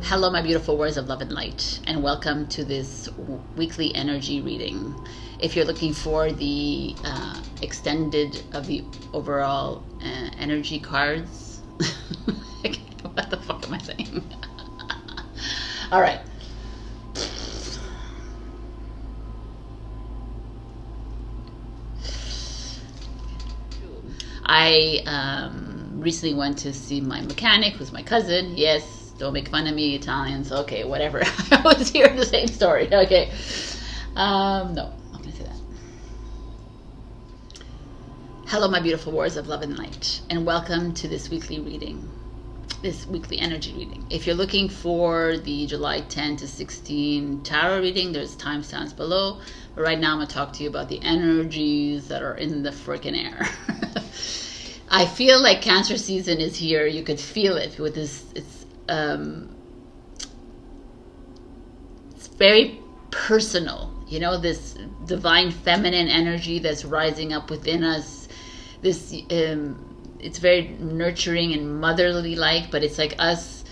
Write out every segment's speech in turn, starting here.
Hello, my beautiful warriors of love and light, and welcome to this weekly energy reading. If you're looking for the extended of the overall energy cards, what the fuck am I saying? All right. I recently went to see my mechanic, who's my cousin. Yes. Don't make fun of me, Italians. Okay, whatever. I was hearing the same story. Okay. No, I'm not going to say that. Hello, my beautiful warriors of love and light, and welcome to this weekly reading, this weekly energy reading. If you're looking for the July 10 to 16 tarot reading, there's timestamps below. But right now, I'm going to talk to you about the energies that are in the freaking air. I feel like Cancer season is here. You could feel it with this. It's very personal, you know, this divine feminine energy that's rising up within us. This it's very nurturing and motherly like, but it's like us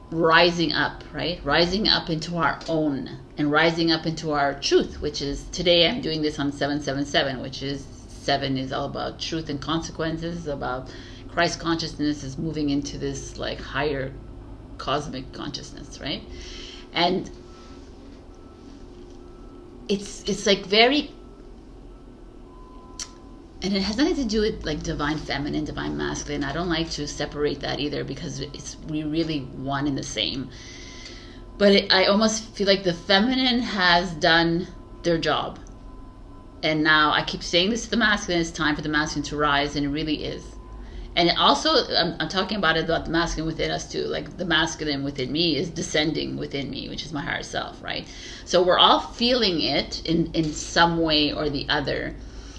rising up, right? Rising up into our own and rising up into our truth, which is today I'm doing this on 777, which is 7 is all about truth and consequences, about Christ consciousness is moving into this like higher cosmic consciousness, right? And it's like very, and it has nothing to do with like divine feminine, divine masculine. I don't like to separate that either, because we really one and the same. But I almost feel like the feminine has done their job, and now I keep saying this to the masculine, it's time for the masculine to rise, and it really is. And also, I'm talking about the masculine within us too. Like the masculine within me is descending within me, which is my higher self, right? So we're all feeling it in some way or the other.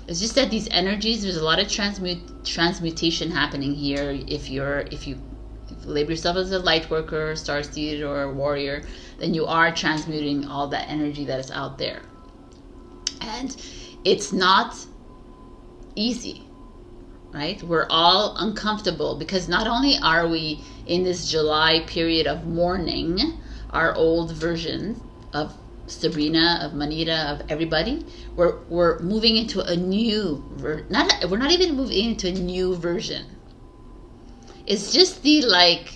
It's just that these energies, there's a lot of transmutation happening here. If you label yourself as a light worker, starseed, or a warrior, then you are transmuting all that energy that is out there. And it's not easy. Right? We're all uncomfortable because not only are we in this July period of mourning our old versions of Sabrina, of Manita, of everybody, we're moving into a new we're not even moving into a new version. It's just the like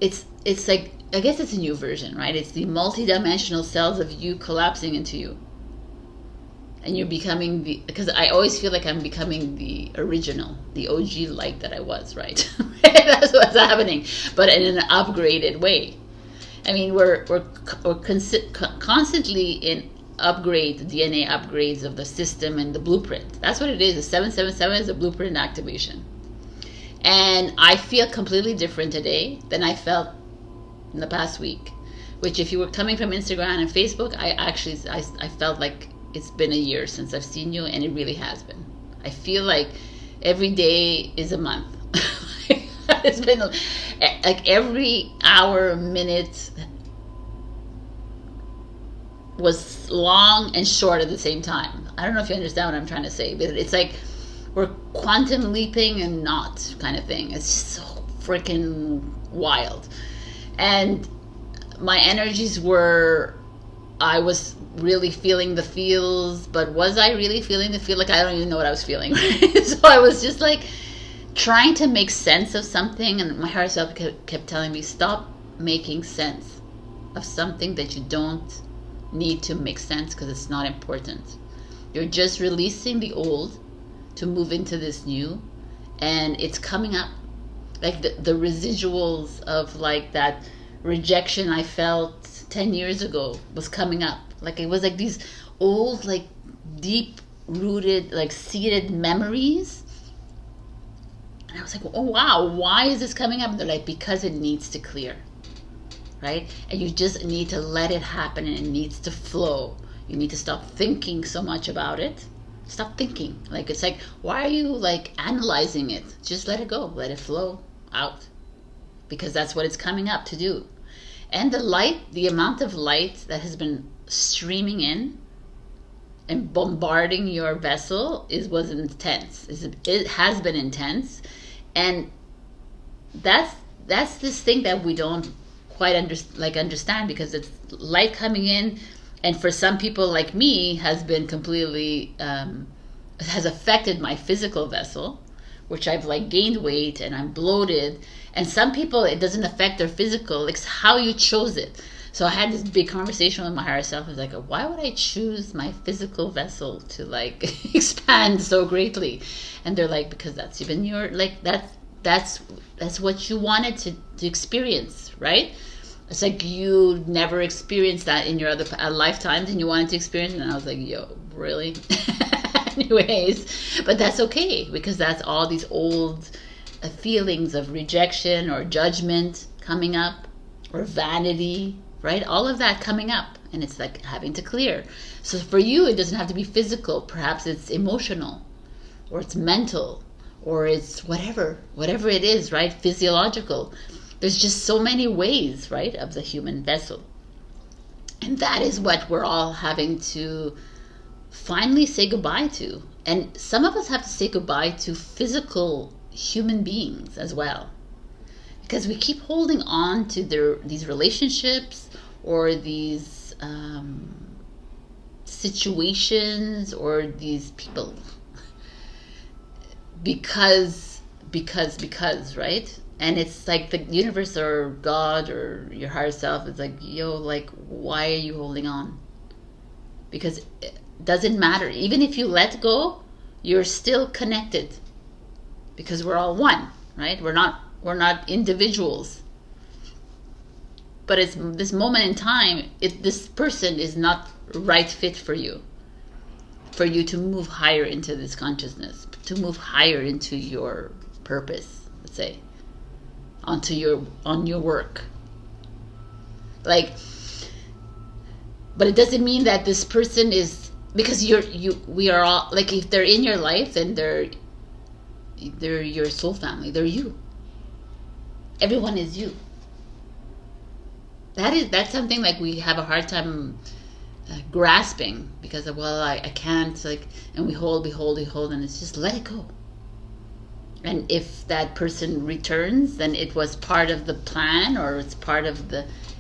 it's like, I guess it's a new version, right? It's the multi-dimensional cells of you collapsing into you. And you're becoming because I always feel like I'm becoming the original, the OG light that I was, right? That's what's happening, but in an upgraded way. I mean, we're constantly in DNA upgrades of the system and the blueprint. That's what it is. The 777 is a blueprint activation. And I feel completely different today than I felt in the past week, which if you were coming from Instagram and Facebook, I felt like it's been a year since I've seen you, and it really has been. I feel like every day is a month. It's been like every hour, minute was long and short at the same time. I don't know if you understand what I'm trying to say, but it's like we're quantum leaping and not kind of thing. It's just so freaking wild. And my energies were, I was really feeling the feels, but was I really feeling the feel? Like, I don't even know what I was feeling, right? So I was just like trying to make sense of something, and my higher self kept telling me, stop making sense of something that you don't need to make sense, because it's not important. You're just releasing the old to move into this new, and it's coming up. Like the residuals of like that rejection I felt 10 years ago was coming up. Like it was like these old, like deep rooted, like seated memories. And I was like, oh wow, why is this coming up? And they're like, because it needs to clear, right? And you just need to let it happen, and it needs to flow. You need to stop thinking so much about it. Stop thinking. Like, it's like, why are you like analyzing it? Just let it go. Let it flow out, because that's what it's coming up to do. And the light, the amount of light that has been streaming in and bombarding your vessel was intense. It has been intense, and that's that's this thing that we don't quite understand, because it's light coming in, and for some people like me has been completely has affected my physical vessel, which I've like gained weight and I'm bloated. And some people it doesn't affect their physical, it's how you chose it. So I had this big conversation with my higher self. I was like, why would I choose my physical vessel to like expand so greatly? And they're like, because that's even your, like, that's what you wanted to experience, right? It's like you never experienced that in your other lifetimes, and you wanted to experience it. And I was like, yo, really? Anyways, but that's okay, because that's all these old feelings of rejection or judgment coming up, or vanity, right? All of that coming up, and it's like having to clear. So for you, it doesn't have to be physical. Perhaps it's emotional, or it's mental, or it's whatever it is, right? Physiological. There's just so many ways, right, of the human vessel. And that is what we're all having to finally say goodbye to. And some of us have to say goodbye to physical human beings as well, because we keep holding on to these relationships, or these situations, or these people because, right? And it's like the universe or God or your higher self is like, yo, like, why are you holding on? Because it doesn't matter. Even if you let go, you're still connected, because we're all one, right? We're not individuals. But it's this moment in time, this person is not right fit for you to move higher into this consciousness, to move higher into your purpose, let's say, on your work. Like, but it doesn't mean that this person is, because we are all, like, if they're in your life, then they're your soul family. They're you. Everyone is you. That's something like we have a hard time grasping, because I can't, like, and we hold, and it's just let it go. And if that person returns, then it was part of the plan, or it's part of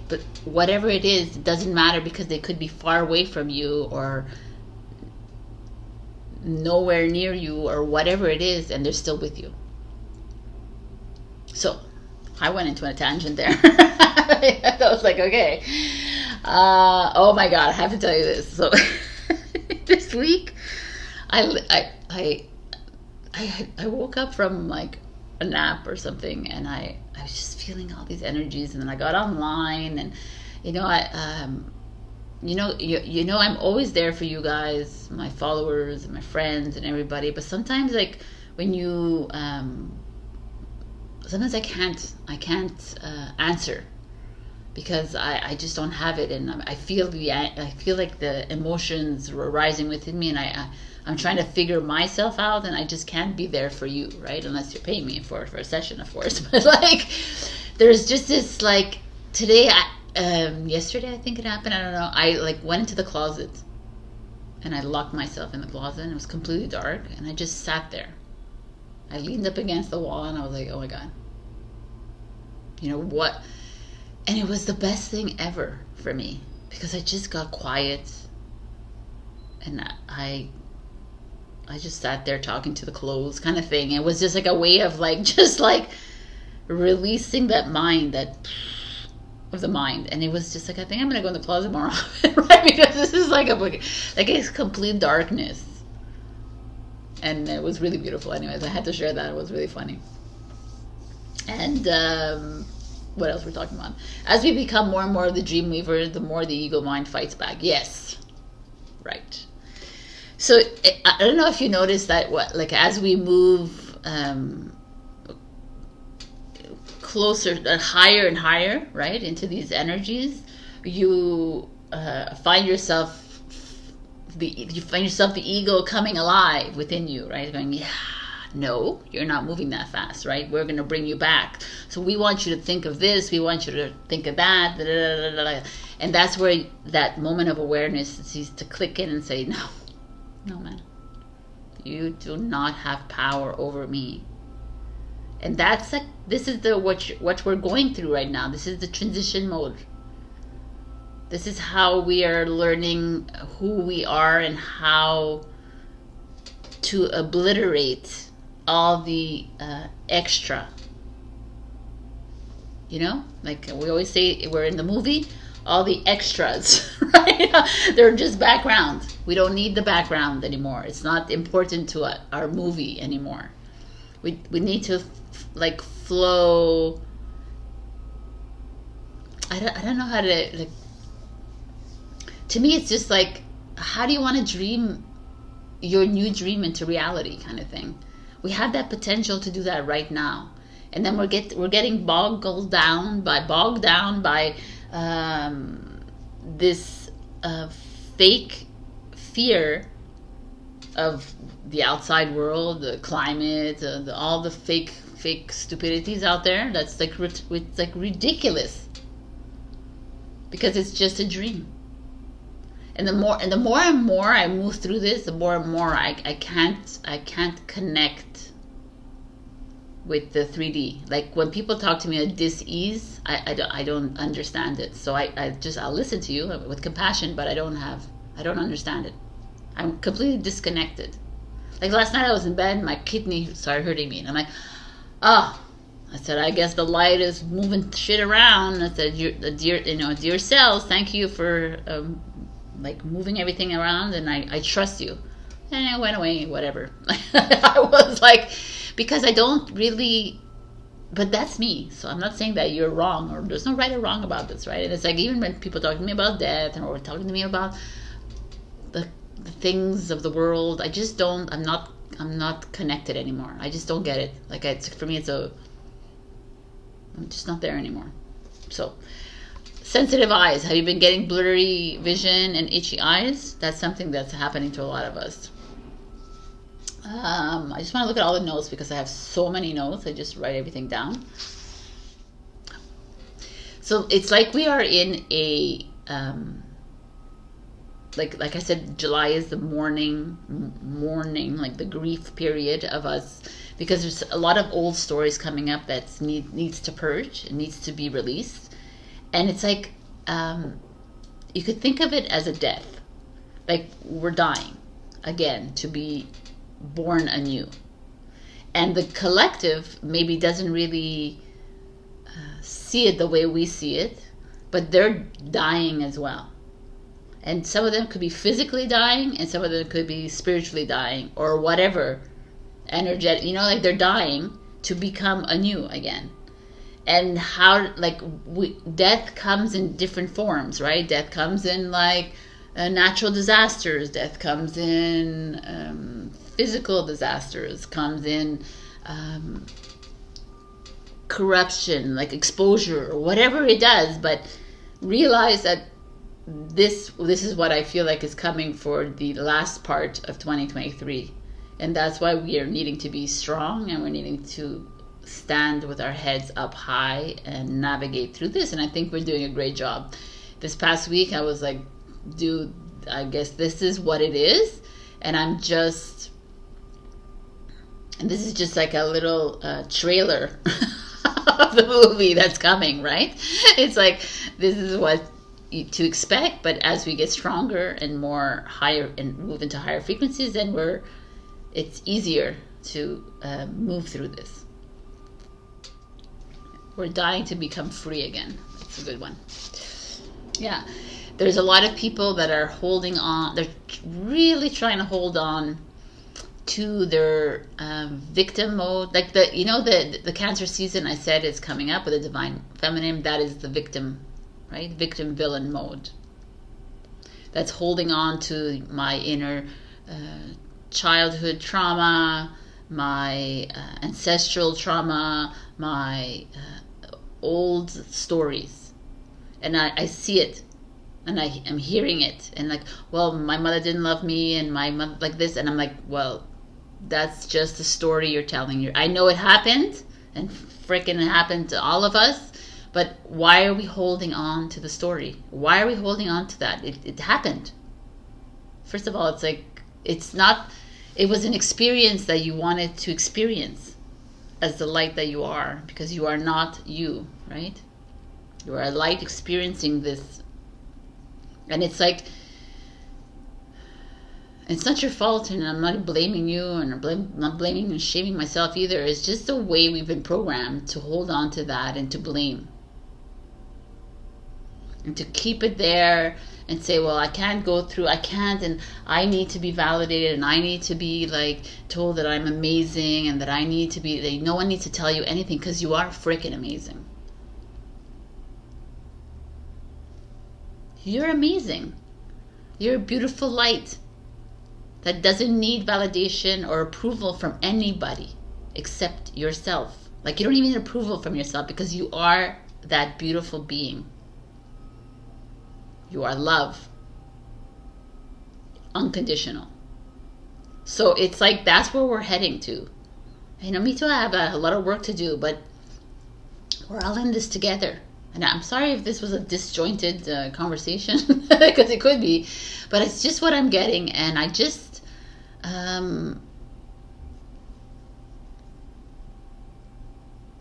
but whatever it is, it doesn't matter, because they could be far away from you, or nowhere near you, or whatever it is, and they're still with you. So I went into a tangent there. I was like, okay, oh my god, I have to tell you this. So this week I woke up from like a nap or something, and I was just feeling all these energies, and then I got online, and I'm always there for you guys, my followers and my friends and everybody. But sometimes, like, when you, sometimes I can't answer, because I just don't have it, and I feel like the emotions were rising within me, and I'm trying to figure myself out, and I just can't be there for you, right? Unless you're paying me for a session, of course. But like, there's just this, like, today, yesterday I think it happened, I don't know, I like went into the closet, and I locked myself in the closet, and it was completely dark, and I just sat there. I leaned up against the wall, and I was like, oh my god, you know what? And it was the best thing ever for me, because I just got quiet, and I just sat there talking to the clothes, kind of thing. It was just like a way of like, just like releasing that mind, of the mind. And it was just like, I think I'm gonna go in the closet more often, right? Because this is like it's complete darkness, and it was really beautiful. Anyways, I had to share that. It was really funny. And what else we're talking about? As we become more and more of the dream weaver, the more the ego mind fights back. Yes, right. So I don't know if you noticed that, as we move closer, higher and higher, right, into these energies, you find yourself the ego coming alive within you, right? Going, yeah, no, you're not moving that fast, right? We're going to bring you back. So we want you to think of this. We want you to think of that. Da, da, da, da, da. And that's where that moment of awareness is to click in and say, no, man, you do not have power over me. And that's like, this is the what we're going through right now. This is the transition mode. This is how we are learning who we are and how to obliterate all the extra. You know, like we always say, we're in the movie, all the extras, right? They're just background. We don't need the background anymore. It's not important to our movie anymore. We need to like flow. I don't know how to, like, to me it's just like, how do you want to dream your new dream into reality, kind of thing. We have that potential to do that right now, and then we're getting bogged down by this fake fear of the outside world, the climate, all the fake stupidities out there. That's like, it's like ridiculous, because it's just a dream. And the more and more I move through this, the more and more I can't connect with the 3D. Like when people talk to me at dis-ease, I don't understand it. So I'll listen to you with compassion, but I don't understand it. I'm completely disconnected. Like last night I was in bed and my kidney started hurting me, and I'm like, oh. I said, I guess the light is moving shit around. I said, dear cells, thank you for like moving everything around, and I trust you. And it went away, whatever. I was like, because I don't really, but that's me. So I'm not saying that you're wrong, or there's no right or wrong about this, right? And it's like, even when people talk to me about death, or talking to me about the things of the world, I just don't, I'm not connected anymore. I just don't get it. Like, for me, I'm just not there anymore. So, sensitive eyes. Have you been getting blurry vision and itchy eyes? That's something that's happening to a lot of us. I just want to look at all the notes because I have so many notes. I just write everything down. So it's like we are in a like I said, July is the mourning, like the grief period of us, because there's a lot of old stories coming up that needs to purge. It needs to be released. And it's like, you could think of it as a death. Like we're dying again to be born anew. And the collective maybe doesn't really see it the way we see it, but they're dying as well. And some of them could be physically dying, and some of them could be spiritually dying, or whatever, energetic, like they're dying to become anew again. And how, like, death comes in different forms, right? Death comes in like natural disasters. Death comes in physical disasters. Comes in corruption, like exposure, or whatever it does. But realize that this is what I feel like is coming for the last part of 2023, and that's why we are needing to be strong, and we're needing to stand with our heads up high and navigate through this. And I think we're doing a great job. This past week I was like, dude, I guess this is what it is, and this is just like a little trailer of the movie that's coming, right? It's like, this is what to expect, but as we get stronger and more higher and move into higher frequencies, then it's easier to move through this. We're dying to become free again. That's a good one. Yeah, there's a lot of people that are holding on. They're really trying to hold on to their victim mode. Like the Cancer season I said is coming up with the divine feminine. That is the victim, right? Victim villain mode. That's holding on to my inner childhood trauma, my ancestral trauma, my old stories. And I see it, and I am hearing it, and like, well, my mother didn't love me, and my mother like this, and I'm like, well, that's just a story you're telling. I know it happened, and freaking it happened to all of us, but why are we holding on to the story? Why are we holding on to that? It happened. First of all, it's like, it was an experience that you wanted to experience. as the light that you are, because you are not you, right? You are a light experiencing this. And it's like, it's not your fault, and I'm not blaming you, and I'm not blaming and shaming myself either. It's just the way we've been programmed to hold on to that and to blame. And to keep it there and say, well, I can't go through, I can't, and I need to be validated, and I need to be like told that I'm amazing, and that I need to be, that no one needs to tell you anything, because you are freaking amazing. You're amazing. You're a beautiful light that doesn't need validation or approval from anybody except yourself. Like, you don't even need approval from yourself, because you are that beautiful being. You are love. Unconditional. So it's like, that's where we're heading to. You know, me too, I have a lot of work to do, but we're all in this together. And I'm sorry if this was a disjointed conversation, because it could be, but it's just what I'm getting. And I just, I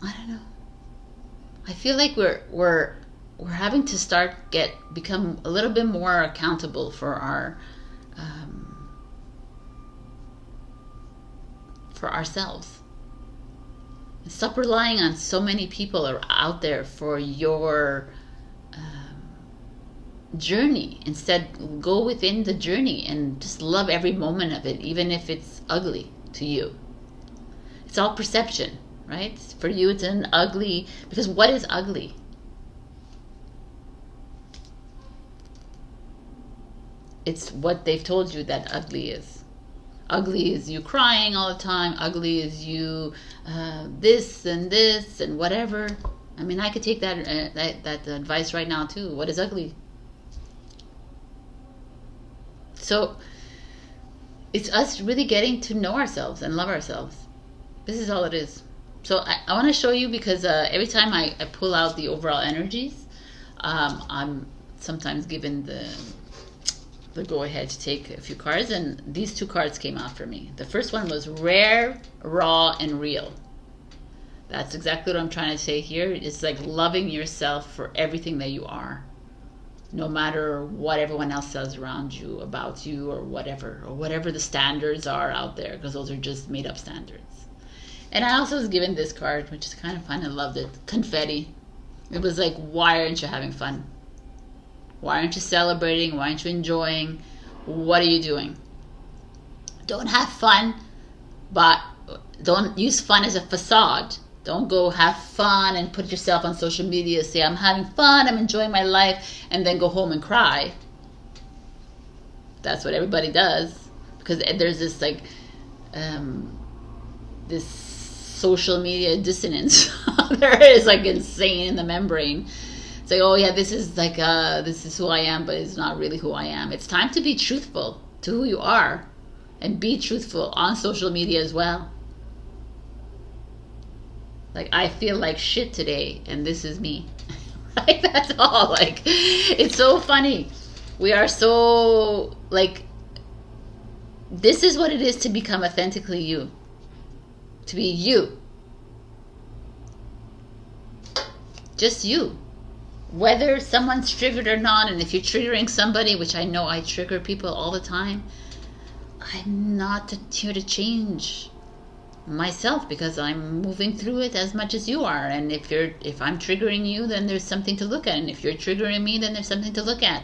don't know. I feel like we're having to become a little bit more accountable for ourselves. Stop relying on so many people are out there for your journey. Instead, go within the journey and just love every moment of it, even if it's ugly to you. It's all perception, right? For you, it's an ugly, because what is ugly? It's what they've told you that ugly is. Ugly is you crying all the time. Ugly is you this and whatever. I mean, I could take that advice right now too. What is ugly? So it's us really getting to know ourselves and love ourselves. This is all it is. So I want to show you, because every time I pull out the overall energies, I'm sometimes given the go ahead to take a few cards, and these two cards came out for me. The first one was rare, raw, and real. That's exactly what I'm trying to say here. It's like loving yourself for everything that you are, no matter what everyone else says around you about you, or whatever the standards are out there, because those are just made up standards. And I also was given this card, which is kind of fun. I loved it. Confetti. It was like, why aren't you having fun? Why aren't you celebrating? Why aren't you enjoying? What are you doing? Don't have fun, but don't use fun as a facade. Don't go have fun and put yourself on social media, say, I'm having fun, I'm enjoying my life, and then go home and cry. That's what everybody does. Because there's this like, this social media dissonance. There is like insane in the membrane. It's like, oh yeah, this is like, this is who I am, but it's not really who I am. It's time to be truthful to who you are, and be truthful on social media as well. Like, I feel like shit today, and this is me. Right? That's all. Like, it's so funny. We are so, like, this is what it is to become authentically you. To be you. Just you. Whether someone's triggered or not, and if you're triggering somebody, which I know I trigger people all the time, I'm not here to change myself, because I'm moving through it as much as you are. And if I'm triggering you, then there's something to look at, and if you're triggering me, then there's something to look at.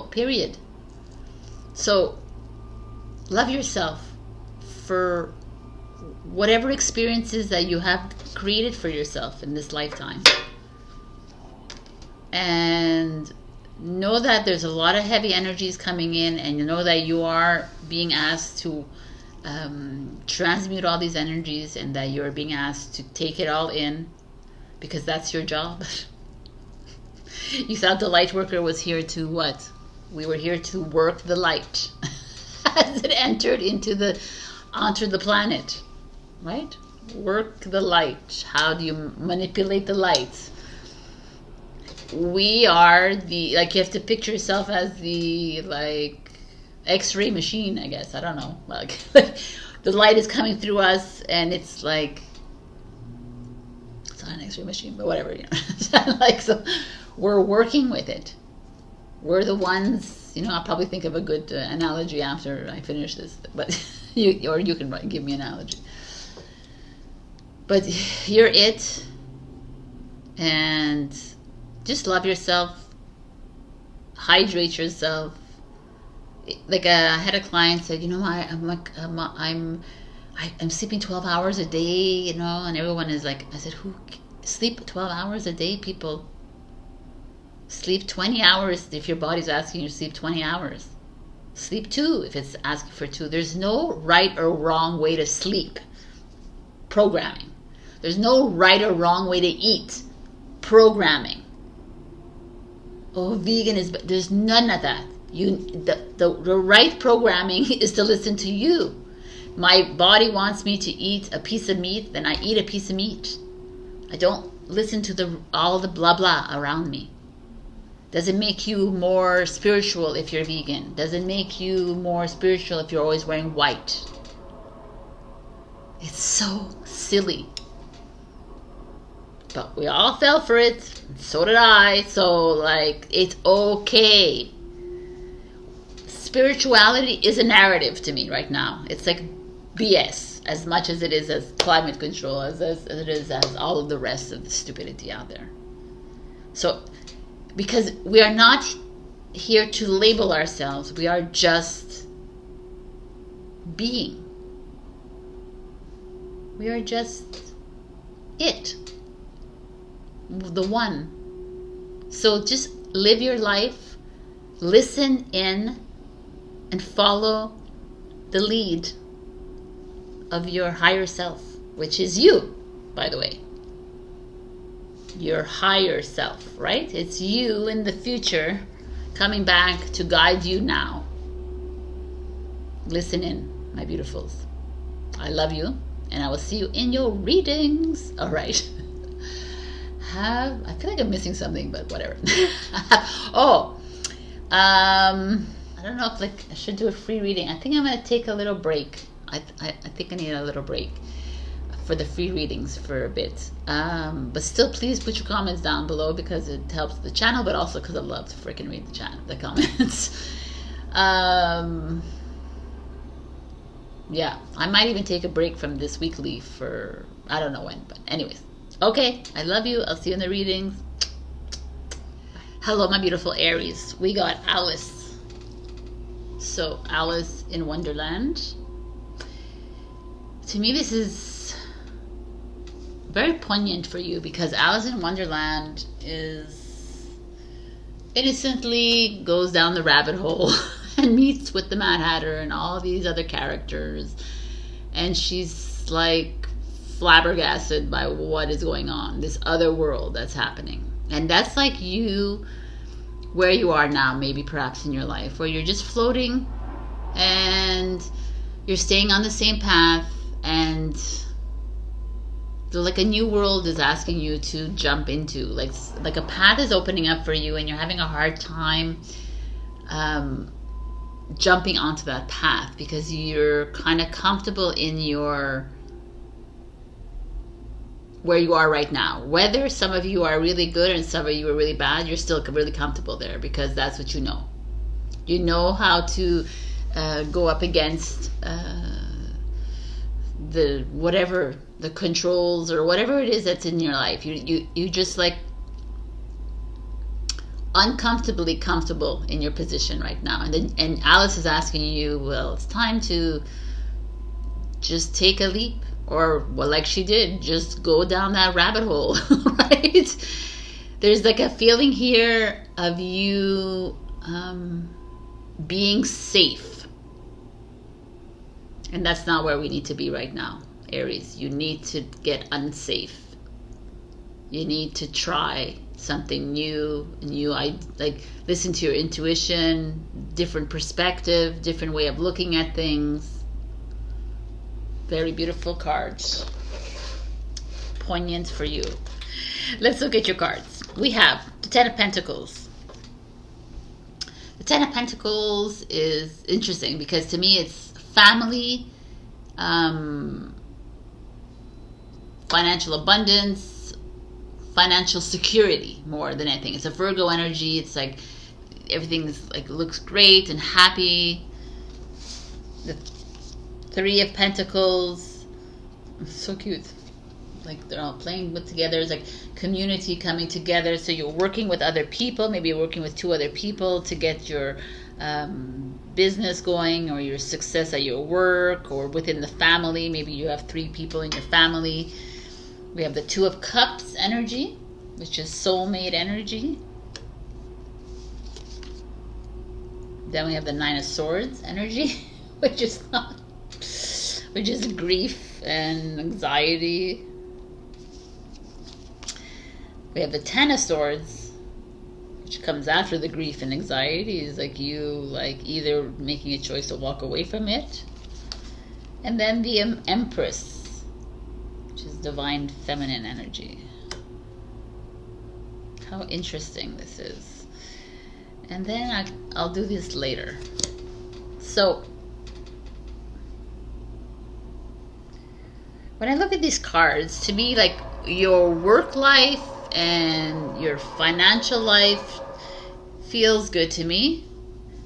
Period. So love yourself for whatever experiences that you have created for yourself in this lifetime. And know that there's a lot of heavy energies coming in, and you know that you are being asked to transmute all these energies, and that you're being asked to take it all in, because that's your job. You thought the light worker was here to what? We were here to work the light as it onto the planet, right? Work the light. How do you manipulate the light? We are like, you have to picture yourself as the, like, X-ray machine, I guess. I don't know. Like, the light is coming through us, and it's like, an X-ray machine, but whatever, you know. Like, so we're working with it. We're the ones, you know. I'll probably think of a good analogy after I finish this, but you can give me an analogy. But you're it, and just love yourself. Hydrate yourself. Like I had a client said, you know, I'm sleeping 12 hours a day, you know, and everyone is like, I said, who sleep 12 hours a day? People sleep 20 hours if your body's asking you to sleep 20 hours. Sleep 2 if it's asking for 2. There's no right or wrong way to sleep. Programming. There's no right or wrong way to eat. Programming. Oh, vegan is, there's none of that. The right programming is to listen to you. My body wants me to eat a piece of meat, then I eat a piece of meat. I don't listen to all the blah blah around me. Does it make you more spiritual if you're vegan? Does it make you more spiritual if you're always wearing white? It's so silly. But we all fell for it. So did I. So, like, it's okay. Spirituality is a narrative to me right now. It's like BS as much as it is as climate control, as it is as all of the rest of the stupidity out there. So, because we are not here to label ourselves, we are just being. We are just it. The one. So just live your life, listen in, and follow the lead of your higher self, which is you, by the way. Your higher self, right? It's you in the future coming back to guide you now. Listen in, my beautifuls. I love you, and I will see you in your readings. All right. I feel like I'm missing something, but whatever. I don't know if I should do a free reading. I think I'm going to take a little break. I think I need a little break for the free readings for a bit. But still, please put your comments down below because it helps the channel, but also because I love to freaking read the comments. Yeah, I might even take a break from this weekly for I don't know when, but anyways. Okay, I love you. I'll see you in the readings. Hello, my beautiful Aries. We got Alice. So, Alice in Wonderland. To me, this is very poignant for you because Alice in Wonderland is innocently goes down the rabbit hole and meets with the Mad Hatter and all these other characters. And she's like flabbergasted by what is going on, this other world that's happening. And that's like you, where you are now, maybe perhaps in your life, where you're just floating and you're staying on the same path, and like a new world is asking you to jump into, like a path is opening up for you, and you're having a hard time jumping onto that path because you're kind of comfortable in your where you are right now. Whether some of you are really good and some of you are really bad, you're still really comfortable there because that's what you know. You know how to go up against the whatever the controls or whatever it is that's in your life. You just like uncomfortably comfortable in your position right now, and Alice is asking you, well, it's time to just take a leap. Or, well, like she did, just go down that rabbit hole, right? There's like a feeling here of you being safe. And that's not where we need to be right now, Aries. You need to get unsafe. You need to try something new. Like listen to your intuition, different perspective, different way of looking at things. Very beautiful cards. Poignant for you. Let's look at your cards. We have the Ten of Pentacles. The Ten of Pentacles is interesting because to me it's family, financial abundance, financial security more than anything. It's a Virgo energy. It's like everything's like looks great and happy. The Three of Pentacles, so cute. Like they're all playing with together. It's like community coming together. So you're working with other people. Maybe you're working with 2 other people to get your business going, or your success at your work, or within the family. Maybe you have 3 people in your family. We have the Two of Cups energy, which is soulmate energy. Then we have the Nine of Swords energy, which is grief and anxiety. We have the Ten of Swords, which comes after the grief and anxiety. Is like you like either making a choice to walk away from it. And then the Empress, which is divine feminine energy. How interesting this is. And then I'll do this later. So when I look at these cards, to me, like your work life and your financial life feels good to me.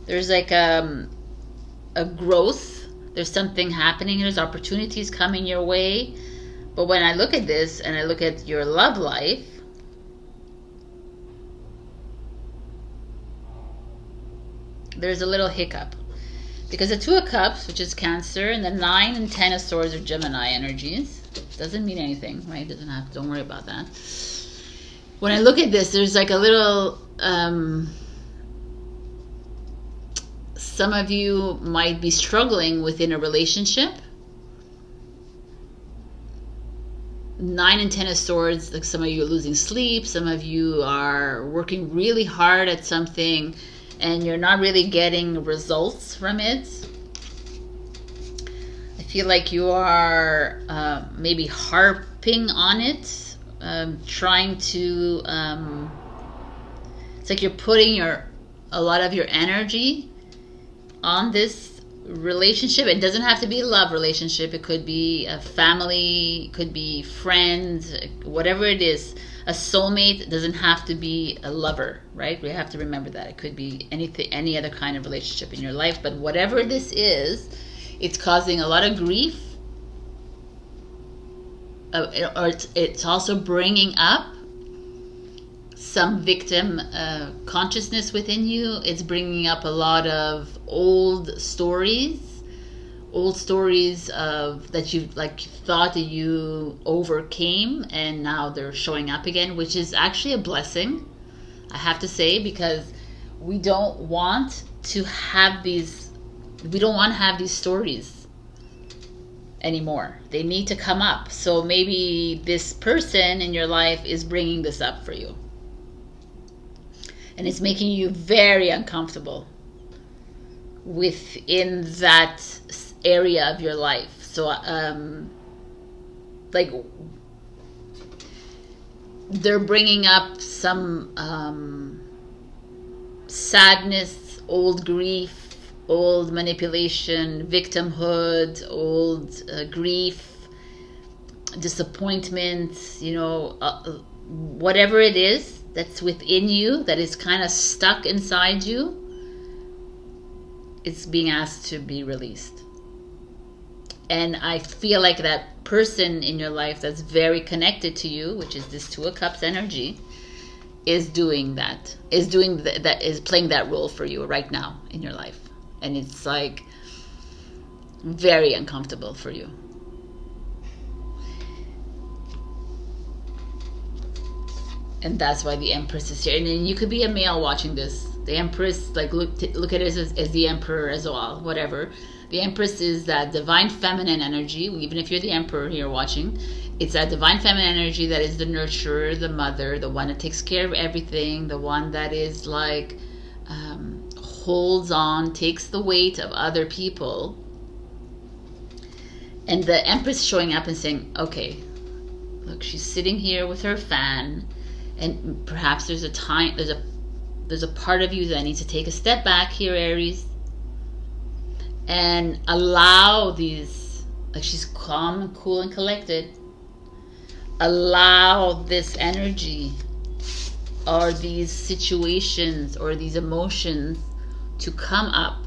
There's like a growth. There's something happening. There's opportunities coming your way. But when I look at this and I look at your love life, there's a little hiccup. Because the Two of Cups, which is Cancer, and the 9 and 10 of Swords are Gemini energies. Doesn't mean anything, right? Don't worry about that. When I look at this, there's like a little, some of you might be struggling within a relationship. 9 and 10 of Swords, like some of you are losing sleep, some of you are working really hard at something and you're not really getting results from it. I feel like you are maybe harping on it. Trying to it's like you're putting a lot of your energy on this relationship. It doesn't have to be a love relationship. It could be a family, it could be friends, whatever it is. A soulmate doesn't have to be a lover, right? We have to remember that. It could be anything, any other kind of relationship in your life, but whatever this is, it's causing a lot of grief. Or it's also bringing up some victim consciousness within you. It's bringing up a lot of old stories of that you like thought that you overcame, and now they're showing up again, which is actually a blessing, I have to say, because we don't want to have these stories anymore. They need to come up. So maybe this person in your life is bringing this up for you, and it's making you very uncomfortable within that area of your life. So like they're bringing up some sadness, old grief, old manipulation, victimhood, old grief, disappointment, whatever it is that's within you that is kind of stuck inside you, it's being asked to be released. And I feel like that person in your life that's very connected to you, which is this Two of Cups energy, is doing that, is playing that role for you right now in your life. And it's like very uncomfortable for you. And that's why the Empress is here. And then you could be a male watching this. The Empress, like look at it as the Emperor as well, whatever. The Empress is that divine feminine energy. Even if you're the Emperor here watching, it's that divine feminine energy that is the nurturer, the mother, the one that takes care of everything, the one that is like holds on, takes the weight of other people. And the Empress showing up and saying, okay, look, she's sitting here with her fan, and perhaps there's a part of you that needs to take a step back here, Aries, and allow these, like she's calm and cool and collected, allow this energy or these situations or these emotions to come up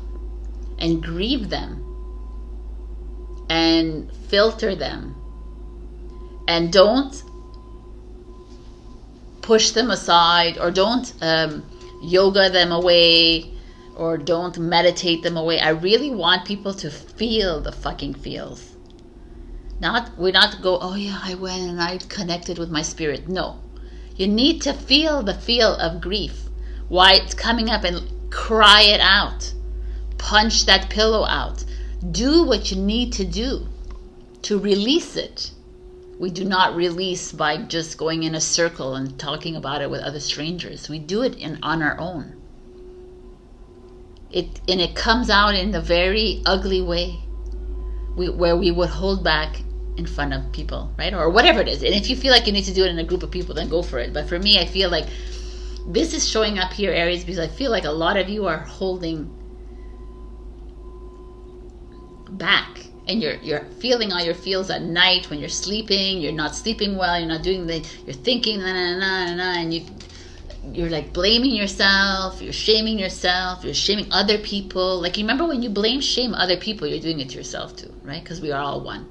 and grieve them and filter them, and don't push them aside, or don't yoga them away, or don't meditate them away. I really want people to feel the fucking feels. We're not go, oh yeah, I went and I connected with my spirit. No. You need to feel the feel of grief. Why it's coming up, and cry it out. Punch that pillow out. Do what you need to do to release it. We do not release by just going in a circle and talking about it with other strangers. We do it on our own. It comes out in a very ugly way, where we would hold back in front of people, right? Or whatever it is. And if you feel like you need to do it in a group of people, then go for it. But for me, I feel like this is showing up here, Aries, because I feel like a lot of you are holding back, and you're feeling all your feels at night when you're sleeping. You're not sleeping well. You're not doing you're thinking and you're like blaming yourself. You're shaming yourself. You're shaming other people. Like, you remember when you shame other people, you're doing it to yourself too, right? Because we are all one.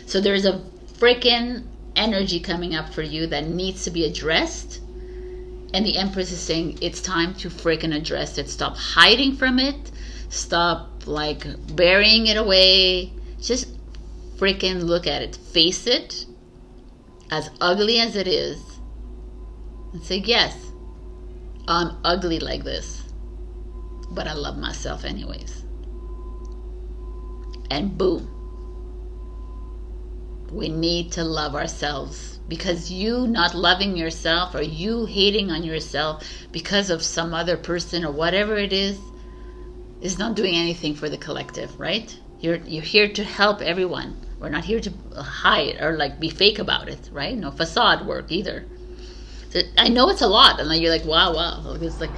So there's a freaking energy coming up for you that needs to be addressed. And the Empress is saying it's time to freaking address it. Stop hiding from it. Stop like burying it away. Just freaking look at it. Face it, as ugly as it is, and say, yes, I'm ugly like this, but I love myself anyways. And boom. We need to love ourselves, because you not loving yourself, or you hating on yourself because of some other person or whatever it is not doing anything for the collective, right? You're here to help everyone. We're not here to hide or like be fake about it, right? No facade work either. So I know it's a lot, and you're like, wow. It's like,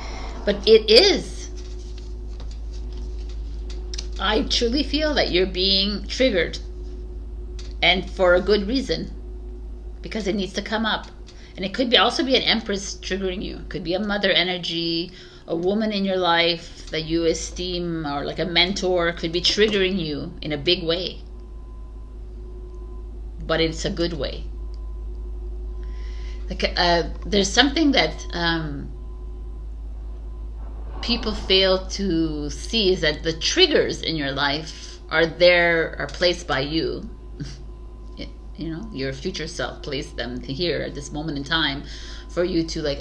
but it is. I truly feel that you're being triggered. And for a good reason, because it needs to come up. And it could also be an Empress triggering you. It could be a mother energy, a woman in your life that you esteem, or like a mentor could be triggering you in a big way. But it's a good way. Like there's something that people fail to see, is that the triggers in your life are placed by you. You know, your future self placed them here at this moment in time for you to like,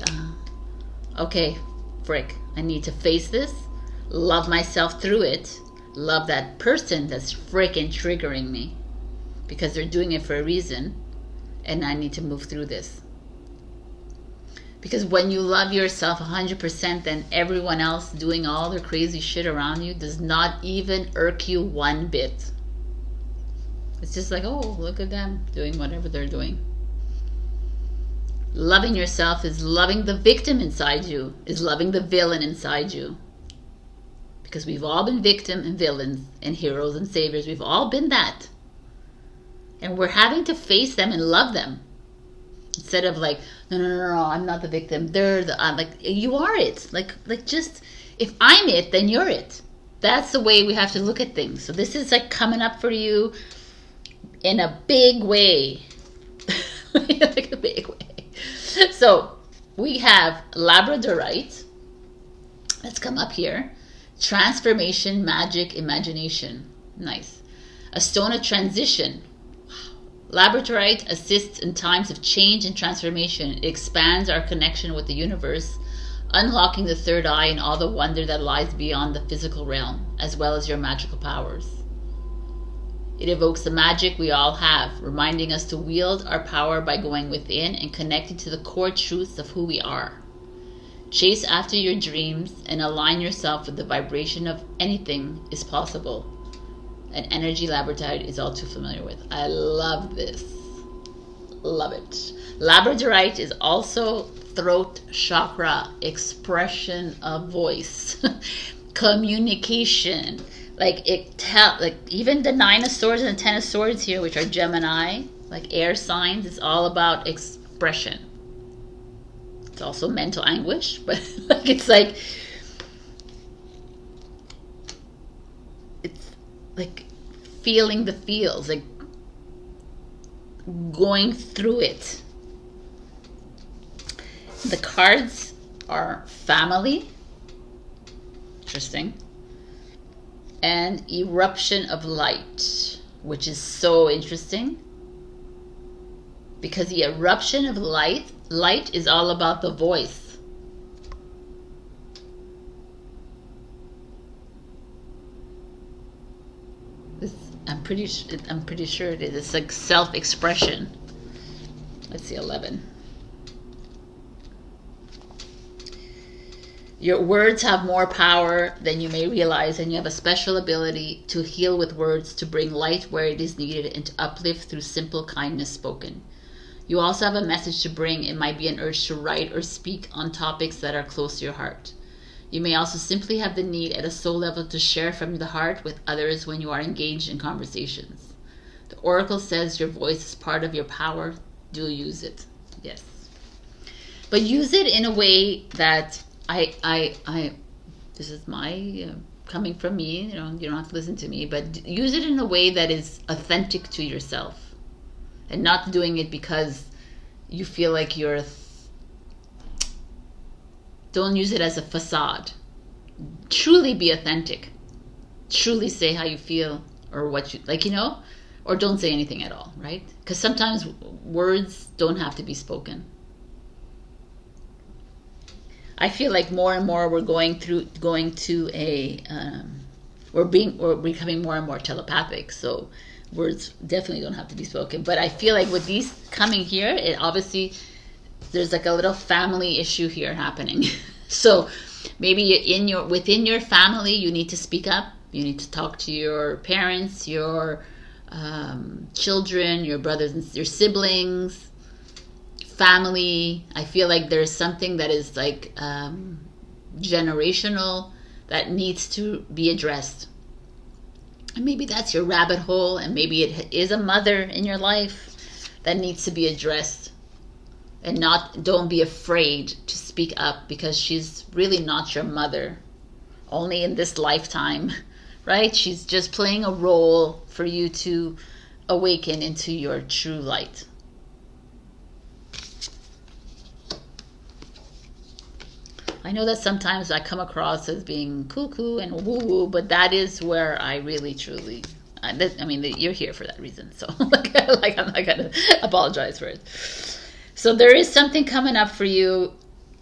okay, frick, I need to face this, love myself through it, love that person that's freaking triggering me, because they're doing it for a reason, and I need to move through this. Because when you love yourself 100%, then everyone else doing all their crazy shit around you does not even irk you one bit. It's just like, oh, look at them doing whatever they're doing. Loving yourself is loving the victim inside you, is loving the villain inside you. Because we've all been victim and villains and heroes and saviors. We've all been that. And we're having to face them and love them. Instead of like, no, I'm not the victim. I'm like, you are it. Like just, if I'm it, then you're it. That's the way we have to look at things. So this is like coming up for you in a big way. Like a big way. So we have Labradorite. Let's come up here. Transformation, magic, imagination. Nice. A stone of transition. Labradorite assists in times of change and transformation. It expands our connection with the universe, unlocking the third eye and all the wonder that lies beyond the physical realm, as well as your magical powers. It evokes the magic we all have, reminding us to wield our power by going within and connecting to the core truths of who we are. Chase after your dreams and align yourself with the vibration of anything is possible. An energy Labradorite is all too familiar with. I love this. Love it. Labradorite is also throat chakra, expression of voice, communication. Like even the 9 of Swords and the 10 of Swords here, which are Gemini, like air signs, it's all about expression. It's also mental anguish, but like it's like feeling the feels, like going through it. The cards are family, interesting, and eruption of light, which is so interesting because the eruption of light is all about the voice. I'm pretty sure it is. It's like self-expression. Let's see, 11. Your words have more power than you may realize, and you have a special ability to heal with words, to bring light where it is needed, and to uplift through simple kindness spoken. You also have a message to bring. It might be an urge to write or speak on topics that are close to your heart. You may also simply have the need at a soul level to share from the heart with others when you are engaged in conversations. The oracle says your voice is part of your power. Do use it. Yes. But use it in a way that this is my coming from me, you know, you don't have to listen to me, but use it in a way that is authentic to yourself and not doing it because you feel like don't use it as a facade. Truly be authentic. Truly say how you feel or what you like, you know, or don't say anything at all, right? Because sometimes words don't have to be spoken. I feel like more and more we're going to a we're becoming more and more telepathic. So words definitely don't have to be spoken. But I feel like with these coming here, it obviously there's like a little family issue here happening. So maybe within your family, you need to speak up. You need to talk to your parents, your children, your brothers and your siblings, family. I feel like there's something that is like generational that needs to be addressed. And maybe that's your rabbit hole, and maybe it is a mother in your life that needs to be addressed. And don't be afraid to speak up, because she's really not your mother, only in this lifetime, right? She's just playing a role for you to awaken into your true light. I know that sometimes I come across as being cuckoo and woo-woo, but that is where I really, truly, I mean, you're here for that reason. So like I'm not going to apologize for it. So there is something coming up for you.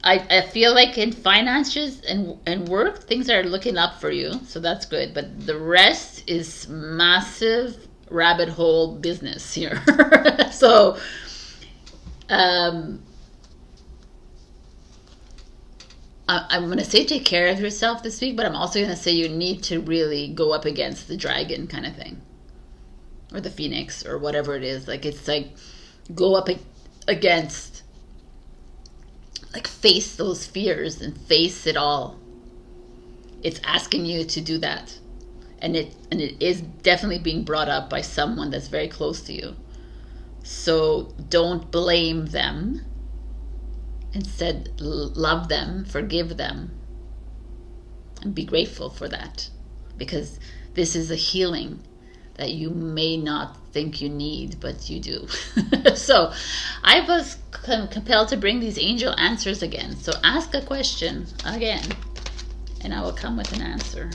I feel like in finances and work, things are looking up for you. So that's good. But the rest is massive rabbit hole business here. So, I'm going to say take care of yourself this week, but I'm also going to say you need to really go up against the dragon kind of thing, or the phoenix, or whatever it is. Like, it's like go up against, like, face those fears and face it all. It's asking you to do that, and it is definitely being brought up by someone that's very close to you. So don't blame them. Instead, love them, forgive them, and be grateful for that, because this is a healing that you may not think you need, but you do. So I was compelled to bring these angel answers again. So ask a question again, and I will come with an answer.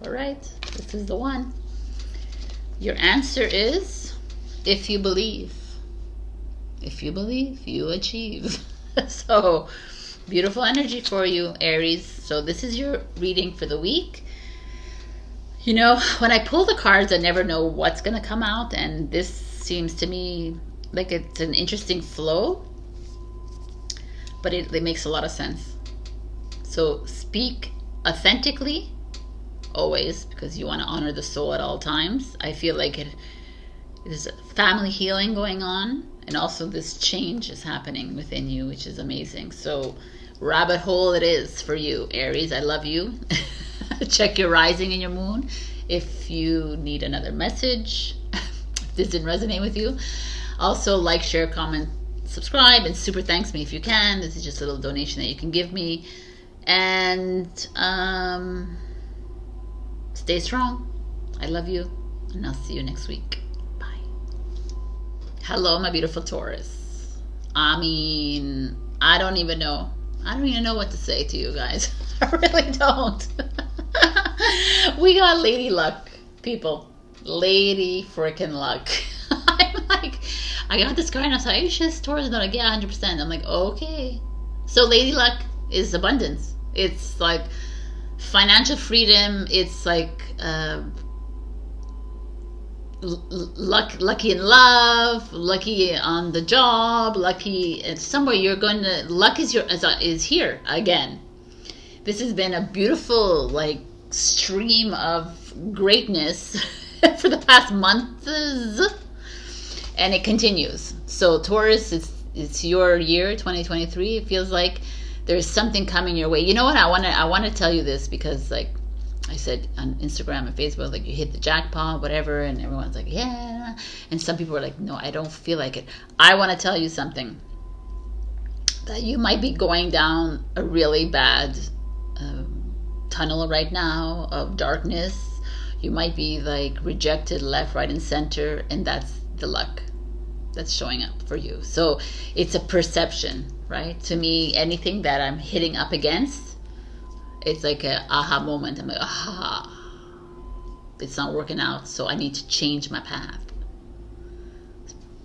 All right, this is the one. Your answer is, if you believe. If you believe, you achieve. So, beautiful energy for you, Aries. So this is your reading for the week. You know, when I pull the cards, I never know what's going to come out. And this seems to me like it's an interesting flow. But it makes a lot of sense. So speak authentically. Always, because you want to honor the soul at all times. I feel like there's a family healing going on, And also this change is happening within you, which is amazing. So rabbit hole it is for you, Aries. I love you. Check your rising and your moon if you need another message. If this didn't resonate with you. Also, like, share, comment, subscribe, and super thanks me if you can. This is just a little donation that you can give me. And stay strong. I love you, and I'll see you next week. Bye. Hello, my beautiful Taurus. I mean, I don't even know what to say to you guys. I really don't. We got Lady Luck, people. Lady freaking Luck. I'm like, I got this card and I was like, are you sure Taurus is not like, yeah, 100%. I'm like, okay. So Lady Luck is abundance. It's like financial freedom. It's like lucky in love, lucky on the job, lucky somewhere you're going to. Luck is here again. This has been a beautiful like stream of greatness for the past months, and it continues. So Taurus, it's your year, 2023. It feels like there's something coming your way. You know what? I want to tell you this because like I said on Instagram and Facebook, like you hit the jackpot, whatever, and everyone's like, yeah. And some people are like, no, I don't feel like it. I want to tell you something, that you might be going down a really bad tunnel right now of darkness. You might be like rejected left, right, and center, and that's the luck that's showing up for you. So it's a perception, right? To me, anything that I'm hitting up against, it's like a aha moment. I'm like, aha, it's not working out, so I need to change my path.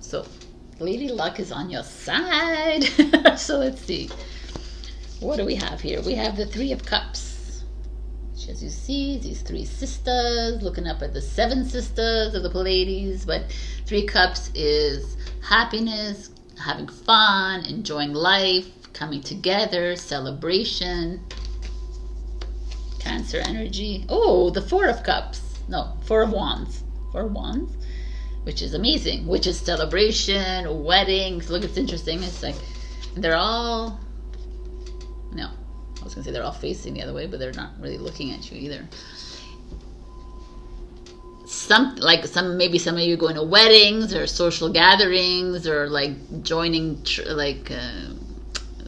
So Lady Luck is on your side. So let's see. What do we have here? We have the Three of Cups. Which, as you see, these three sisters looking up at the seven sisters of the Pleiades. But Three Cups is happiness, having fun, enjoying life, coming together, celebration. Cancer energy. Oh, the Four of Cups. No, Four of Wands. Four of Wands, which is amazing, which is celebration, weddings. Look, it's interesting. It's like they're all, no, I was gonna say they're all facing the other way, but they're not really looking at you either. Maybe some of you going to weddings or social gatherings or like joining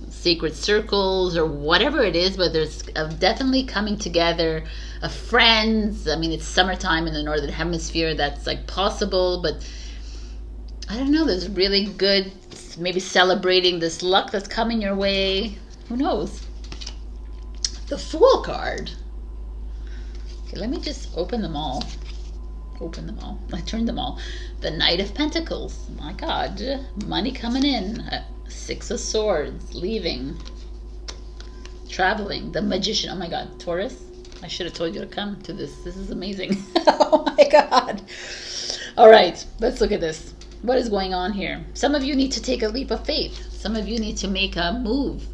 secret circles or whatever it is, but there's definitely coming together of friends. I mean, it's summertime in the northern hemisphere. That's like possible, but I don't know. There's really good, maybe celebrating this luck that's coming your way. Who knows? The Fool card. Okay, let me just open them all. I turned them all. The Knight of Pentacles. My God, money coming in. Six of Swords, leaving, traveling. The Magician. Oh my God, Taurus. I should have told you to come to this. This is amazing. Oh my God. All right, let's look at this. What is going on here? Some of you need to take a leap of faith. Some of you need to make a move.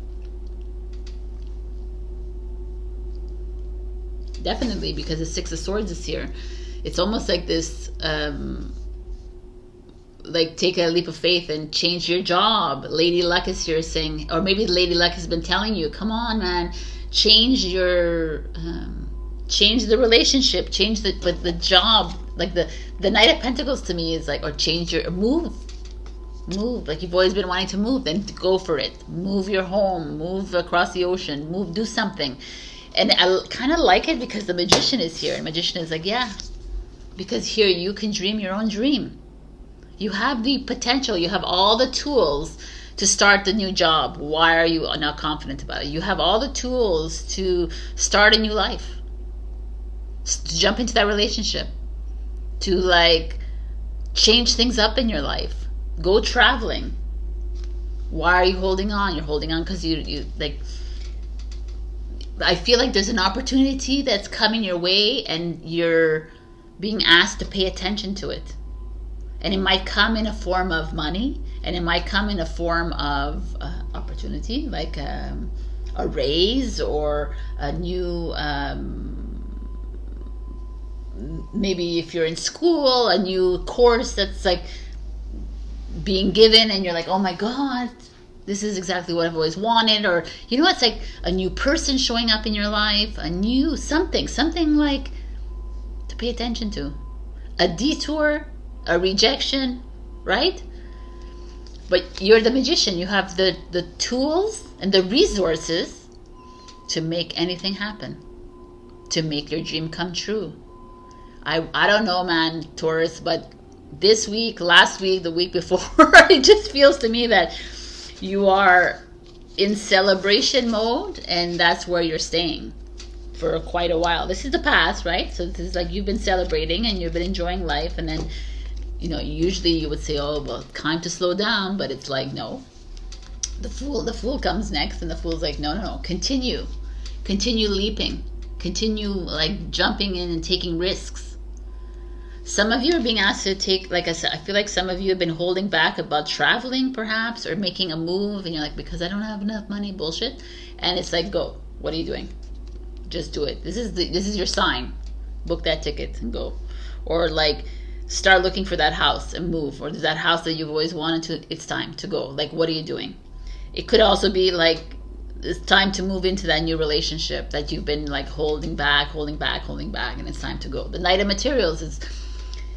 Definitely, because the Six of Swords is here. It's almost like this, like take a leap of faith and change your job. Lady Luck is here saying, or maybe Lady Luck has been telling you, come on, man, change your, change the relationship, change the job. Like the Knight of Pentacles to me is like, or change your, move. Like you've always been wanting to move, then go for it. Move your home, move across the ocean, move, do something. And I kind of like it because the Magician is here. And Magician is like, yeah, because here you can dream your own dream. You have the potential. You have all the tools to start the new job. Why are you not confident about it? You have all the tools to start a new life, to jump into that relationship, to like change things up in your life. Go traveling. Why are you holding on? You're holding on because you like, I feel like there's an opportunity that's coming your way and you're being asked to pay attention to it. And it might come in a form of money, and it might come in a form of opportunity, like a raise or a new, maybe if you're in school, a new course that's like being given, and you're like, oh my God, this is exactly what I've always wanted. Or, you know, it's like a new person showing up in your life, a new something like to pay attention to. A detour, a rejection, right? But you're the magician. You have the tools and the resources to make anything happen, to make your dream come true. I don't know, man, Taurus, but this week, last week, the week before, it just feels to me that you are in celebration mode, and that's where you're staying for quite a while. This is the past, right? So this is like you've been celebrating and you've been enjoying life, and then, you know, usually you would say, oh, well, time to slow down, but it's like, no. The fool comes next, and the fool's like, no, continue leaping, continue like jumping in and taking risks. Some of you are being asked to take, like I said, I feel like some of you have been holding back about traveling perhaps, or making a move, and you're like, because I don't have enough money, bullshit. And it's like, go. What are you doing? Just do it. This is your sign. Book that ticket and go. Or like, start looking for that house and move. Or that house that you've always wanted to, it's time to go. Like, what are you doing? It could also be like, it's time to move into that new relationship that you've been like holding back, and it's time to go. The Knight of Materials is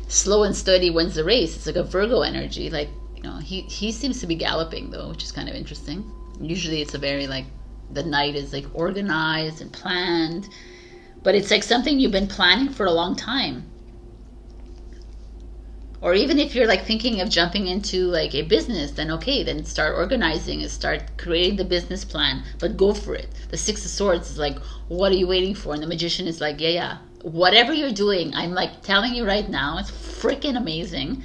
slow and steady wins the race. It's like a Virgo energy. Like, you know, he seems to be galloping though, which is kind of interesting. Usually it's a very like, the Knight is like organized and planned, but it's like something you've been planning for a long time. Or even if you're like thinking of jumping into like a business, then okay, then start organizing and start creating the business plan, but go for it. The Six of Swords is like, what are you waiting for? And the Magician is like, yeah. Whatever you're doing, I'm like telling you right now, it's freaking amazing.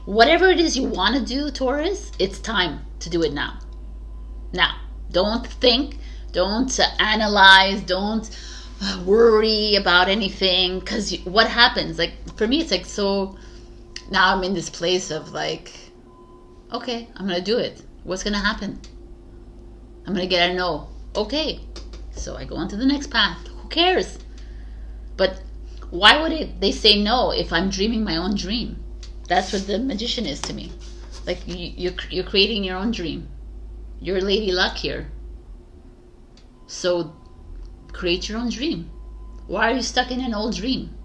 Whatever it is you want to do, Taurus, it's time to do it now. Now, don't think, don't analyze, don't worry about anything, because what happens, like for me, it's like, so now I'm in this place of like, okay, I'm gonna do it. What's gonna happen? I'm gonna get a no. Okay, so I go on to the next path. Who cares? But why would they say no if I'm dreaming my own dream? That's what the Magician is to me. Like, you're creating your own dream. You're Lady Luck here. So create your own dream. Why are you stuck in an old dream?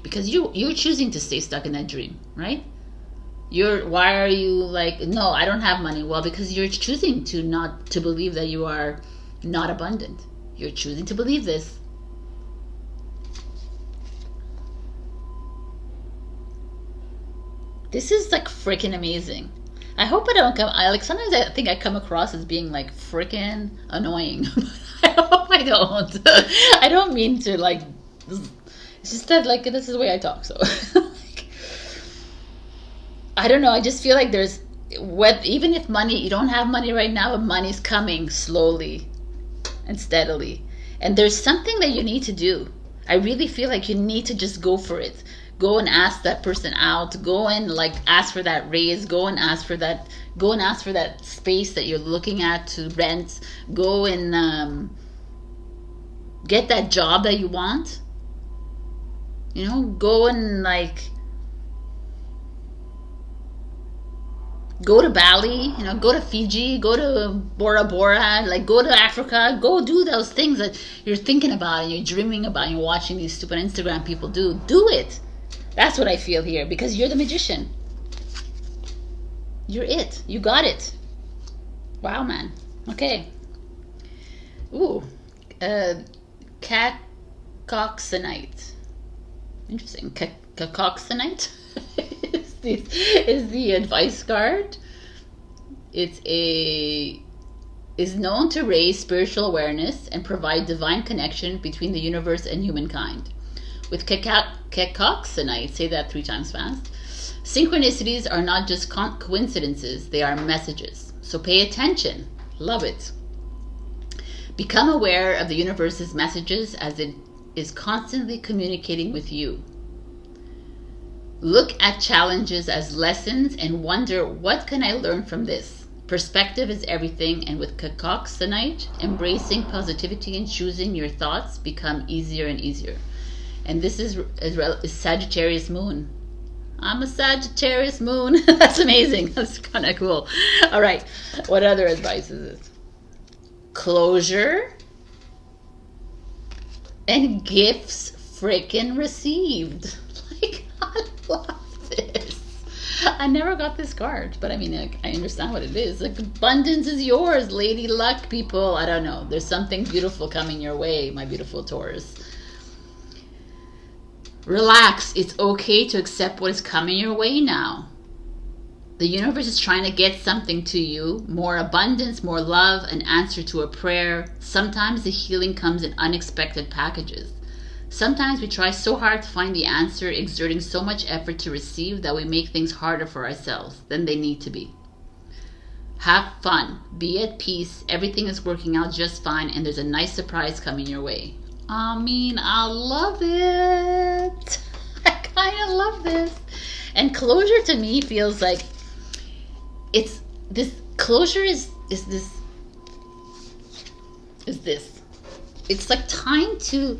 Because you're choosing to stay stuck in that dream, right? Why are you like, no, I don't have money? Well, because you're choosing to believe that you are not abundant. You're choosing to believe this. This is like freaking amazing. I hope I don't sometimes I think I come across as being like freaking annoying. I hope I don't. I don't mean to like, it's just that like, this is the way I talk, so. Like, I don't know, I just feel like there's, even if you don't have money right now, but money's coming slowly and steadily, and there's something that you need to do. I really feel like you need to just go for it. Go and ask that person out. Go and like ask for that raise. Go and ask for that space that you're looking at to rent. Go and get that job that you want. You know, go and like go to Bali, you know, go to Fiji, go to Bora Bora, like go to Africa, go do those things that you're thinking about and you're dreaming about and you're watching these stupid Instagram people do. Do it. That's what I feel here, because you're the Magician. You're it. You got it. Wow, man. Okay. Ooh. Cacoxenite. Interesting. Cacoxenite is the advice card. Is known to raise spiritual awareness and provide divine connection between the universe and humankind. With cacoxenite, say that 3 times fast, synchronicities are not just coincidences, they are messages. So pay attention. Love it. Become aware of the universe's messages as it is constantly communicating with you. Look at challenges as lessons and wonder, what can I learn from this? Perspective is everything, and with cacoxenite, embracing positivity and choosing your thoughts become easier and easier. And this is Sagittarius moon. I'm a Sagittarius moon. That's amazing. That's kind of cool. All right. What other advice is this? Closure and gifts freaking received. Like, I love this. I never got this card, but I mean, like, I understand what it is. Like, abundance is yours, lady luck, people. I don't know. There's something beautiful coming your way, my beautiful Taurus. Relax. It's okay to accept what is coming your way now. The universe is trying to get something to you. More abundance, more love, an answer to a prayer. Sometimes the healing comes in unexpected packages. Sometimes we try so hard to find the answer, exerting so much effort to receive that we make things harder for ourselves than they need to be. Have fun. Be at peace. Everything is working out just fine, and there's a nice surprise coming your way. I mean, I love it. I kind of love this. And closure to me feels like it's this. Closure is this. It's like time to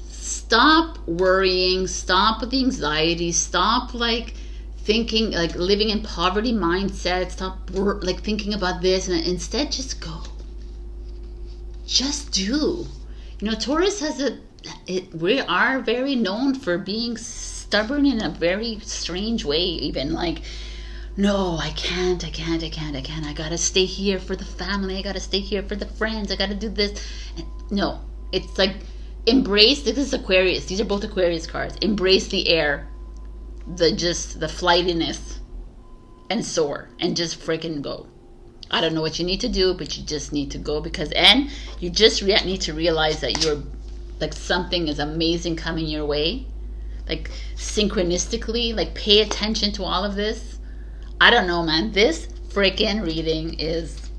stop worrying, stop with the anxiety, stop like thinking, like living in poverty mindset, stop like thinking about this, and instead just go. Just do. You know, Taurus has we are very known for being stubborn in a very strange way, even like, no, I can't. I gotta stay here for the family. I gotta stay here for the friends. I gotta do this. And no, it's like, embrace. This is Aquarius. These are both Aquarius cards. Embrace the air, the flightiness, and soar, and just freaking go. I don't know what you need to do, but you just need to go, and you just need to realize that you're like, something is amazing coming your way, like synchronistically. Like, pay attention to all of this. I don't know, man. This freaking reading is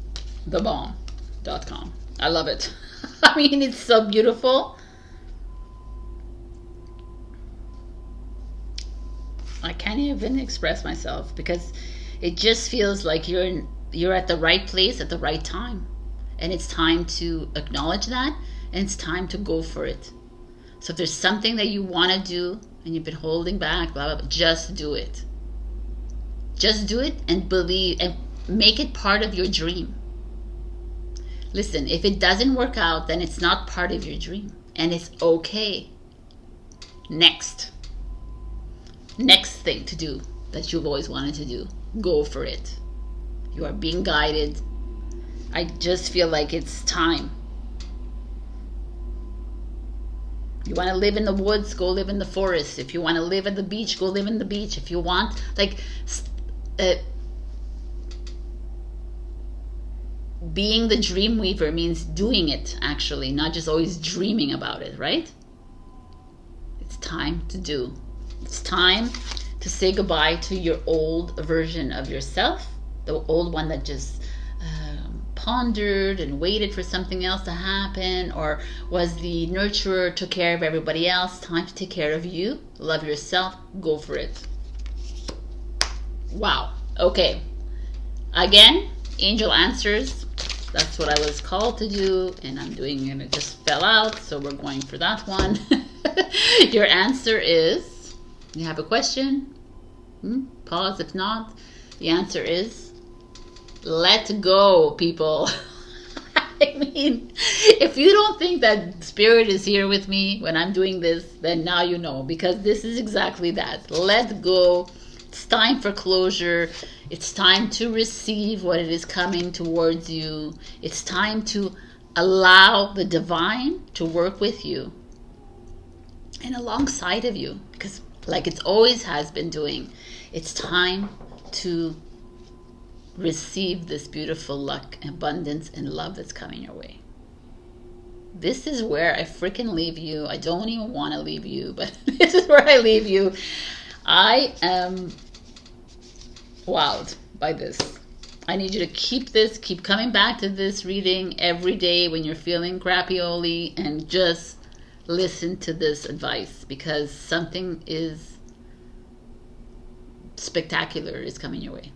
the bomb.com. I love it. I mean, it's so beautiful. I can't even express myself, because it just feels like you're at the right place at the right time, and it's time to acknowledge that, and it's time to go for it. So if there's something that you want to do and you've been holding back, blah, blah, blah, just do it. Just do it, and believe, and make it part of your dream. Listen, if it doesn't work out, then it's not part of your dream, and it's okay. Next thing to do that you've always wanted to do, go for it. You are being guided. I just feel like it's time. You want to live in the woods, go live in the forest. If you want to live at the beach, go live in the beach. If you want, like, being the dream weaver means doing it, actually, not just always dreaming about it, right? It's time to do. It's time to say goodbye to your old version of yourself, the old one that just pondered and waited for something else to happen, or was the nurturer, took care of everybody else. Time to take care of you. Love yourself. Go for it. Wow. Okay. Again, angel answers. That's what I was called to do, and I'm doing it. It just fell out, so we're going for that one. Your answer is, you have a question? Pause if not. The answer is, let go, people. I mean, if you don't think that spirit is here with me when I'm doing this, then now you know, because this is exactly that. Let go. It's time for closure. It's time to receive what it is coming towards you. It's time to allow the divine to work with you and alongside of you, because like it always has been doing, it's time to receive this beautiful luck, abundance, and love that's coming your way. This is where I freaking leave you. I don't even want to leave you, but this is where I leave you. I am wowed by this. I need you to keep coming back to this reading every day when you're feeling crappy-oly, and just listen to this advice, because something is spectacular is coming your way.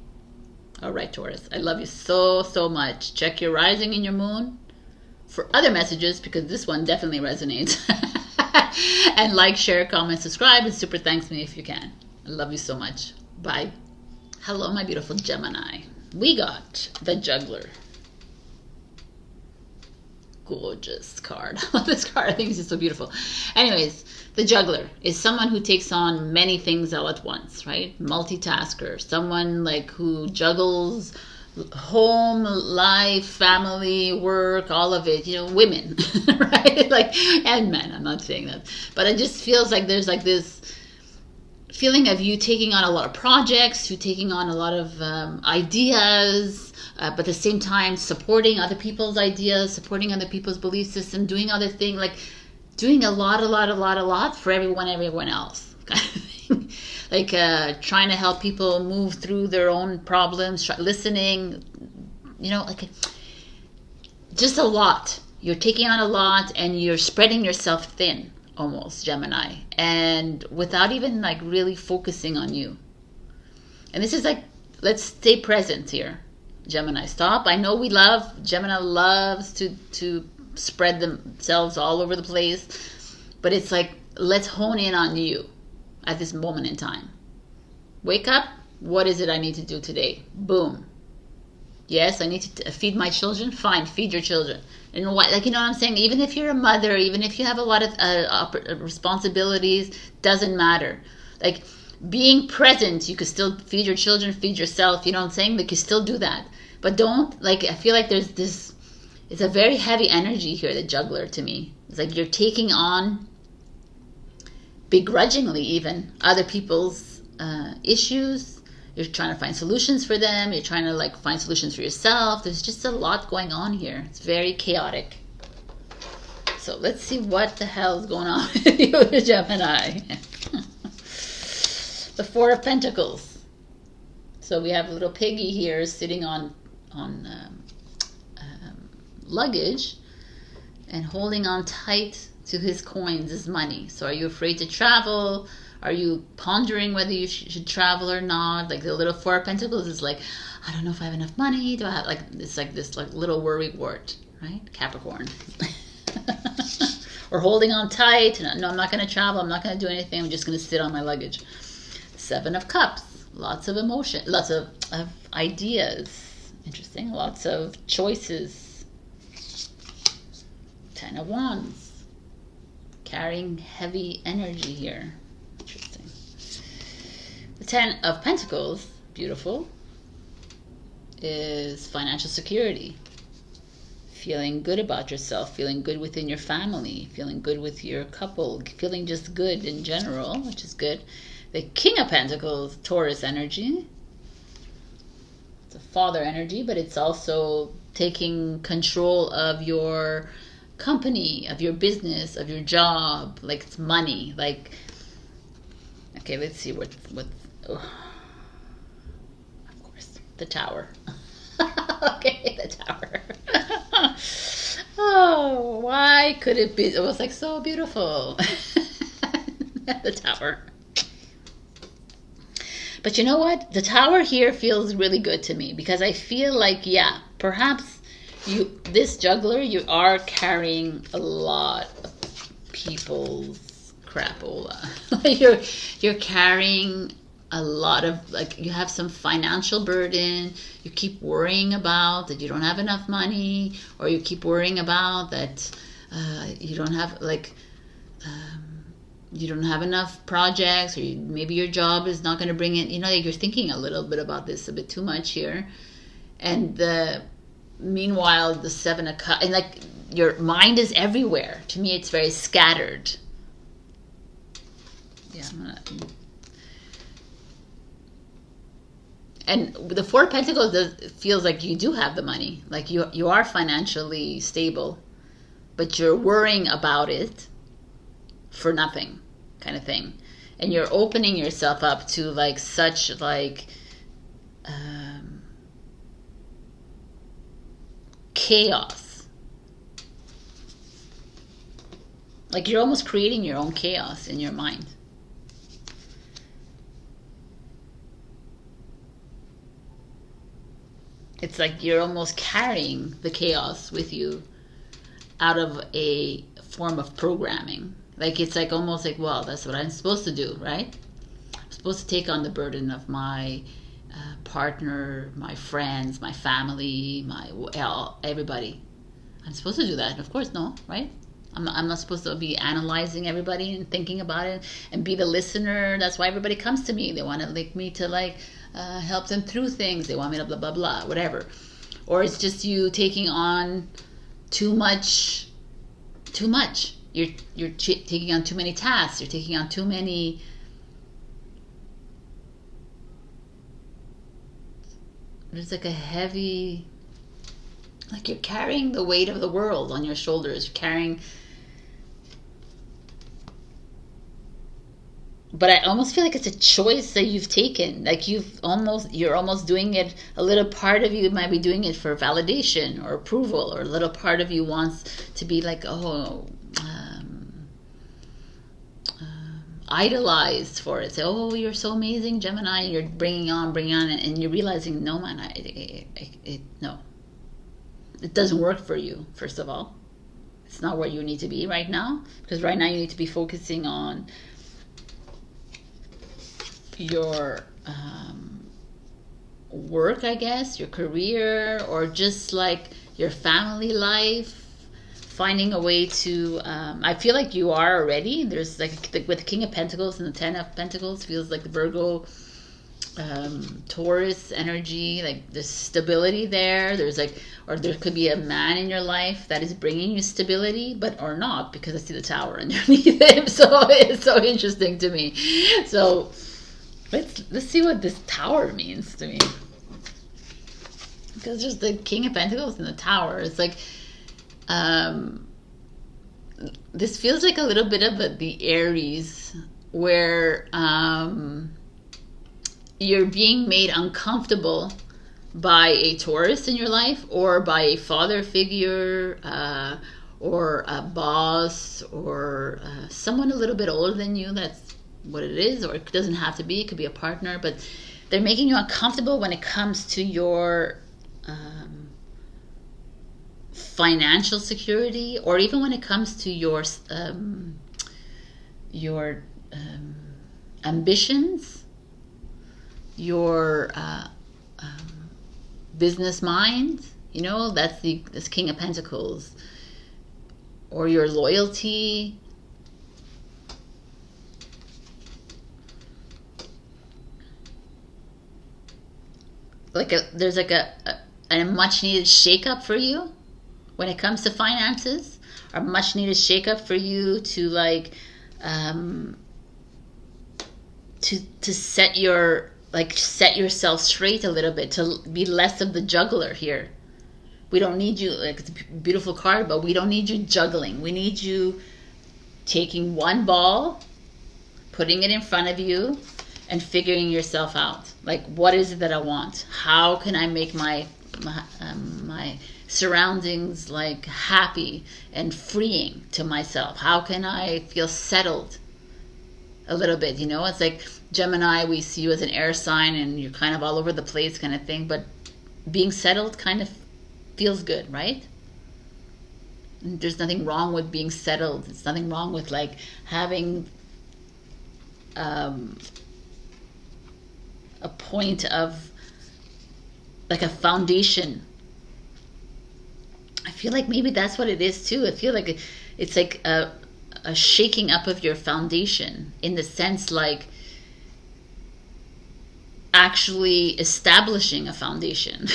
All right, Taurus, I love you so, so much. Check your rising and your moon for other messages, because this one definitely resonates. And like, share, comment, subscribe, and super thanks me if you can. I love you so much. Bye. Hello, my beautiful Gemini. We got the Juggler. Gorgeous card. I love this card. I think it's just so beautiful. Anyways, the Juggler is someone who takes on many things all at once, right? Multitasker. Someone like who juggles home, life, family, work, all of it. You know, women, right? Like, and men. I'm not saying that, but it just feels like there's like this feeling of you taking on a lot of projects, you taking on a lot of ideas, but at the same time supporting other people's ideas, supporting other people's belief system, doing other things, like doing a lot for everyone else, kind of thing. Like trying to help people move through their own problems, listening, you know, like just a lot. You're taking on a lot and you're spreading yourself thin, almost, Gemini, and without even like really focusing on you. And this is like, let's stay present here, Gemini. Stop. I know Gemini loves to spread themselves all over the place, but it's like, let's hone in on you at this moment in time. Wake up. What is it I need to do today? Boom. Yes, I need to feed my children. Fine, feed your children. And what, like, you know what I'm saying? Even if you're a mother, even if you have a lot of responsibilities, doesn't matter. Like, being present, you could still feed your children, feed yourself. You know what I'm saying? Like, you still do that. But don't, like, I feel like there's this, it's a very heavy energy here, the Juggler, to me. It's like you're taking on, begrudgingly even, other people's issues. You're trying to find solutions for them. You're trying to like find solutions for yourself. There's just a lot going on here. It's very chaotic. So let's see what the hell is going on with you, Gemini. The Four of Pentacles. So we have a little piggy here sitting on luggage and holding on tight to his coins, his money. So are you afraid to travel? Are you pondering whether you should travel or not? Like the little Four of Pentacles is like, I don't know if I have enough money. Do I have, like, it's like this like little worry wart, right? Capricorn. Or holding on tight. No, I'm not going to travel. I'm not going to do anything. I'm just going to sit on my luggage. Seven of Cups. Lots of emotion. Lots of ideas. Interesting. Lots of choices. Ten of Wands. Carrying heavy energy here. Interesting. The Ten of Pentacles, beautiful, is financial security. Feeling good about yourself, feeling good within your family, feeling good with your couple, feeling just good in general, which is good. The King of Pentacles, Taurus energy. It's a father energy, but it's also taking control of your company, of your business, of your job, like it's money, like. Okay, let's see what oh, of course, the Tower. Okay, the Tower. Oh, why could it be? It was like so beautiful. The Tower. But you know what? The Tower here feels really good to me because I feel like, yeah, perhaps this Juggler, you are carrying a lot of people's crapola. You're carrying a lot of, like, you have some financial burden. You keep worrying about that you don't have enough money, or you keep worrying about that you don't have you don't have enough projects, or maybe your job is not going to bring in, you know, like you're thinking a little bit about this a bit too much here. And meanwhile, the Seven of Cups, and like your mind is everywhere. To me, it's very scattered. Yeah, and the Four of Pentacles feels like you do have the money, like you are financially stable, but you're worrying about it for nothing, kind of thing, and you're opening yourself up to like such like chaos, like you're almost creating your own chaos in your mind. It's like you're almost carrying the chaos with you out of a form of programming. Like it's like almost like, well, that's what I'm supposed to do, right? supposed to take on the burden of my partner, my friends, my family, everybody. I'm supposed to do that, of course, no, right? I'm not supposed to be analyzing everybody and thinking about it and be the listener. That's why everybody comes to me. They want to me to help them through things. They want me to blah, blah, blah, whatever. Or it's just you taking on too much. You're taking on too many tasks. You're taking on too many. There's like a heavy, like you're carrying the weight of the world on your shoulders. You're carrying. But I almost feel like it's a choice that you've taken. Like you're almost doing it. A little part of you might be doing it for validation or approval, or a little part of you wants to be like, idolized for it. Say, oh, you're so amazing, Gemini. You're bringing on, and you're realizing, no, man, no, it doesn't work for you. First of all, it's not where you need to be right now, because right now you need to be focusing on your work, I guess, your career, or just like your family life, finding a way to I feel like you are already. There's like with the King of Pentacles and the Ten of Pentacles, feels like the Virgo Taurus energy, like there's stability there. There's like, or there could be a man in your life that is bringing you stability, but or not, because I see the Tower underneath him. So it's so interesting to me. So let's see what this Tower means to me, because there's the King of Pentacles and the Tower. It's like this feels like a little bit of the Aries, where you're being made uncomfortable by a Taurus in your life, or by a father figure, or a boss, or someone a little bit older than you. That's what it is. Or it doesn't have to be, it could be a partner, but they're making you uncomfortable when it comes to your financial security, or even when it comes to your ambitions, your business mind. You know, that's this King of Pentacles. Or your loyalty. There's like a much needed shakeup for you when it comes to finances, or much needed shakeup for you to like to set yourself straight a little bit, to be less of the juggler here. We don't need you, like, it's a beautiful card, but we don't need you juggling. We need you taking one ball, putting it in front of you, and figuring yourself out. Like, what is it that I want? How can I make my surroundings like happy and freeing to myself? How can I feel settled a little bit? You know, it's like Gemini, we see you as an air sign and you're kind of all over the place kind of thing, but being settled kind of feels good, right? And there's nothing wrong with being settled. It's nothing wrong with like having a point of like a foundation. I feel like maybe that's what it is too. I feel like it's like a shaking up of your foundation, in the sense like actually establishing a foundation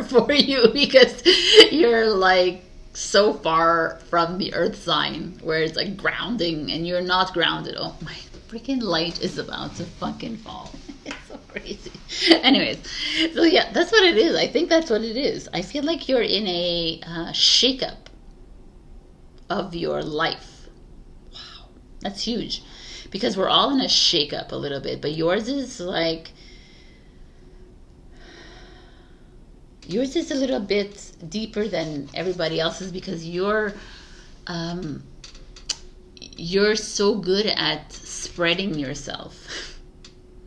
for you, because you're like so far from the earth sign where it's like grounding and you're not grounded. Oh, my freaking light is about to fucking fall. It's so crazy. Anyways, so yeah, that's what it is. I think that's what it is. I feel like you're in a shakeup of your life. Wow, that's huge, because we're all in a shakeup a little bit, but yours is like, yours is a little bit deeper than everybody else's, because you're so good at spreading yourself.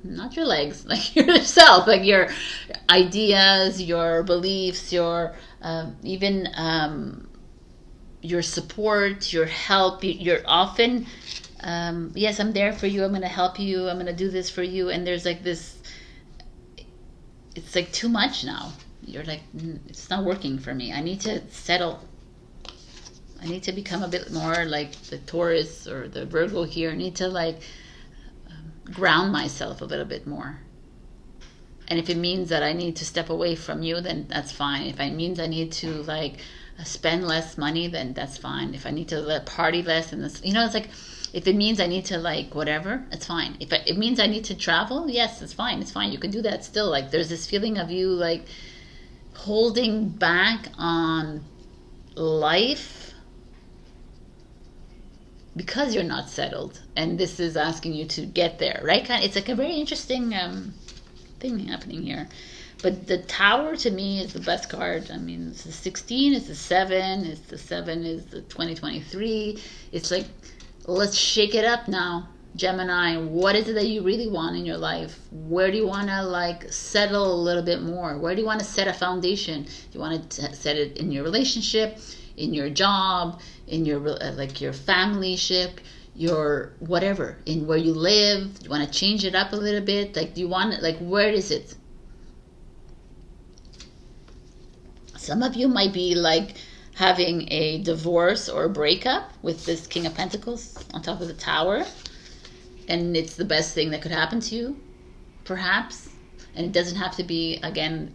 Not your legs, like yourself, like your ideas, your beliefs, your even your support, your help. You're often Yes, I'm there for you. I'm going to help you. I'm going to do this for you. And there's like this, it's like too much now. You're like, it's not working for me. I need to settle. I need to become a bit more like the Taurus or the Virgo here. I need to like ground myself a little bit more. And if it means that I need to step away from you, then that's fine. If it means I need to like spend less money, then that's fine. If I need to party less, and this, it's like, if it means I need to like whatever, it's fine. If it means I need to travel, yes, it's fine. It's fine. You can do that still. Like there's this feeling of you like holding back on life because you're not settled, and this is asking you to get there, right? It's like a very interesting thing happening here. But the Tower to me is the best card. I mean, it's the 16, it's the 7, it's the 7 is the 2023. It's like, let's shake it up now, Gemini. What is it that you really want in your life? Where do you want to like settle a little bit more? Where do you want to set a foundation? Do you want to set it in your relationship, in your job, in your like your family ship, your whatever, in where you live? Do you want to change it up a little bit? Like, do you want it, like, where is it? Some of you might be like having a divorce or a breakup with this King of Pentacles on top of the Tower, and it's the best thing that could happen to you, perhaps. And it doesn't have to be, again,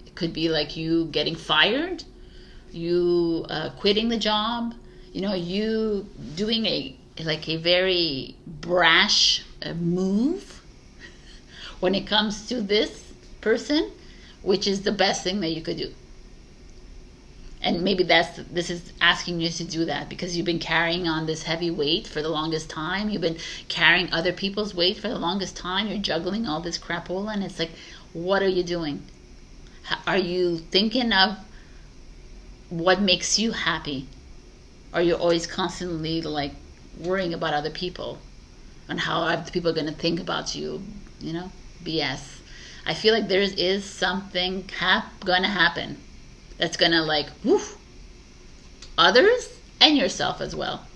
it could be like you getting fired, you quitting the job, you doing a very brash move when it comes to this person, which is the best thing that you could do. And maybe this is asking you to do that because you've been carrying on this heavy weight for the longest time. You've been carrying other people's weight for the longest time. You're juggling all this crapola, and it's like, what are you doing? Are you thinking of what makes you happy? Are you always constantly like worrying about other people and how other people are going to think about you? BS. I feel like there is something going to happen that's going to like, woof, others and yourself as well.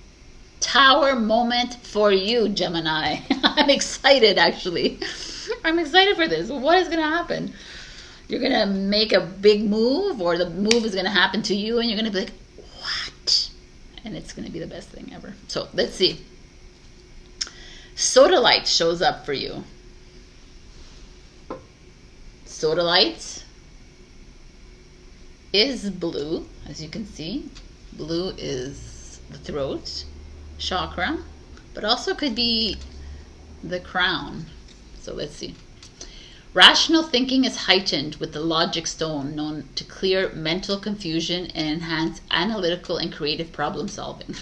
Tower moment for you, Gemini. I'm excited, actually. I'm excited for this. What is going to happen? You're going to make a big move, or the move is going to happen to you, and you're going to be like, what? And it's going to be the best thing ever. So let's see. Sodalite shows up for you. Sodalite is blue, as you can see. Blue is the throat chakra, but also could be the crown. So let's see. Rational thinking is heightened with the logic stone, known to clear mental confusion and enhance analytical and creative problem solving.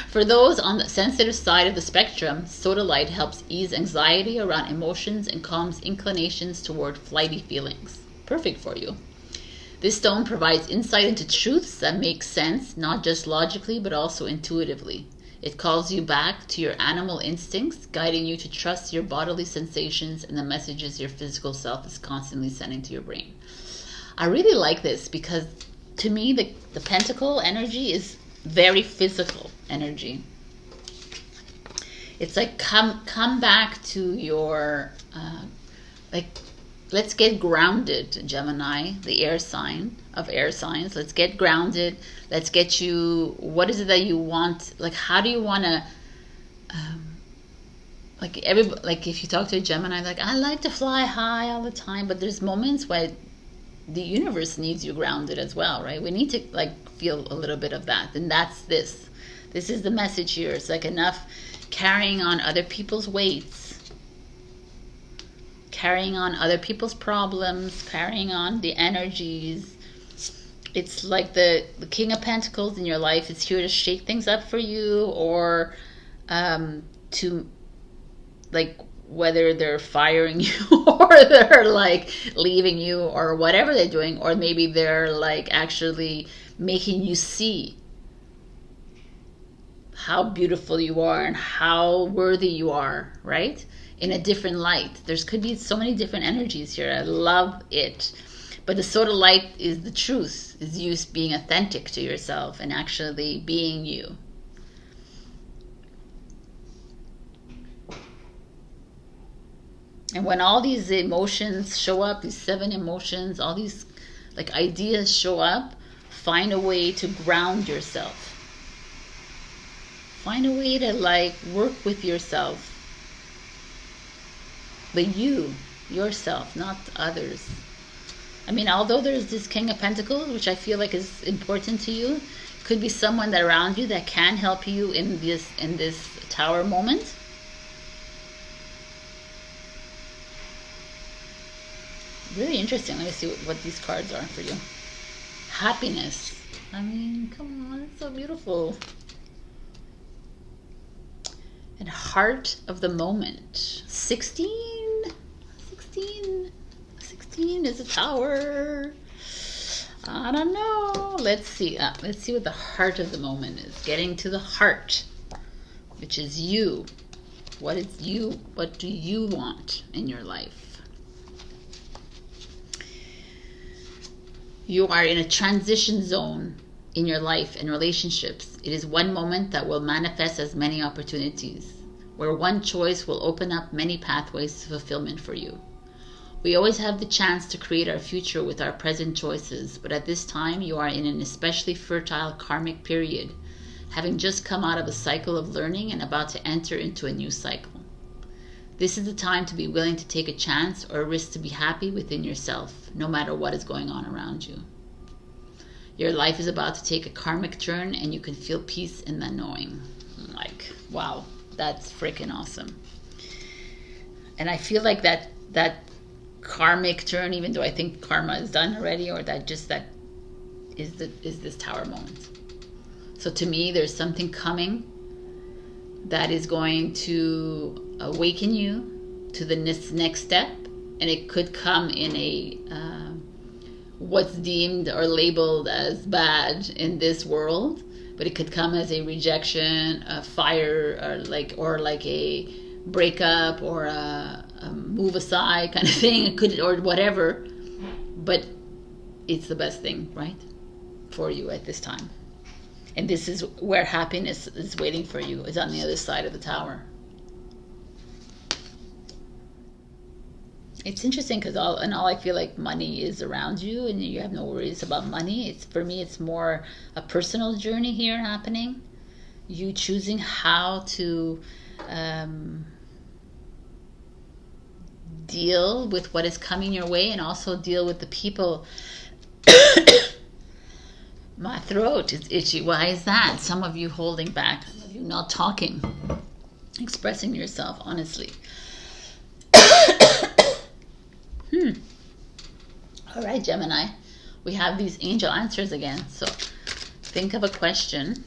For those on the sensitive side of the spectrum, sodalite helps ease anxiety around emotions and calms inclinations toward flighty feelings. Perfect for you. This stone provides insight into truths that make sense, not just logically, but also intuitively. It calls you back to your animal instincts, guiding you to trust your bodily sensations and the messages your physical self is constantly sending to your brain. I really like this because, to me, the pentacle energy is very physical energy. It's like come back to your let's get grounded, Gemini, the air sign of air signs. Let's get grounded. Let's get you, what is it that you want? Like, how do you want to, like if you talk to a Gemini, like, I like to fly high all the time, but there's moments where the universe needs you grounded as well, right? We need to like feel a little bit of that. And that's this. This is the message here. It's like enough carrying on other people's weights, carrying on other people's problems, carrying on the energies. It's like the King of Pentacles in your life is here to shake things up for you, or to, like, whether they're firing you or they're like leaving you or whatever they're doing, or maybe they're like actually making you see how beautiful you are and how worthy you are, right? In a different light. There's could be so many different energies here. I love it. But the sort of light is the truth, is you being authentic to yourself and actually being you. And when all these emotions show up, these 7 emotions, all these like ideas show up, find a way to ground yourself. Find a way to like work with yourself. But yourself, not others. I mean, although there's this King of Pentacles, which I feel like is important to you, could be someone that around you that can help you in this Tower moment. Really interesting. Let me see what these cards are for you. Happiness. I mean, come on, it's so beautiful. And heart of the moment. 16 is a Tower. I don't know. Let's see. Let's see what the heart of the moment is. Getting to the heart, which is you. What is you? What do you want in your life? You are in a transition zone in your life and relationships. It is one moment that will manifest as many opportunities, where one choice will open up many pathways to fulfillment for you. We always have the chance to create our future with our present choices, but at this time you are in an especially fertile karmic period, having just come out of a cycle of learning and about to enter into a new cycle. This is the time to be willing to take a chance or a risk to be happy within yourself, no matter what is going on around you. Your life is about to take a karmic turn and you can feel peace in that knowing. Like, wow, that's freaking awesome. And I feel like that karmic turn, even though I think karma is done already, or that is this Tower moment. So to me, there's something coming that is going to awaken you to the next step, and it could come in a what's deemed or labeled as bad in this world, but it could come as a rejection, a fire, or like a breakup, or a move aside kind of thing. It could, or whatever, but it's the best thing, right, for you at this time. And this is where happiness is waiting for you, is on the other side of the Tower. It's interesting because all I feel like money is around you and you have no worries about money. For me, it's more a personal journey here happening. You choosing how to deal with what is coming your way, and also deal with the people. My throat is itchy. Why is that? Some of you holding back, some of you not talking, expressing yourself honestly. All right, Gemini, we have these angel answers again. So think of a question.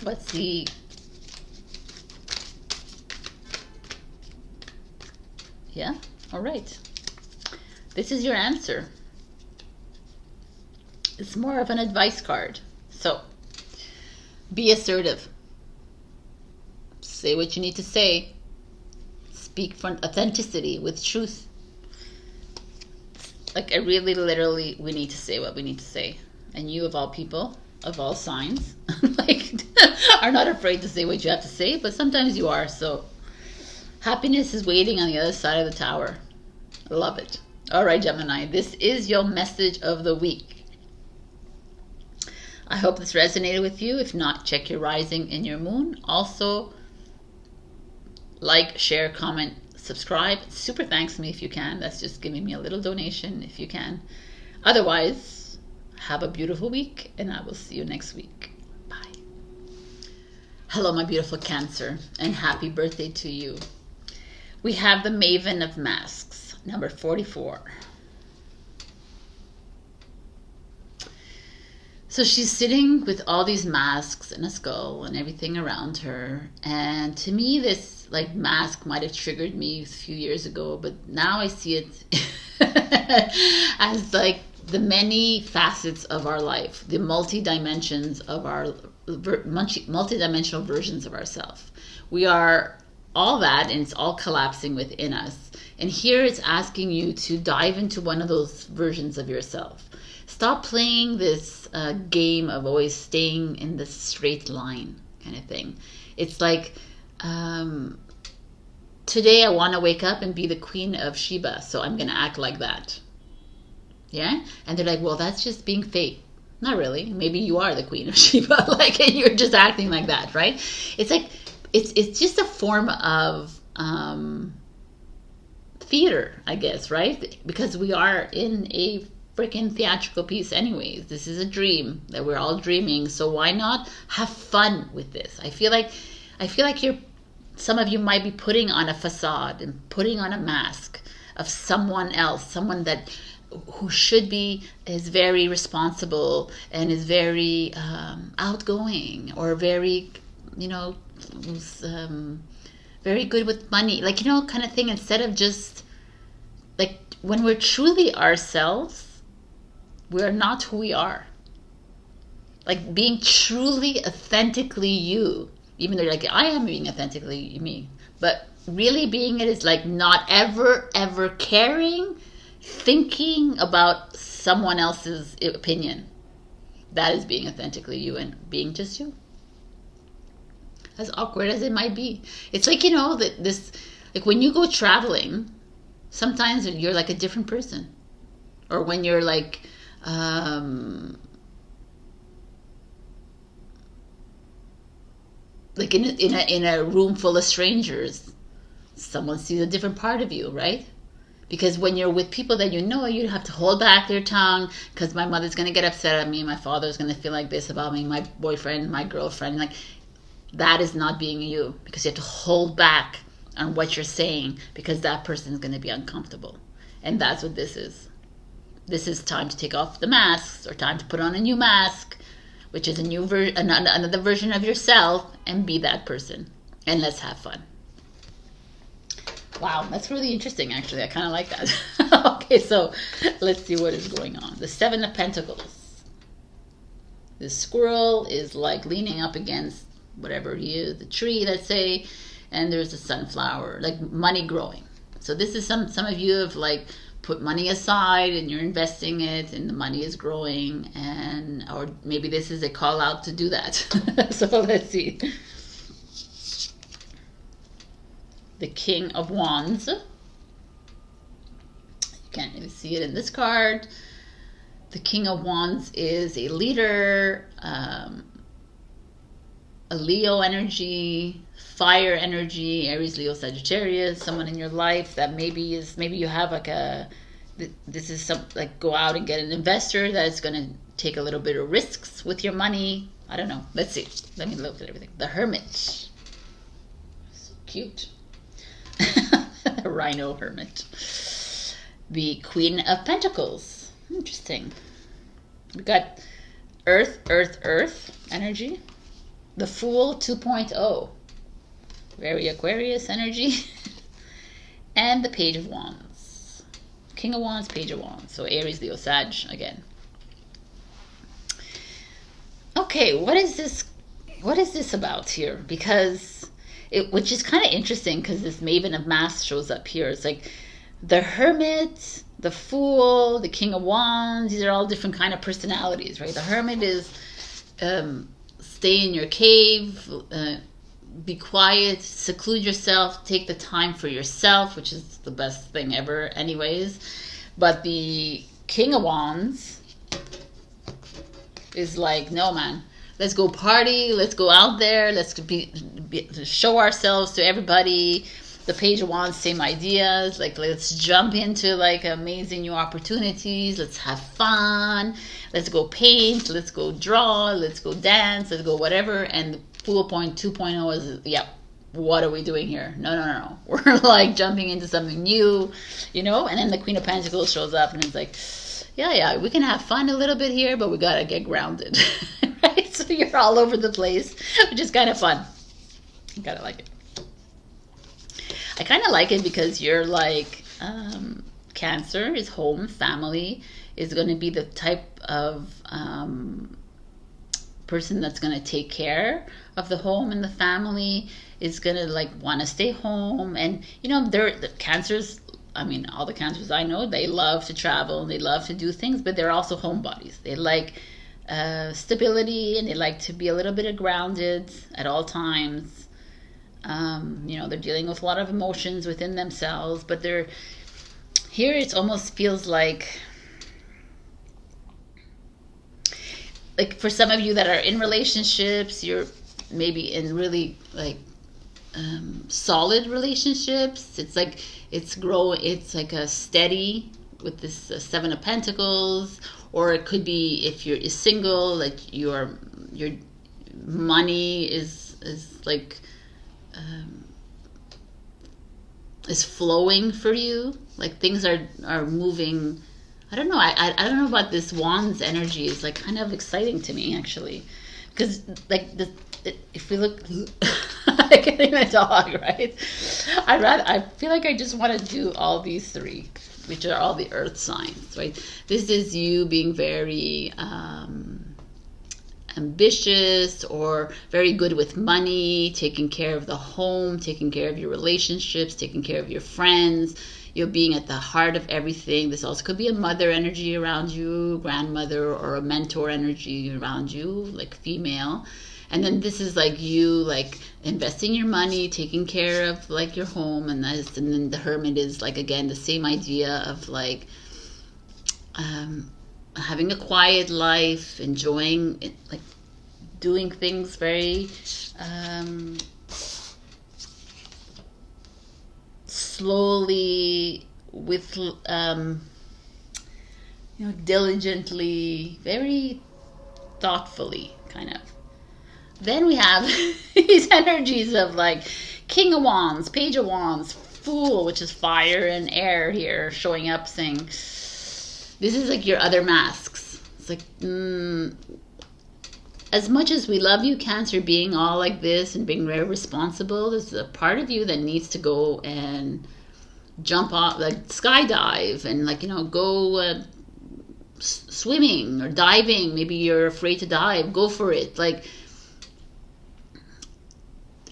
Let's see. Yeah, all right. This is your answer. It's more of an advice card. So, be assertive. Say what you need to say. Speak from authenticity with truth. Like, I really, literally, we need to say what we need to say. And you, of all people, of all signs, like, are not afraid to say what you have to say, but sometimes you are. So, happiness is waiting on the other side of the Tower. Love it. All right, Gemini, this is your message of the week. I hope this resonated with you. If not, check your rising and your moon. Also, like, share, comment, subscribe. Super thanks to me if you can. That's just giving me a little donation if you can. Otherwise, have a beautiful week, and I will see you next week. Bye. Hello, my beautiful Cancer, and happy birthday to you. We have the Maven of Masks, number 44. So she's sitting with all these masks and a skull and everything around her. And to me, this like mask might have triggered me a few years ago, but now I see it as like the many facets of our life, the multi-dimensions of our multi-dimensional versions of ourselves. We are all that, and it's all collapsing within us. And here it's asking you to dive into one of those versions of yourself. Stop playing this game of always staying in the straight line kind of thing. It's like, today I want to wake up and be the Queen of Sheba, so I'm going to act like that. Yeah? And they're like, well, that's just being fake. Not really. Maybe you are the Queen of Sheba, like, and you're just acting like that, right? It's like, it's just a form of theater, I guess, right? Because we are in a freaking theatrical piece anyways. This is a dream that we're all dreaming, so why not have fun with this? I feel like some of you might be putting on a facade and putting on a mask of someone else, someone who is very responsible and is very outgoing, or very, very good with money, like, kind of thing, instead of just, like, when we're truly ourselves, we're not who we are. Like, being truly, authentically you, even though you're like, I am being authentically me, but really being it is like not ever caring, thinking about someone else's opinion. That is being authentically you and being just you. As awkward as it might be. It's like, like when you go traveling, sometimes you're like a different person. Or when you're like, like in a room full of strangers, someone sees a different part of you, right? Because when you're with people that you have to hold back their tongue, because my mother's going to get upset at me, my father's going to feel like this about me, my boyfriend, my girlfriend, like, that is not being you, because you have to hold back on what you're saying, because that person is going to be uncomfortable. And that's what this is. This is time to take off the masks, or time to put on a new mask, which is another version of yourself, and be that person. And let's have fun. Wow, that's really interesting, actually. I kind of like that. Okay, so let's see what is going on. The Seven of Pentacles. The squirrel is like leaning up against whatever he is, the tree, let's say, and there's a sunflower, like money growing. So this is some of you have like put money aside and you're investing it, and the money is growing, or maybe this is a call out to do that. So let's see. The King of Wands. You can't really see it in this card. The King of Wands is a leader, a Leo energy, fire energy, Aries, Leo, Sagittarius, someone in your life that maybe you have like this is some, like, go out and get an investor that is going to take a little bit of risks with your money. I don't know. Let's see. Let me look at everything. The Hermit. So cute. The Rhino Hermit. The Queen of Pentacles. Interesting. We got Earth energy. The Fool 2.0. Very Aquarius energy. And the Page of Wands. King of Wands, Page of Wands. So Aries, Leo, Sag again. Okay, what is this about here? Because which is kind of interesting, because this Maven of Masks shows up here. It's like the Hermit, the Fool, the King of Wands. These are all different kind of personalities, right? The Hermit is stay in your cave, be quiet, seclude yourself, take the time for yourself, which is the best thing ever anyways. But the King of Wands is like, no, man, let's go party, let's go out there, let's show ourselves to everybody. The Page of Wands, same ideas, like, let's jump into like amazing new opportunities, let's have fun, let's go paint, let's go draw, let's go dance, let's go whatever. And the Fool point 2.0 is, yeah, what are we doing here? No. We're like jumping into something new, And then the Queen of Pentacles shows up and it's like, yeah, we can have fun a little bit here, but we gotta get grounded. Right? So you're all over the place, which is kind of fun. I kind of like it. I kind of like it because you're like, Cancer is home, family is going to be the type of person that's going to take care of the home, and the family is going to like want to stay home. And the Cancer's I mean, all the Cancers I know, they love to travel and they love to do things, but they're also homebodies. They like stability, and they like to be a little bit grounded at all times. You know, they're dealing with a lot of emotions within themselves, but they're here. It almost feels like for some of you that are in relationships, you're maybe in really like solid relationships. It's like it's like a steady with this Seven of Pentacles. Or it could be if you're single, like your money is like is flowing for you. Like things are moving. I don't know. I don't know about this Wands energy. It's like kind of exciting to me actually, because like if we look, I'm getting a dog, right? I feel like I just want to do all these three, which are all the earth signs, right? This is you being very ambitious or very good with money, taking care of the home, taking care of your relationships, taking care of your friends. You're being at the heart of everything. This also could be a mother energy around you, grandmother, or a mentor energy around you, like female. And then this is like you, like investing your money, taking care of like your home, and then the Hermit is like again the same idea of like having a quiet life, enjoying it, like doing things very slowly with diligently, very thoughtfully, kind of. Then we have these energies of like King of Wands, Page of Wands, Fool, which is fire and air here, showing up saying, this is like your other masks. It's like, as much as we love you, Cancer, being all like this and being very responsible, there's a part of you that needs to go and jump off, like skydive and like, go swimming or diving. Maybe you're afraid to dive, go for it. Like,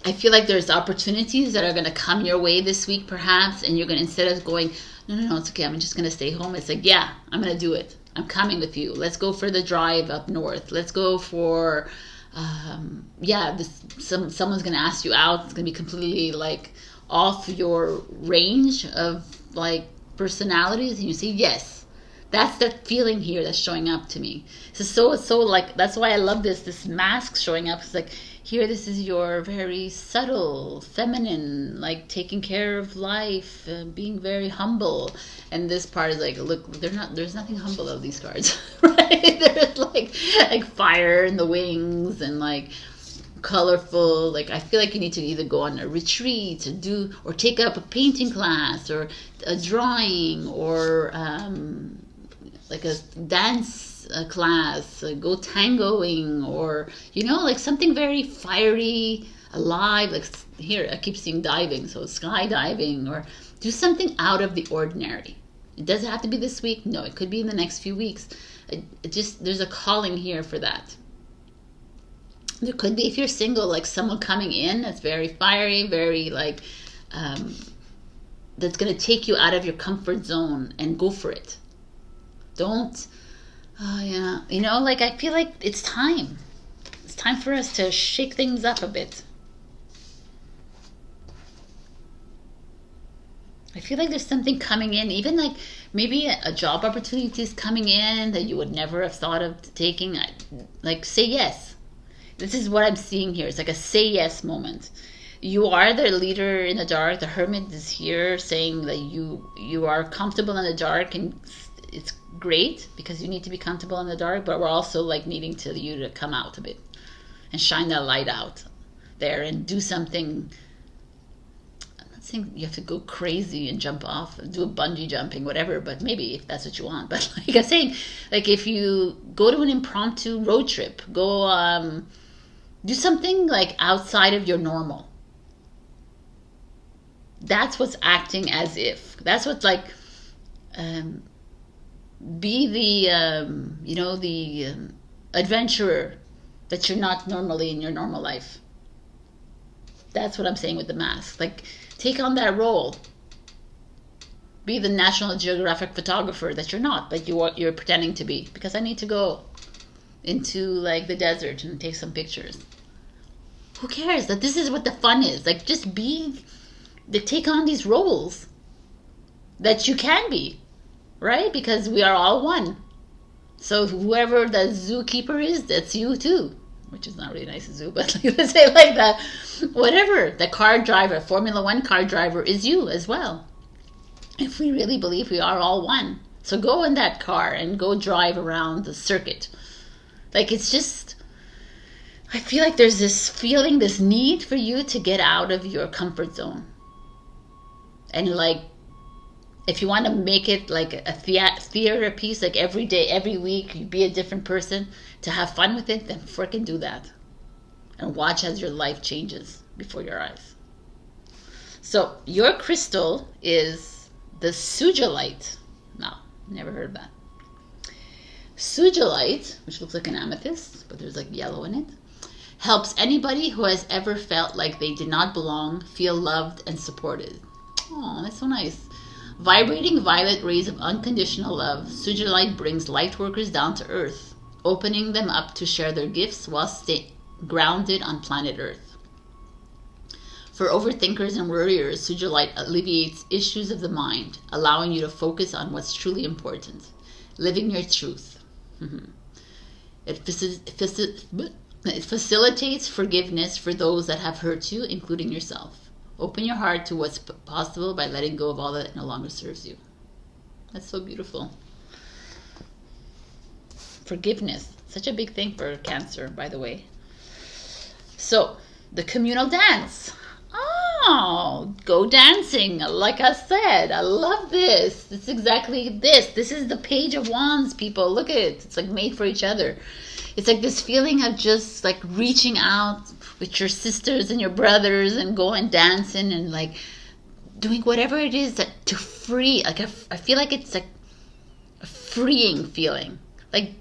I feel like there's opportunities that are going to come your way this week, perhaps, and you're going to, instead of going, no, it's okay, I'm just going to stay home. It's like, yeah, I'm going to do it. I'm coming with you. Let's go for the drive up north. Let's go for, someone's going to ask you out. It's going to be completely like off your range of like personalities, and you say yes. That's that feeling here that's showing up to me. So like, that's why I love this mask showing up. It's like, here, this is your very subtle, feminine, like taking care of life, being very humble. And this part is like, look, there's nothing humble of these cards, right? There's like fire in the wings and like colorful. Like, I feel like you need to either go on a retreat or take up a painting class or a drawing or like a dance class, go tangoing, or like something very fiery, alive. Like here I keep seeing diving, so skydiving, or do something out of the ordinary. It doesn't have to be this week. No, it could be in the next few weeks. There's a calling here for that. There could be, if you're single, like someone coming in that's very fiery, very like that's going to take you out of your comfort zone, and go for it. Don't like, I feel like it's time. It's time for us to shake things up a bit. I feel like there's something coming in, even like maybe a job opportunity is coming in that you would never have thought of taking. Like, say yes. This is what I'm seeing here. It's like a say yes moment. You are the leader in the dark. The Hermit is here saying that you are comfortable in the dark, and it's great because you need to be comfortable in the dark, but we're also like needing you to come out a bit and shine that light out there and do something. I'm not saying you have to go crazy and jump off, do a bungee jumping, whatever, but maybe if that's what you want. But like I'm saying, like if you go to an impromptu road trip, go do something like outside of your normal. That's what's acting as if. That's what's like be the adventurer that you're not normally in your normal life. That's what I'm saying with the mask. Like, take on that role. Be the National Geographic photographer that you're not, but you're pretending to be. Because I need to go into like the desert and take some pictures. Who cares? That this is what the fun is. Like just be, take on these roles that you can be, right? Because we are all one. So whoever the zookeeper is, that's you too. Which is not really nice a zoo, but let's say like that. Whatever, the car driver, Formula One car driver is you as well. If we really believe we are all one. So go in that car and go drive around the circuit. Like it's just, I feel like there's this feeling, this need for you to get out of your comfort zone. And like, if you want to make it like a theater piece, like every day, every week, you be a different person to have fun with it, then frickin' do that. And watch as your life changes before your eyes. So your crystal is the sugilite. No, never heard of that. Sugilite, which looks like an amethyst, but there's like yellow in it, helps anybody who has ever felt like they did not belong feel loved and supported. Oh, that's so nice. Vibrating violet rays of unconditional love, Sugilite brings light workers down to earth, opening them up to share their gifts while staying grounded on planet Earth. For overthinkers and worriers, Sugilite alleviates issues of the mind, allowing you to focus on what's truly important, living your truth. It facilitates forgiveness for those that have hurt you, including yourself. Open your heart to what's possible by letting go of all that no longer serves you. That's so beautiful. Forgiveness. Such a big thing for Cancer, by the way. So, the communal dance. Oh, go dancing. Like I said, I love this. It's exactly this. This is the Page of Wands, people. Look at it. It's like made for each other. It's like this feeling of just like reaching out with your sisters and your brothers and going dancing and like doing whatever it is that to free. Like I feel like it's like a freeing feeling. Like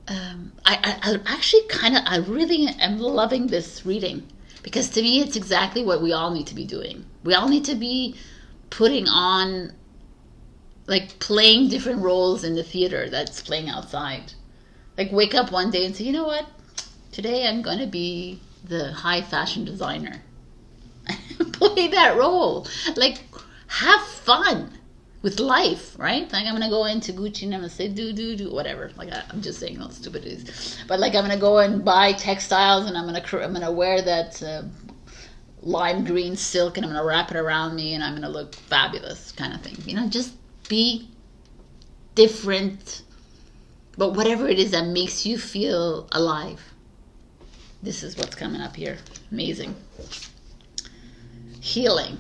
I actually I really am loving this reading, because to me it's exactly what we all need to be doing. We all need to be putting on, like playing different roles in the theater that's playing outside. Like wake up one day and say, you know what? Today I'm going to be the high fashion designer. Play that role. Like have fun with life, right? Like I'm going to go into Gucci and I'm going to say do whatever. Like I'm just saying all stupidities. But like I'm going to go and buy textiles and I'm going to wear that lime green silk and I'm going to wrap it around me and I'm going to look fabulous kind of thing. You know, just be different. But whatever it is that makes you feel alive. This is what's coming up here. Amazing. Healing.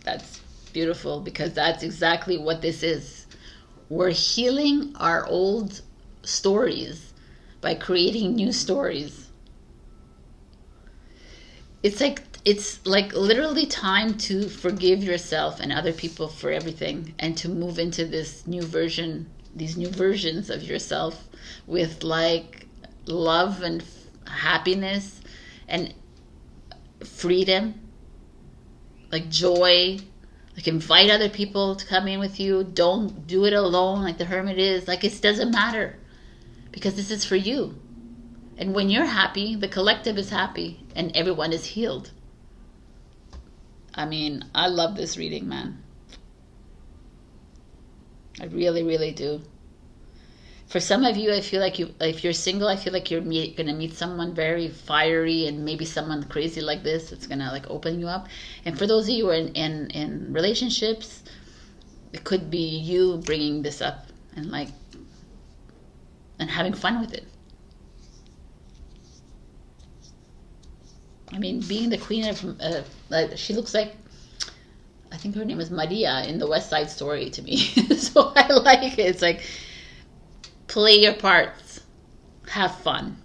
That's beautiful, because that's exactly what this is. We're healing our old stories by creating new stories. It's like literally time to forgive yourself and other people for everything and to move into this new version, these new versions of yourself with like love and happiness and freedom, like joy. Like invite other people to come in with you. Don't do it alone like the hermit is. Like it doesn't matter, because this is for you. And when you're happy, the collective is happy and everyone is healed. I mean, I love this reading, man. I really, really do. For some of you, I feel like if you're single, I feel like you're going to meet someone very fiery and maybe someone crazy like this. It's going to like open you up. And for those of you who are in relationships, it could be you bringing this up and like, and having fun with it. I mean, being the queen of, like, she looks like, I think her name is Maria in the West Side Story to me. So I like it. It's like, play your parts, have fun.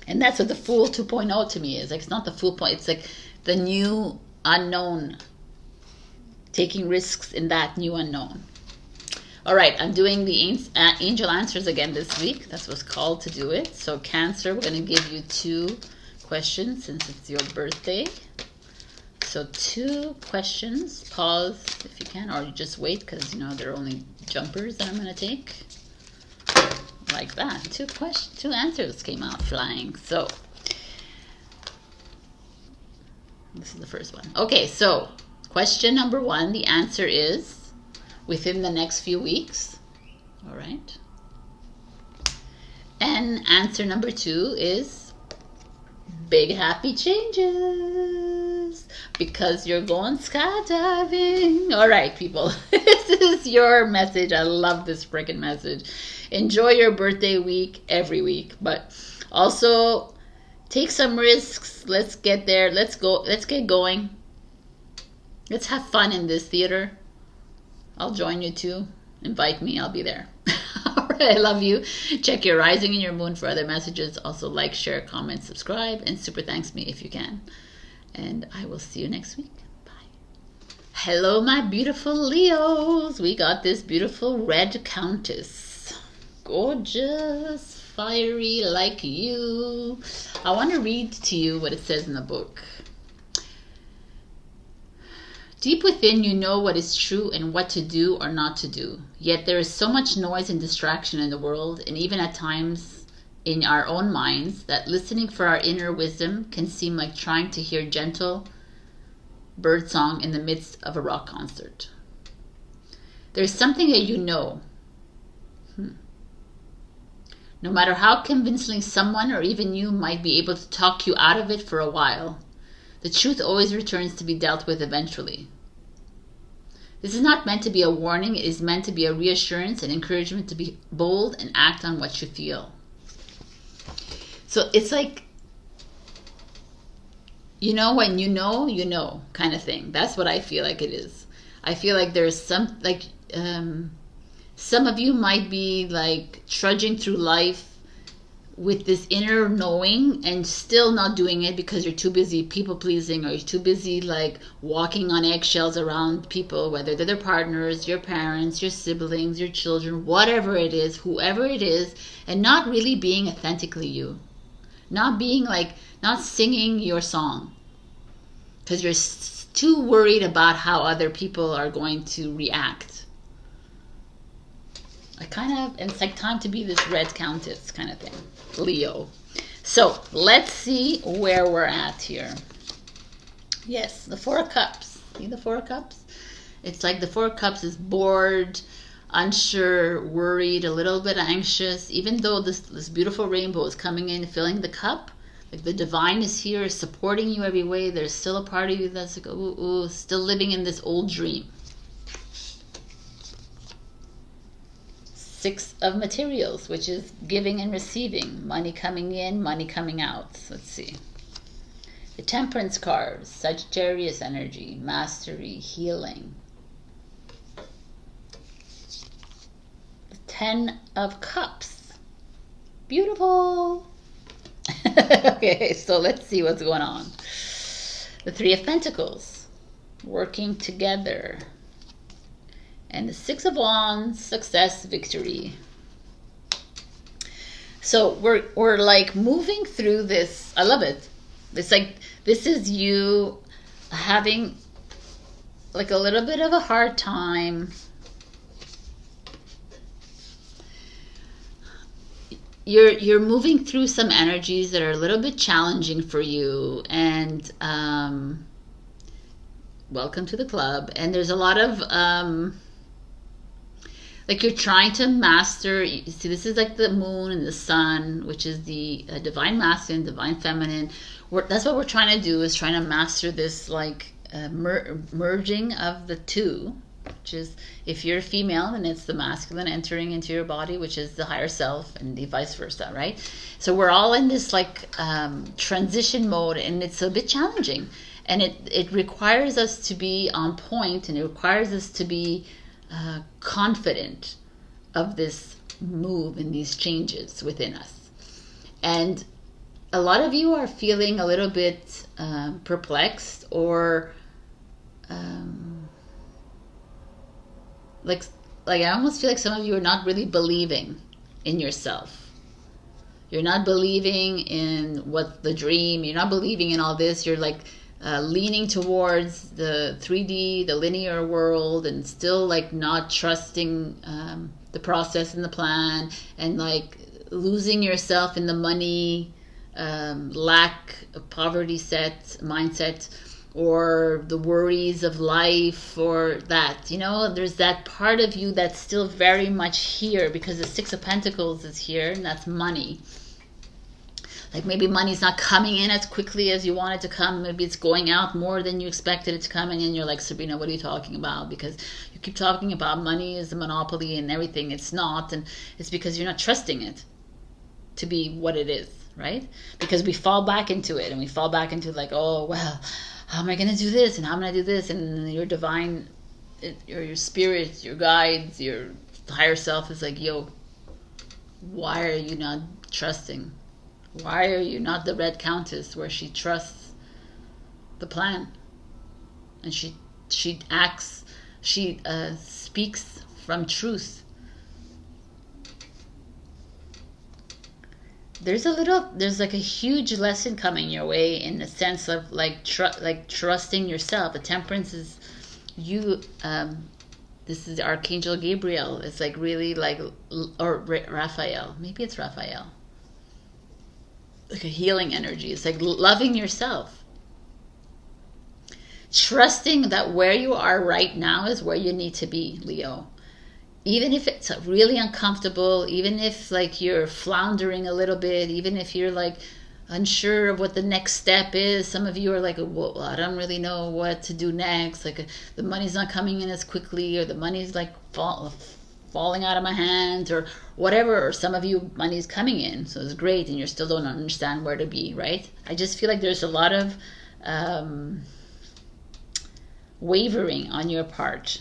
And that's what the Fool 2.0 to me is. Like, it's not the Fool point. It's like the new unknown, taking risks in that new unknown. All right, I'm doing the angel answers again this week. That's what's called to do it. So Cancer, we're going to give you 2 questions since it's your birthday. so 2 questions. Pause if you can, or you just wait, because you know they're only jumpers that I'm going to take. Like that. 2 answers came out flying. So this is the first one. Okay, so question number 1, the answer is within the next few weeks. All right. And answer number 2 is big happy changes because you're going skydiving. All right, people, this is your message. I love this freaking message. Enjoy your birthday week every week, but also take some risks. Let's get there. Let's go. Let's get going. Let's have fun in this theater. I'll join you too. Invite me. I'll be there. All right. I love you. Check your rising and your moon for other messages. Also like, share, comment, subscribe, and super thanks me if you can. And I will see you next week. Bye. Hello, my beautiful Leos. We got this beautiful red countess. Gorgeous, fiery like you. I want to read to you what it says in the book. Deep within, you know what is true and what to do or not to do. Yet there is so much noise and distraction in the world, and even at times in our own minds, that listening for our inner wisdom can seem like trying to hear gentle birdsong in the midst of a rock concert. There's something that you know. No matter how convincingly someone or even you might be able to talk you out of it for a while, the truth always returns to be dealt with eventually. This is not meant to be a warning. It is meant to be a reassurance and encouragement to be bold and act on what you feel. So it's like, you know, when you know kind of thing. That's what I feel like it is. I feel like there's some, like, some of you might be like trudging through life with this inner knowing and still not doing it because you're too busy people pleasing, or you're too busy like walking on eggshells around people, whether they're their partners, your parents, your siblings, your children, whatever it is, whoever it is, and not really being authentically you. Not being like, not singing your song because you're too worried about how other people are going to react. It's like time to be this red countess kind of thing, Leo. So let's see where we're at here. Yes, the 4 of Cups. See the 4 of Cups? It's like the 4 of Cups is bored, unsure, worried, a little bit anxious. Even though this beautiful rainbow is coming in, filling the cup, like the divine is here, supporting you every way. There's still a part of you that's like, ooh, still living in this old dream. 6 of materials, which is giving and receiving, money coming in, money coming out. Let's see. The Temperance card, Sagittarius energy, mastery, healing. The 10 of Cups. Beautiful. Okay, so let's see what's going on. The 3 of Pentacles, working together. And the 6 of Wands, success, victory. So we're like moving through this. I love it. It's like, this is you having like a little bit of a hard time. You're moving through some energies that are a little bit challenging for you, and welcome to the club. And there's a lot of like you're trying to master. See, this is like the moon and the sun, which is the divine masculine, divine feminine. That's what we're trying to do, is trying to master this like merging of the two, which is, if you're a female, then it's the masculine entering into your body, which is the higher self, and the vice versa, right? So we're all in this like transition mode, and it's a bit challenging, and it requires us to be on point, and it requires us to be confident of this move and these changes within us. And a lot of you are feeling a little bit perplexed, or like I almost feel like some of you are not really believing in yourself. You're not believing in what the dream, you're not believing in all this. You're like leaning towards the 3D, the linear world, and still like not trusting the process and the plan, and like losing yourself in the money, lack of poverty mindset, or the worries of life, or that, you know, there's that part of you that's still very much here, because the Six of Pentacles is here, and that's money. Like maybe money's not coming in as quickly as you want it to come. Maybe it's going out more than you expected it to come in, and you're like, Sabrina, what are you talking about? Because you keep talking about money is a monopoly and everything. It's not, and it's because you're not trusting it to be what it is, right? Because we fall back into it, and we fall back into like, oh, well, how am I going to do this? And how am I going to do this? And your divine, your spirit, your guides, your higher self is like, yo, why are you not trusting? Why are you not the Red Countess, where she trusts the plan? And she acts, she speaks from truth. There's like a huge lesson coming your way, in the sense of like trusting yourself. The Temperance is you. This is Archangel Gabriel. It's like really like, or Raphael. Maybe it's Raphael. Like a healing energy. It's like loving yourself. Trusting that where you are right now is where you need to be, Leo. Even if it's really uncomfortable, even if like you're floundering a little bit, even if you're like unsure of what the next step is. Some of you are like, well, I don't really know what to do next. Like the money's not coming in as quickly, or the money's like falling out of my hands, or whatever. Or some of you, money's coming in, so it's great, and you still don't understand where to be, right? I just feel like there's a lot of wavering on your part.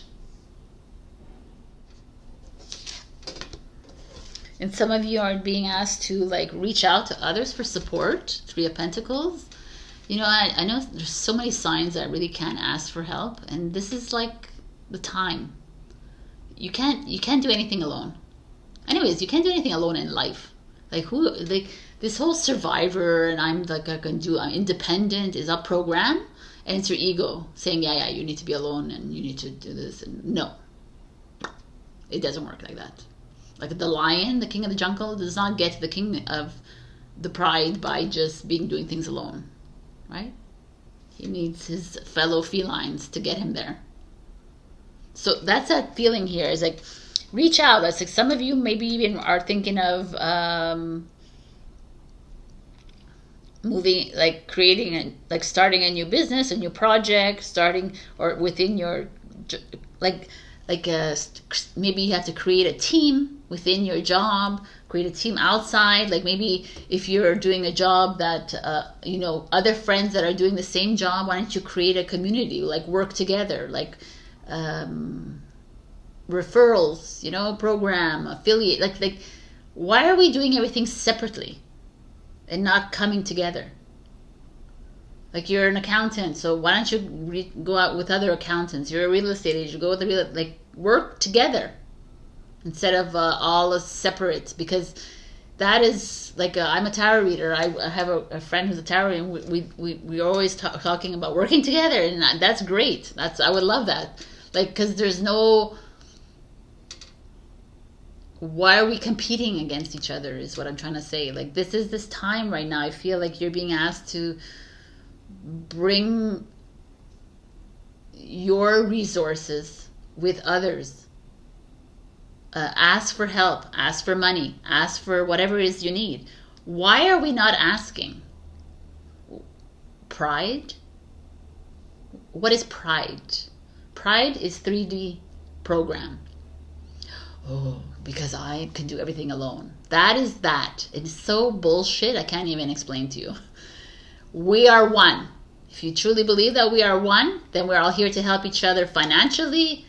And some of you are being asked to like reach out to others for support. Three of Pentacles. You know, I know there's so many signs that really can't ask for help, and this is like the time. You can't do anything alone. Anyways, you can't do anything alone in life. Like this whole survivor, and I'm independent is a program, and it's your ego saying, yeah, you need to be alone and you need to do this. And no, it doesn't work like that. Like the lion, the king of the jungle, does not get to the king of the pride by just doing things alone, right? He needs his fellow felines to get him there. So that's that feeling here. Is like, reach out. That's like some of you maybe even are thinking of moving, like creating, like starting a new business, a new project, starting, or within your, maybe you have to create a team within your job, create a team outside. Like maybe if you're doing a job that, other friends that are doing the same job, why don't you create a community, like work together, like referrals, program, affiliate, like why are we doing everything separately and not coming together? Like you're an accountant, so why don't you go out with other accountants? You're a real estate agent, go with the work together instead of all separate, because that is like I'm a tarot reader. I have a friend who's a tarot, and we're always talking about working together, and that's great. I would love that. Like, because there's no, why are we competing against each other is what I'm trying to say. Like this time right now, I feel like you're being asked to bring your resources with others. Ask for help, ask for money, ask for whatever it is you need. Why are we not asking? Pride? What is pride? Pride is 3D program. Oh, because I can do everything alone. That is that. It's so bullshit, I can't even explain to you. We are one. If you truly believe that we are one, then we're all here to help each other financially,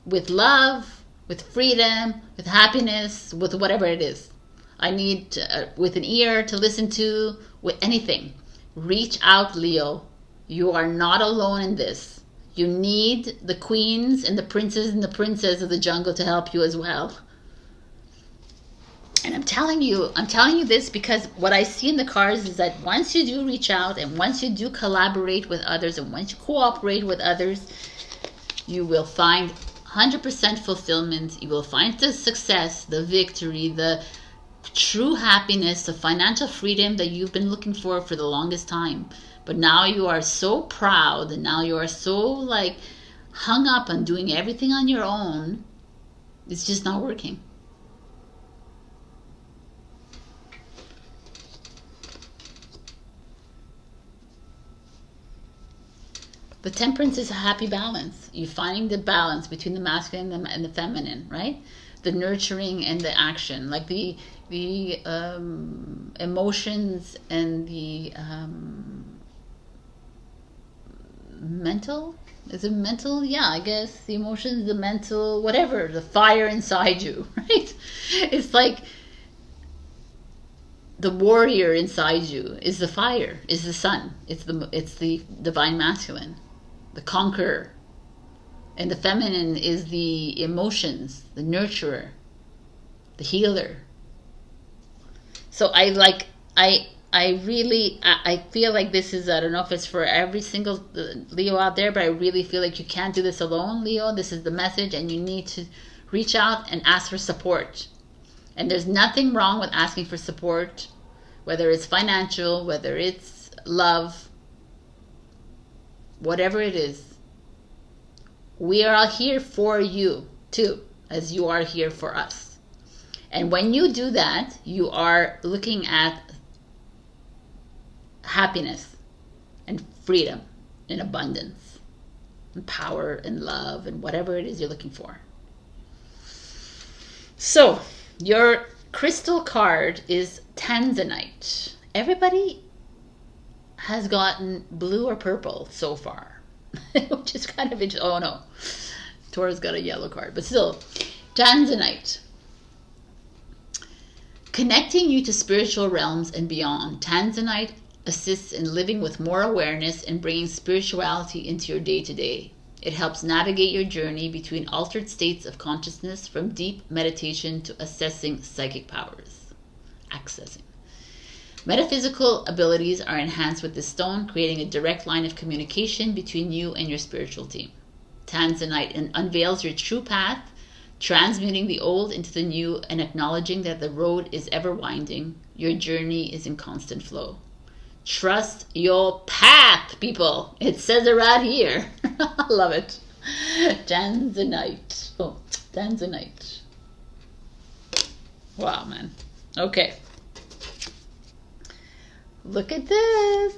with love, with freedom, with happiness, with whatever it is. I need with an ear to listen to, with anything. Reach out, Leo. You are not alone in this. You need the queens and the princes and the princesses of the jungle to help you as well. And I'm telling you this because what I see in the cards is that once you do reach out and once you do collaborate with others and once you cooperate with others, you will find 100% fulfillment. You will find the success, the victory, the true happiness, the financial freedom that you've been looking for the longest time. But now you are so proud and now you are so like hung up on doing everything on your own. It's just not working. The temperance is a happy balance. You're finding the balance between the masculine and the feminine, right? The nurturing and the action, like the emotions and the mental. Is it mental? Yeah, I guess the emotions, the mental, whatever, the fire inside you, right? It's like the warrior inside you is the fire, is the sun. It's the divine masculine. The conqueror. And the feminine is the emotions, the nurturer, the healer. So I feel like this is, I don't know if it's for every single Leo out there, but I really feel like you can't do this alone, Leo. This is the message, and you need to reach out and ask for support. And there's nothing wrong with asking for support, whether it's financial, whether it's love, whatever it is. We are here for you too, as you are here for us. And when you do that, you are looking at happiness and freedom and abundance and power and love and whatever it is you're looking for. So your crystal card is Tanzanite. Everybody has gotten blue or purple so far, which is kind of interesting. Oh no, Taurus got a yellow card, but still, Tanzanite. Connecting you to spiritual realms and beyond, Tanzanite assists in living with more awareness and bringing spirituality into your day-to-day. It helps navigate your journey between altered states of consciousness, from deep meditation to accessing psychic powers. Metaphysical abilities are enhanced with this stone, creating a direct line of communication between you and your spiritual team. Tanzanite unveils your true path, transmuting the old into the new and acknowledging that the road is ever winding. Your journey is in constant flow. Trust your path, people. It says it right here. I love it. Tanzanite. Oh, Tanzanite. Wow, man. Okay. Look at this.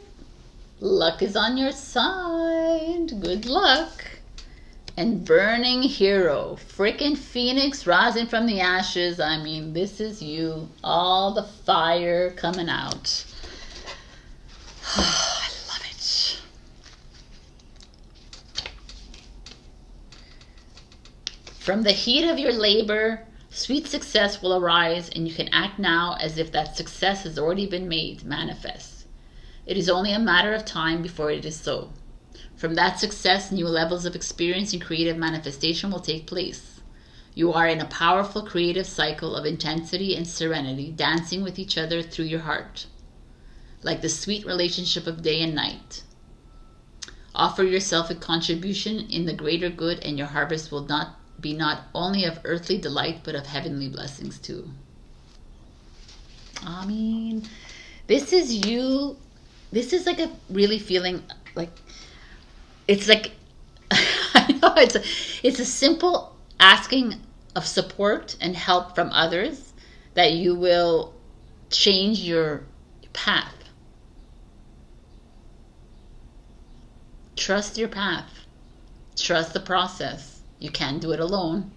Luck is on your side. Good luck. And Burning Hero. Freaking Phoenix rising from the ashes. I mean, this is you. All the fire coming out. Oh, I love it. From the heat of your labor, sweet success will arise, and you can act now as if that success has already been made manifest. It is only a matter of time before it is so. From that success, new levels of experience and creative manifestation will take place. You are in a powerful creative cycle of intensity and serenity, dancing with each other through your heart, like the sweet relationship of day and night. Offer yourself a contribution in the greater good, and your harvest will be not only of earthly delight, but of heavenly blessings too. I mean, this is you. This is like a really feeling like, it's like, I know it's a simple asking of support and help from others that you will change your path. Trust your path. Trust the process. You can't do it alone.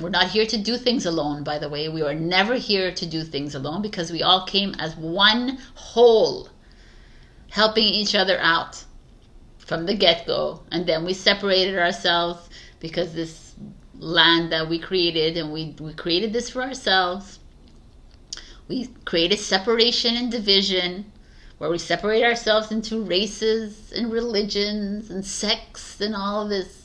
We're not here to do things alone, by the way. We are never here to do things alone, because we all came as one whole, helping each other out from the get-go. And then we separated ourselves because this land that we created, and we created this for ourselves. We created separation and division, where we separate ourselves into races and religions and sects and all of this.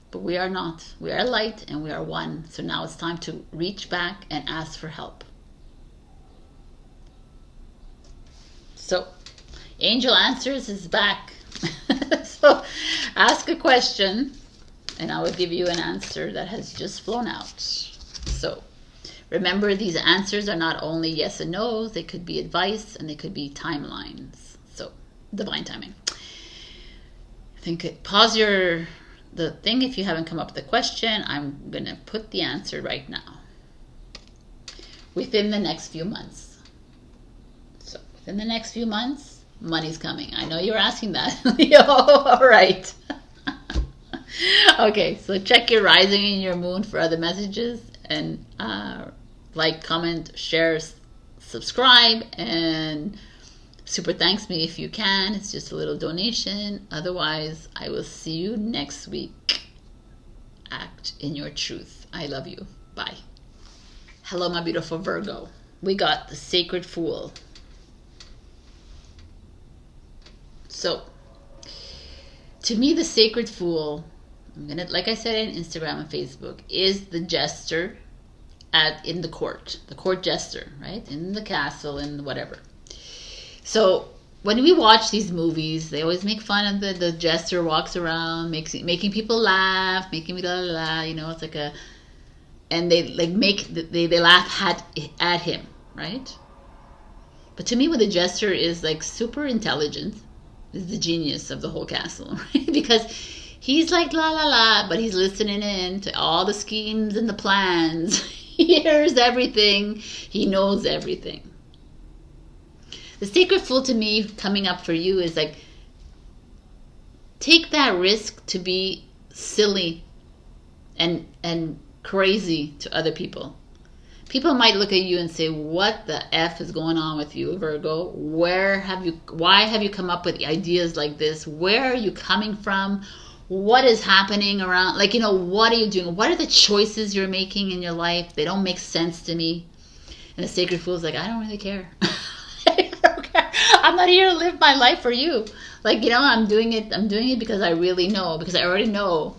But we are not. We are light and we are one. So now it's time to reach back and ask for help. So, Angel Answers is back. So, ask a question and I will give you an answer that has just flown out. So, remember, these answers are not only yes and no, they could be advice and they could be timelines. So, divine timing. Pause the thing if you haven't come up with a question. I'm going to put the answer right now. Within the next few months. So, within the next few months, money's coming. I know you're asking that. Leo, all right. Okay, so check your rising and your moon for other messages. And like, comment, share, subscribe, and super thanks me if you can. It's just a little donation. Otherwise, I will see you next week. Act in your truth. I love you. Bye. Hello, my beautiful Virgo. We got the Sacred Fool. So, to me, the Sacred Fool, like I said in Instagram and Facebook, is the jester in the court jester, right? In the castle, in whatever. So when we watch these movies, they always make fun of the jester walks around, making people laugh, making me la la la, you know, it's like and they like they laugh at him, right? But to me, when the jester is like super intelligent, is the genius of the whole castle, right? Because he's like la la la, but he's listening in to all the schemes and the plans. He hears everything. He knows everything. The Sacred Fool to me coming up for you is like, take that risk to be silly and crazy to other people. People might look at you and say, what the F is going on with you, Virgo? Why have you come up with ideas like this? Where are you coming from? What is happening around? Like, you know, what are you doing? What are the choices you're making in your life? They don't make sense to me. And the Sacred Fool is like, I don't really care. I'm not here to live my life for you. Like, you know, I'm doing it because I really know, because I already know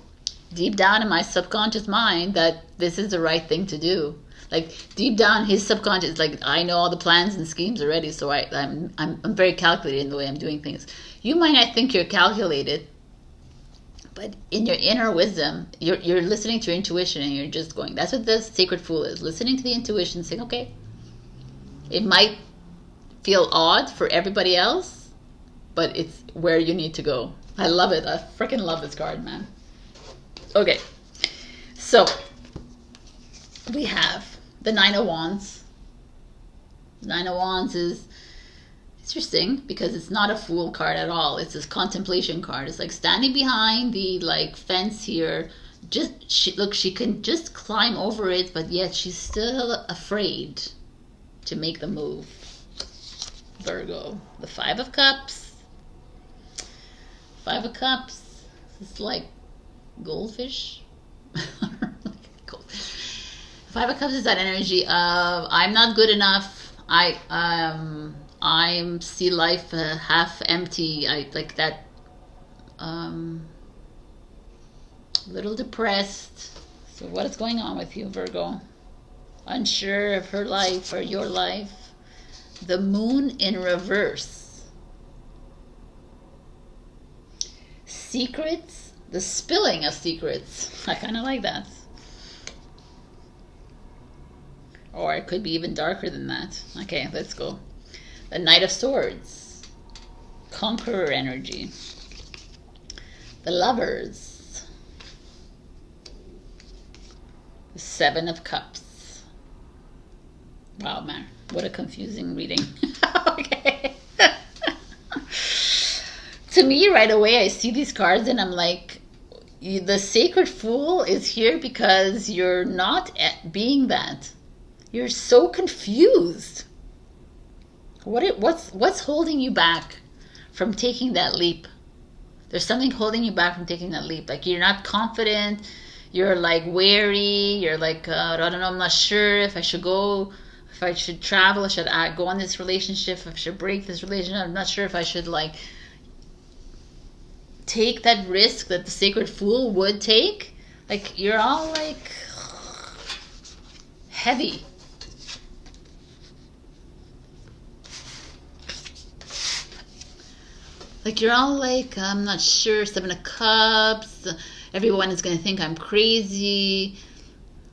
deep down in my subconscious mind that this is the right thing to do. Like, deep down, his subconscious, like, I know all the plans and schemes already, so I'm very calculated in the way I'm doing things. You might not think you're calculated, but in your inner wisdom, you're listening to your intuition and you're just going. That's what the Sacred Fool is, listening to the intuition, saying, okay, it might feel odd for everybody else, but it's where you need to go. I love it. I freaking love this card, man. Okay, so we have the Nine of Wands. Nine of Wands is interesting because it's not a fool card at all. It's this contemplation card. It's like standing behind the like fence here. She can just climb over it, but yet she's still afraid to make the move. Virgo, the Five of Cups. Five of Cups is like goldfish. Five of Cups is that energy of I'm not good enough. I see life half empty. I like that. Little depressed. So what is going on with you, Virgo? Unsure of her life or your life. The Moon in reverse. Secrets. The spilling of secrets. I kind of like that. Or it could be even darker than that. Okay, let's go. The Knight of Swords. Conqueror energy. The Lovers. The Seven of Cups. Wow, man. What a confusing reading. Okay. To me, right away, I see these cards and I'm like, the Sacred Fool is here because you're not being that. You're so confused. What's holding you back from taking that leap? There's something holding you back from taking that leap. Like, you're not confident. You're like wary. You're like, I don't know, I'm not sure if I should go. If I should travel, I should go on this relationship, if I should break this relationship. I'm not sure if I should like take that risk that the Sacred Fool would take. Like you're all like heavy. Like you're all like, I'm not sure, 7 of Cups. Everyone is going to think I'm crazy.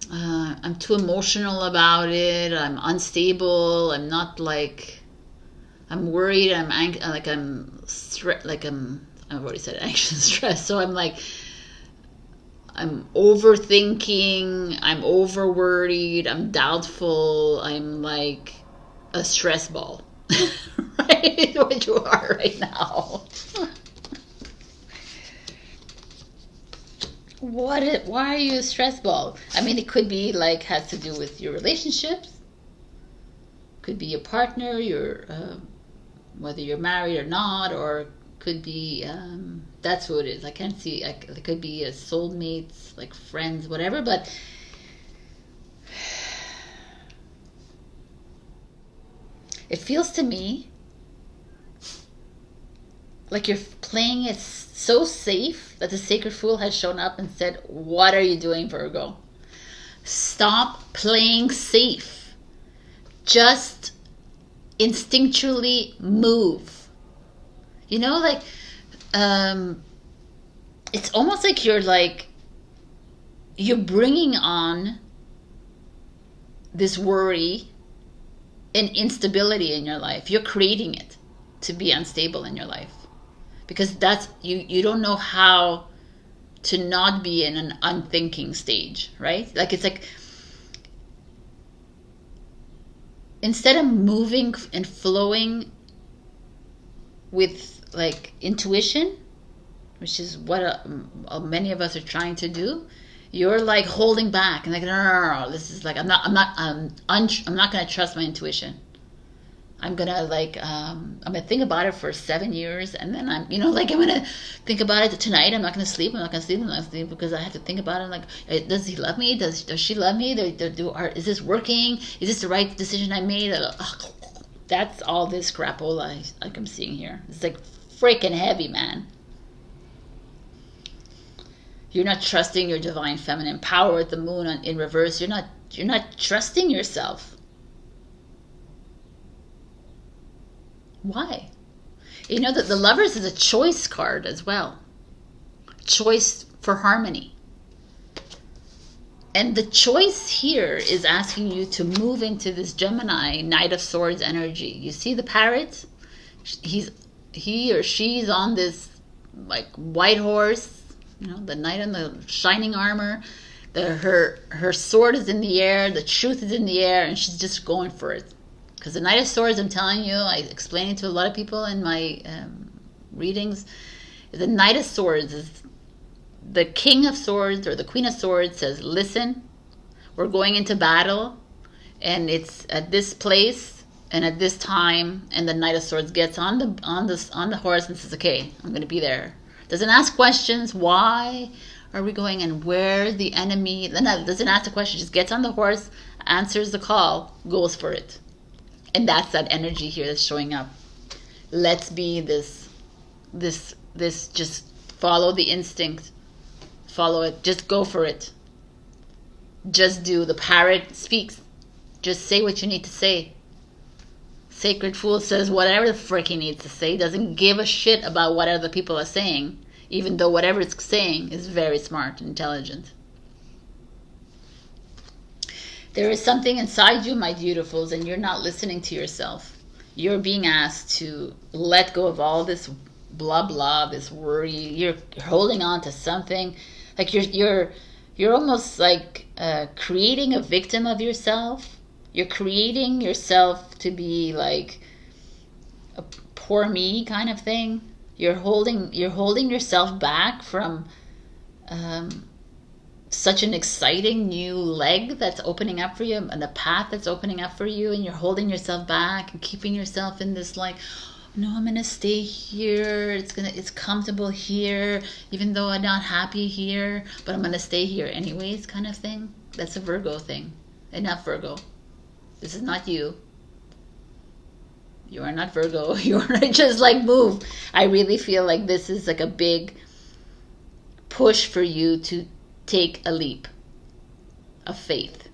I'm too emotional about it. I'm unstable. I'm not like, I'm worried. I've already said anxious and stressed. So I'm like, I'm overthinking. I'm over worried. I'm doubtful. I'm like a stress ball. Right? What you are right now. Why are you a stress ball? I mean, it could be like, has to do with your relationships. Could be your partner, whether you're married or not, or could be, that's who it is. I can't see, it could be a soulmates, like friends, whatever, but it feels to me like you're playing it so safe that the Sacred Fool has shown up and said, what are you doing, Virgo? Stop playing safe. Just instinctually move. You know, like, it's almost like you're bringing on this worry and instability in your life. You're creating it to be unstable in your life. Because that's, you don't know how to not be in an unthinking stage, right? Like, it's like, instead of moving and flowing with like intuition, which is what many of us are trying to do, you're like holding back and like, no, this is like, I'm not going to trust my intuition. I'm gonna think about it for 7 years, and then I'm gonna think about it tonight. I'm not gonna sleep because I have to think about it. Like, does he love me? Does she love me? Is this working? Is this the right decision I made? That's all this crapola like I'm seeing here. It's like freaking heavy, man. You're not trusting your divine feminine power with the moon in reverse. You're not trusting yourself. Why? You know that the Lovers is a choice card as well. Choice for harmony. And the choice here is asking you to move into this Gemini Knight of Swords energy. You see the parrot? He or she's on this like white horse, you know, the knight in the shining armor. Her sword is in the air, the truth is in the air, and she's just going for it. Because the Knight of Swords, I'm telling you, I explain it to a lot of people in my readings. The Knight of Swords is the King of Swords or the Queen of Swords says, listen, we're going into battle, and it's at this place and at this time, and the Knight of Swords gets on the horse and says, okay, I'm going to be there. Doesn't ask questions. Why are we going and where the enemy? Doesn't ask the question. Just gets on the horse, answers the call, goes for it. And that's that energy here that's showing up. Let's be this just follow the instinct. Follow it. Just go for it. Just do. The parrot speaks. Just say what you need to say. Sacred Fool says whatever the frick he needs to say. Doesn't give a shit about what other people are saying. Even though whatever it's saying is very smart and intelligent. There is something inside you, my beautifuls, and you're not listening to yourself. You're being asked to let go of all this blah blah, this worry. You're holding on to something, like you're almost like creating a victim of yourself. You're creating yourself to be like a poor me kind of thing. You're holding yourself back from such an exciting new leg that's opening up for you, and the path that's opening up for you, and you're holding yourself back and keeping yourself in this like, no, I'm gonna stay here, it's comfortable here, even though I'm not happy here, but I'm gonna stay here anyways kind of thing. That's a Virgo thing. Enough, Virgo. This is not you. You are not Virgo. You are just like, move. I really feel like this is like a big push for you to take a leap of faith.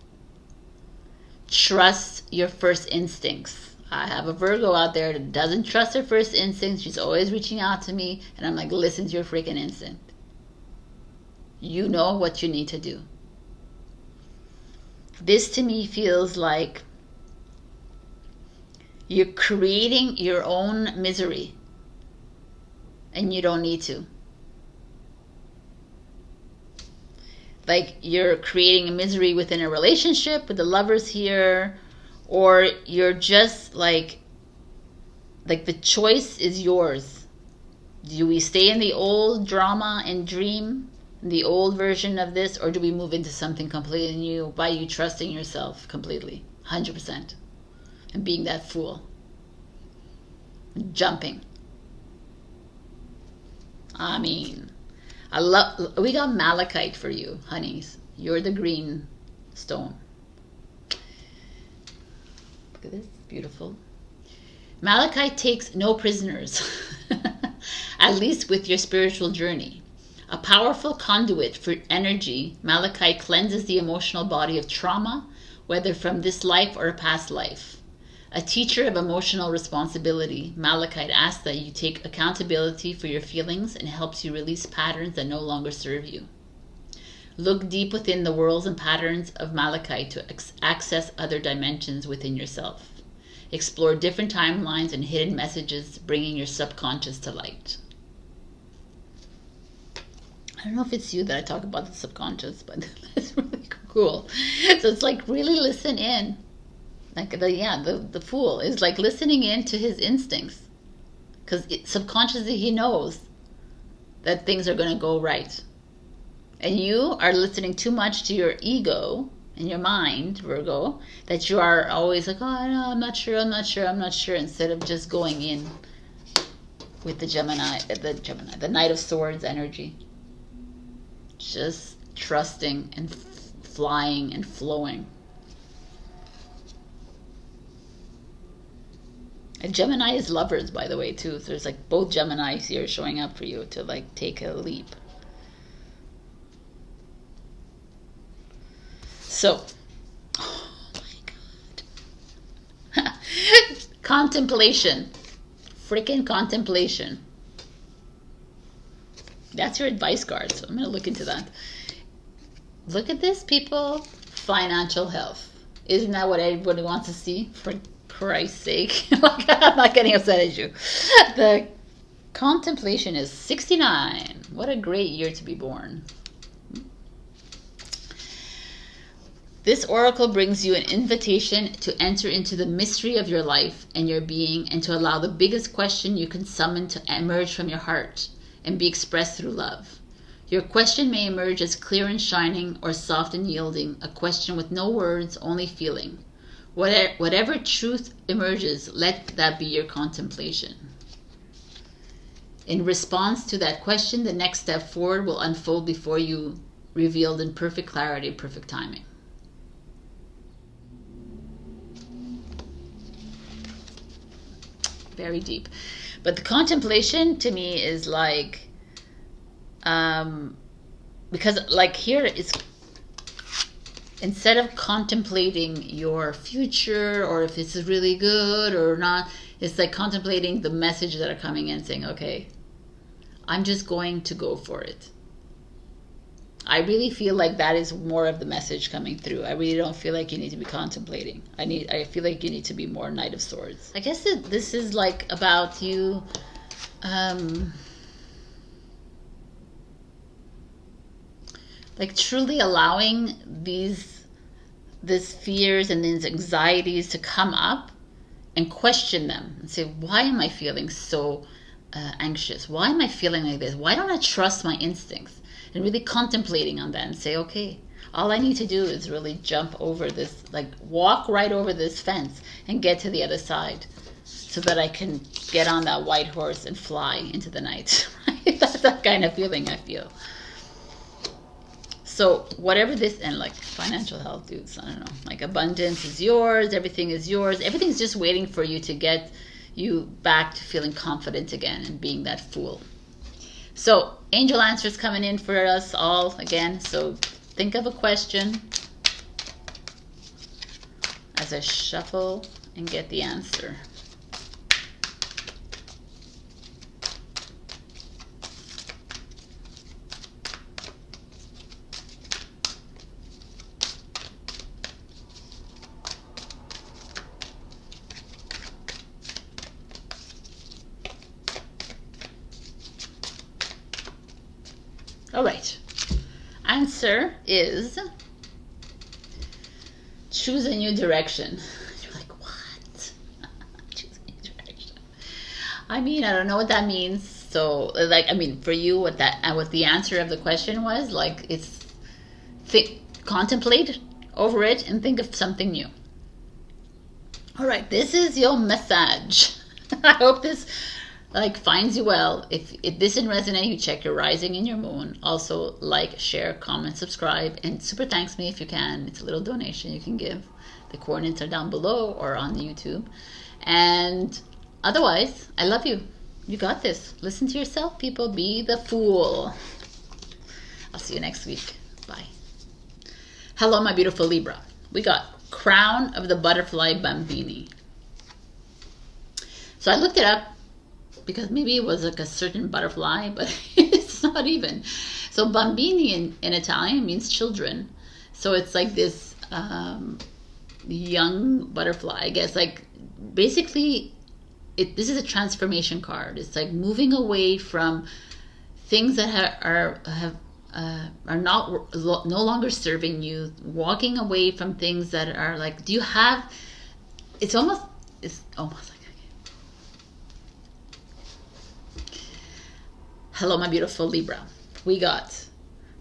Trust your first instincts. I have a Virgo out there that doesn't trust her first instincts. She's always reaching out to me, and I'm like, listen to your freaking instinct. You know what you need to do. This to me feels like you're creating your own misery, and you don't need to. Like you're creating a misery within a relationship with the lovers here, or you're just like the choice is yours. Do we stay in the old drama and dream, the old version of this, or do we move into something completely new by you trusting yourself completely, 100%, and being that fool, jumping? I mean, we got malachite for you, honeys. You're the green stone. Look at this, beautiful. Malachite takes no prisoners, at least with your spiritual journey. A powerful conduit for energy, malachite cleanses the emotional body of trauma, whether from this life or a past life. A teacher of emotional responsibility, malachite asks that you take accountability for your feelings and helps you release patterns that no longer serve you. Look deep within the worlds and patterns of malachite to access other dimensions within yourself. Explore different timelines and hidden messages, bringing your subconscious to light. I don't know if it's you that I talk about the subconscious, but that's really cool. So it's like really listen in. Like the fool is like listening in to his instincts, because subconsciously he knows that things are going to go right, and you are listening too much to your ego and your mind, Virgo, that you are always like, oh no, I'm not sure, instead of just going in with the Knight of Swords energy, just trusting and flying and flowing. And Gemini is lovers, by the way, too. So there's like both Geminis here showing up for you to like take a leap. So, oh my God. Contemplation. Freaking contemplation. That's your advice card, so I'm going to look into that. Look at this, people. Financial health. Isn't that what everybody wants to see? For Christ's sake. Like, I'm not getting upset at you. The contemplation is 69. What a great year to be born. This oracle brings you an invitation to enter into the mystery of your life and your being, and to allow the biggest question you can summon to emerge from your heart and be expressed through love. Your question may emerge as clear and shining, or soft and yielding, a question with no words, only feeling. Whatever truth emerges, let that be your contemplation. In response to that question, the next step forward will unfold before you, revealed in perfect clarity, perfect timing. Very deep. But the contemplation to me is like, because like here it's, instead of contemplating your future or if this is really good or not, it's like contemplating the message that are coming in, saying, okay, I'm just going to go for it. I really feel like that is more of the message coming through. I really don't feel like you need to be contemplating. I feel like you need to be more Knight of Swords. I guess this is like about you like truly allowing these fears and these anxieties to come up and question them and say, why am I feeling so anxious? Why am I feeling like this? Why don't I trust my instincts? And really contemplating on that and say, okay, all I need to do is really jump over this, like walk right over this fence and get to the other side so that I can get on that white horse and fly into the night. Right? That's that kind of feeling I feel. So whatever this, and like financial health, dudes, I don't know, like abundance is yours, everything is yours. Everything's just waiting for you to get you back to feeling confident again and being that fool. So angel answers coming in for us all again. So think of a question as I shuffle and get the answer. All right, answer is choose a new direction. You're like, what? Choose a new direction. I mean, I don't know what that means. So, like, I mean, for you, what the answer of the question was, like, it's contemplate over it and think of something new. All right, this is your message. I hope this like finds you well. If this didn't resonate, you check your rising and your moon. Also like, share, comment, subscribe, and super thanks me if you can. It's a little donation you can give. The coordinates are down below or on the YouTube. And otherwise, I love you. You got this. Listen to yourself, people. Be the fool. I'll see you next week. Bye. Hello, my beautiful Libra. We got Crown of the Butterfly Bambini. So I looked it up, because maybe it was like a certain butterfly, but it's not even. So bambini in Italian means children. So it's like this young butterfly, I guess. Like basically, this is a transformation card. It's like moving away from things that are not no longer serving you. Walking away from things that are like. Do you have? It's almost like. Hello, my beautiful Libra. We got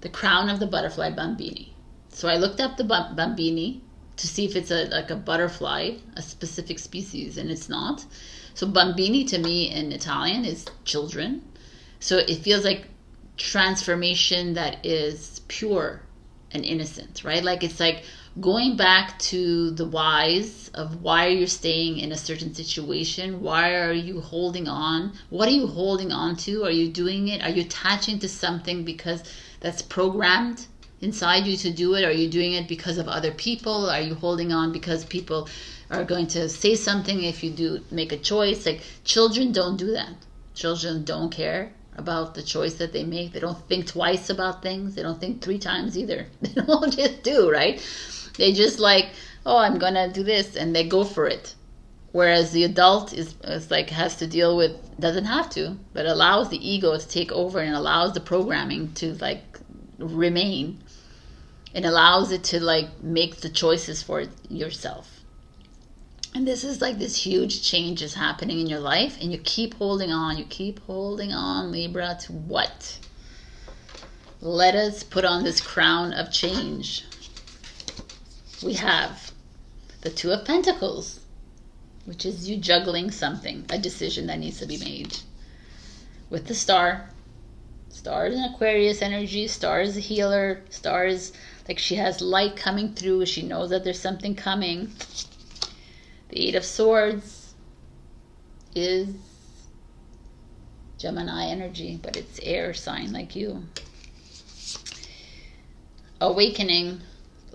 the Crown of the Butterfly Bambini. So I looked up the Bambini to see if it's like a butterfly, a specific species, and it's not. So Bambini to me in Italian is children. So it feels like transformation that is pure and innocent, right? Like it's like going back to the whys of why you're staying in a certain situation. Why are you holding on? What are you holding on to? Are you doing it? Are you attaching to something because that's programmed inside you to do it? Are you doing it because of other people? Are you holding on because people are going to say something if you do make a choice? Like children don't do that. Children don't care about the choice that they make. They don't think twice about things. They don't think 3 times either. They don't just do, right? They just like, oh, I'm gonna do this, and they go for it. Whereas the adult is like has to deal with, doesn't have to, but allows the ego to take over and allows the programming to like remain, and allows it to like make the choices for yourself. And this is like this huge change is happening in your life, and you keep holding on. You keep holding on, Libra, to what? Let us put on this crown of change. We have the Two of Pentacles, which is you juggling something, a decision that needs to be made. With the Star. Star is an Aquarius energy. Star is a healer. Star is like she has light coming through. She knows that there's something coming. The Eight of Swords is Gemini energy, but it's air sign like you. Awakening.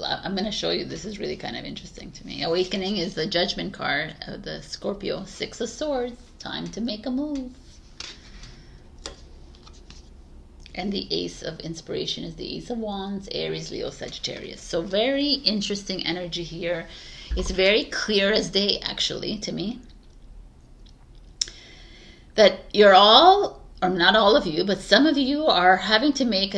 I'm going to show you. This is really kind of interesting to me. Awakening is the Judgment card of the Scorpio. Six of Swords. Time to make a move. And the Ace of Inspiration is the Ace of Wands. Aries, Leo, Sagittarius. So very interesting energy here. It's very clear as day, actually, to me, that you're all, or not all of you, but some of you are having to make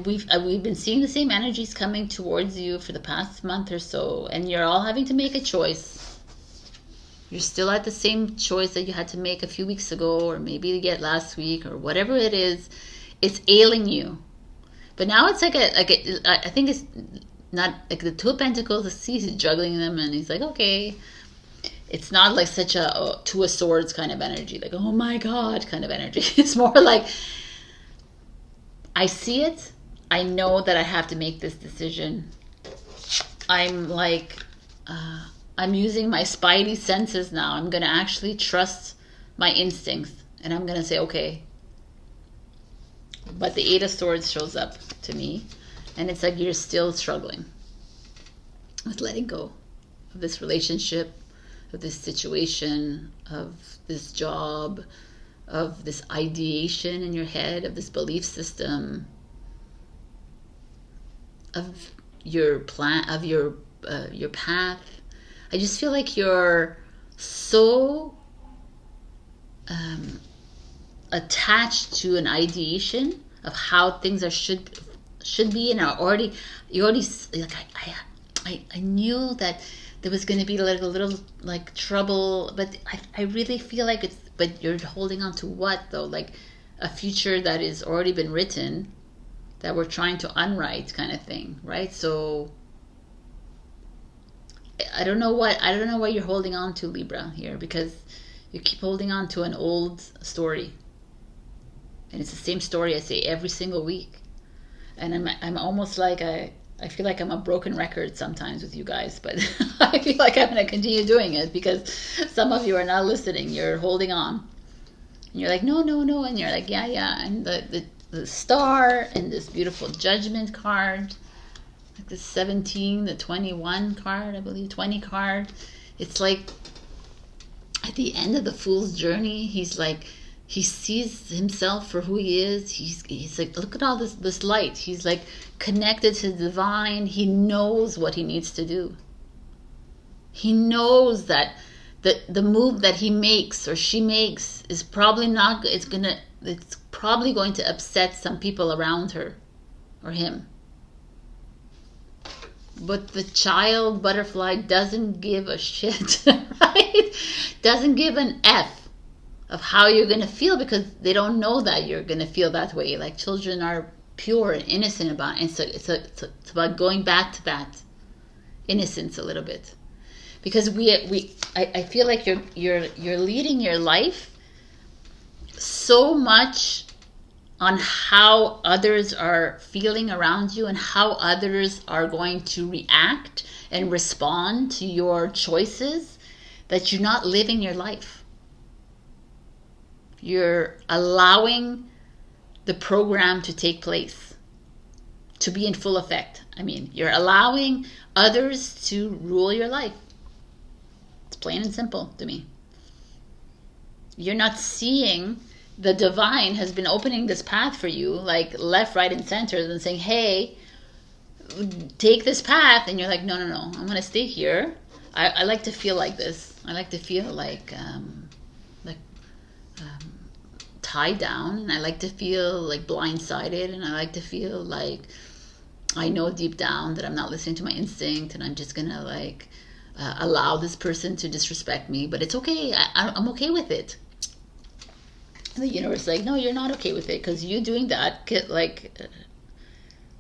we've been seeing the same energies coming towards you for the past month or so, and you're all having to make a choice. You're still at the same choice that you had to make a few weeks ago, or maybe yet last week, or whatever it is. It's ailing you, but now it's like I think it's not like the Two of Pentacles. He's juggling them, and he's like, okay. It's not like such a Two of Swords kind of energy, like, oh my God kind of energy. It's more like, I see it. I know that I have to make this decision. I'm like, I'm using my spidey senses now. I'm going to actually trust my instincts. And I'm going to say, okay, But the Eight of Swords shows up to me, and it's like you're still struggling with letting go of this relationship, of this situation, of this job, of this ideation in your head, of this belief system, of your plan, of your path. I just feel like you're so attached to an ideation of how things should be, and you already like I knew that there was going to be like a little like trouble, but I really feel like it's, but you're holding on to what though? Like a future that has already been written, that we're trying to unwrite, kind of thing, right? So I don't know what you're holding on to, Libra, here, because you keep holding on to an old story, and it's the same story I say every single week, and I'm almost like I feel like I'm a broken record sometimes with you guys, but I feel like I'm going to continue doing it because some of you are not listening. You're holding on, and you're like no, and you're like yeah, and the star and this beautiful Judgment card, like the 17, the 21 card, I believe 20 card. It's like at the end of the Fool's journey, he's like, he sees himself for who he is. He's like, look at all this light. He's like connected to the divine. He knows what he needs to do. He knows that the move that he makes or she makes is probably not, it's probably going to upset some people around her or him. But the child butterfly doesn't give a shit, right? Doesn't give an F of how you're going to feel, because they don't know that you're going to feel that way. Like children are pure and innocent about it. And so it's about going back to that innocence a little bit. Because I feel like you're leading your life so much on how others are feeling around you and how others are going to react and respond to your choices, that you're not living your life. You're allowing the program to take place, to be in full effect. I mean, you're allowing others to rule your life. It's plain and simple to me. You're not seeing the divine has been opening this path for you, like left, right, and center, and saying, hey, take this path. And you're like, no, I'm going to stay here. I like to feel like this. I like to feel like tied down, and I like to feel like blindsided, and I like to feel like I know deep down that I'm not listening to my instinct, and I'm just going to like allow this person to disrespect me. But it's okay. I'm okay with it. The universe is like, no, you're not okay with it, because you doing that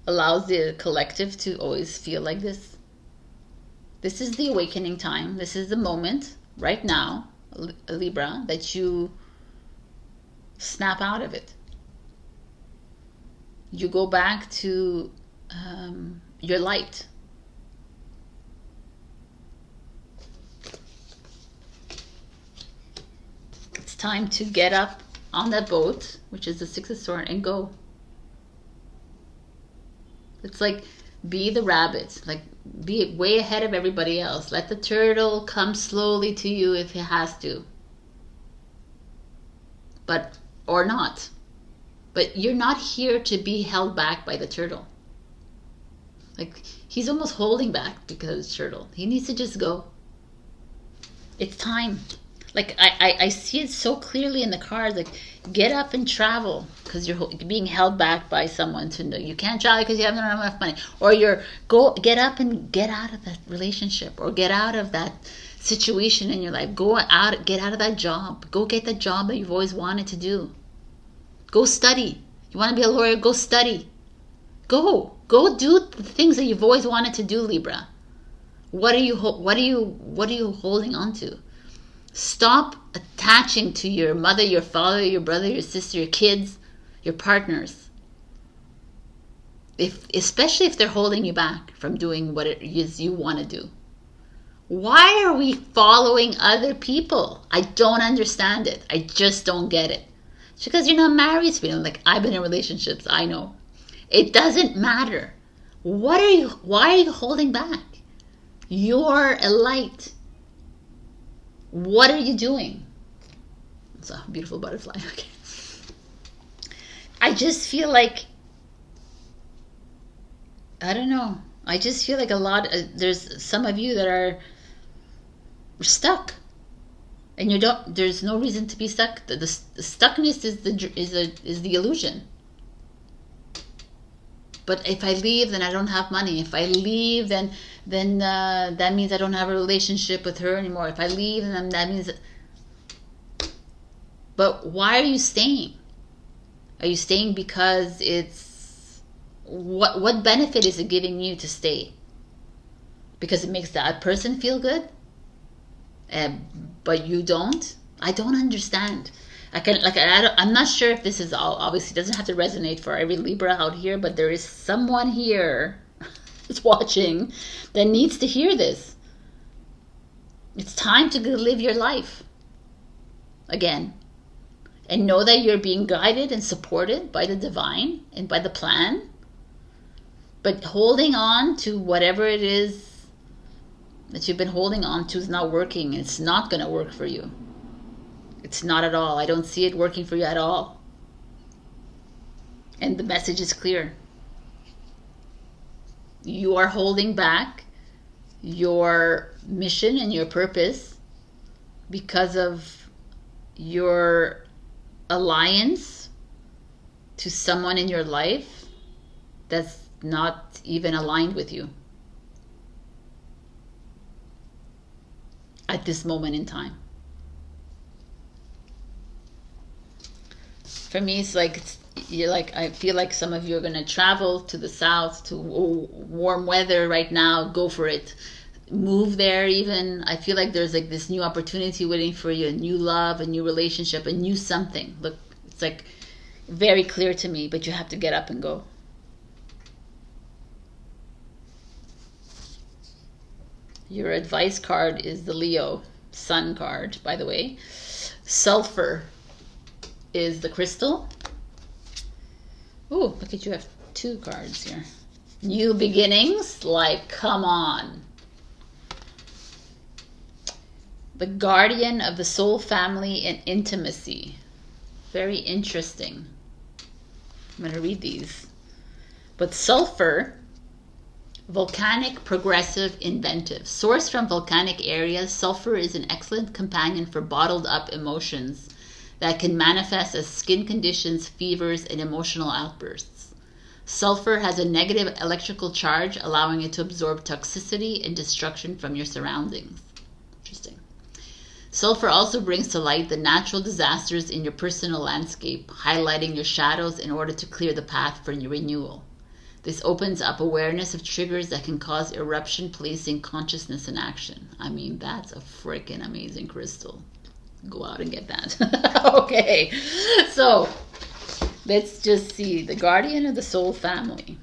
allows the collective to always feel like this. This is the awakening time. This is the moment right now, Libra, that you snap out of it. You go back to your light. It's time to get up on that boat, which is the Six of Swords, and go. It's like, be the rabbit, like be way ahead of everybody else. Let the turtle come slowly to you if it has to, but or not. But you're not here to be held back by the turtle. Like, he's almost holding back because it's turtle. He needs to just go. It's time. Like, I see it so clearly in the cards. Like, get up and travel, because you're being held back by someone to know you can't travel because you haven't enough money. Or get up and get out of that relationship, or get out of that situation in your life. Get out of that job. Go get the job that you've always wanted to do. Go study. You want to be a lawyer? Go study. Go do the things that you've always wanted to do, Libra. What are you holding on to? Stop attaching to your mother, your father, your brother, your sister, your kids, your partners. Especially if they're holding you back from doing what it is you want to do. Why are we following other people? I don't understand it. I just don't get it. Just because you're not married, Sabrina, like I've been in relationships, I know. It doesn't matter. Why are you holding back? You're a light. What are you doing? It's a beautiful butterfly. Okay. I just feel like, I don't know. I just feel like there's some of you that are stuck. And there's no reason to be stuck. The stuckness is the illusion. But if I leave, then I don't have money. If I leave, then that means I don't have a relationship with her anymore. If I leave, then that means... But why are you staying? Are you staying because it's... What benefit is it giving you to stay? Because it makes that person feel good? But you don't? I don't understand. I'm not sure if this is all, obviously doesn't have to resonate for every Libra out here, but there is someone here that's watching that needs to hear this. It's time to live your life again. And know that you're being guided and supported by the divine and by the plan. But holding on to whatever it is that you've been holding on to is not working. It's not going to work for you. It's not at all. I don't see it working for you at all. And the message is clear. You are holding back your mission and your purpose because of your alliance to someone in your life that's not even aligned with you at this moment in time. For me, it's like I feel like some of you are going to travel to the south to warm weather right now. Go for it. Move there even. I feel like there's like this new opportunity waiting for you, a new love, a new relationship, a new something. Look, it's like very clear to me, but you have to get up and go. Your advice card is the Leo Sun card, by the way. Sulfur is the crystal. Oh, look at you, have 2 cards here. New beginnings, like, come on. The guardian of the soul family and intimacy. Very interesting. I'm going to read these. But sulfur, volcanic, progressive, inventive. Sourced from volcanic areas, sulfur is an excellent companion for bottled up emotions that can manifest as skin conditions, fevers, and emotional outbursts. Sulfur has a negative electrical charge, allowing it to absorb toxicity and destruction from your surroundings. Interesting. Sulfur also brings to light the natural disasters in your personal landscape, highlighting your shadows in order to clear the path for your renewal. This opens up awareness of triggers that can cause eruption, placing consciousness in action. I mean, that's a freaking amazing crystal. Go out and get that. Okay, so let's just see. The guardian of the soul family.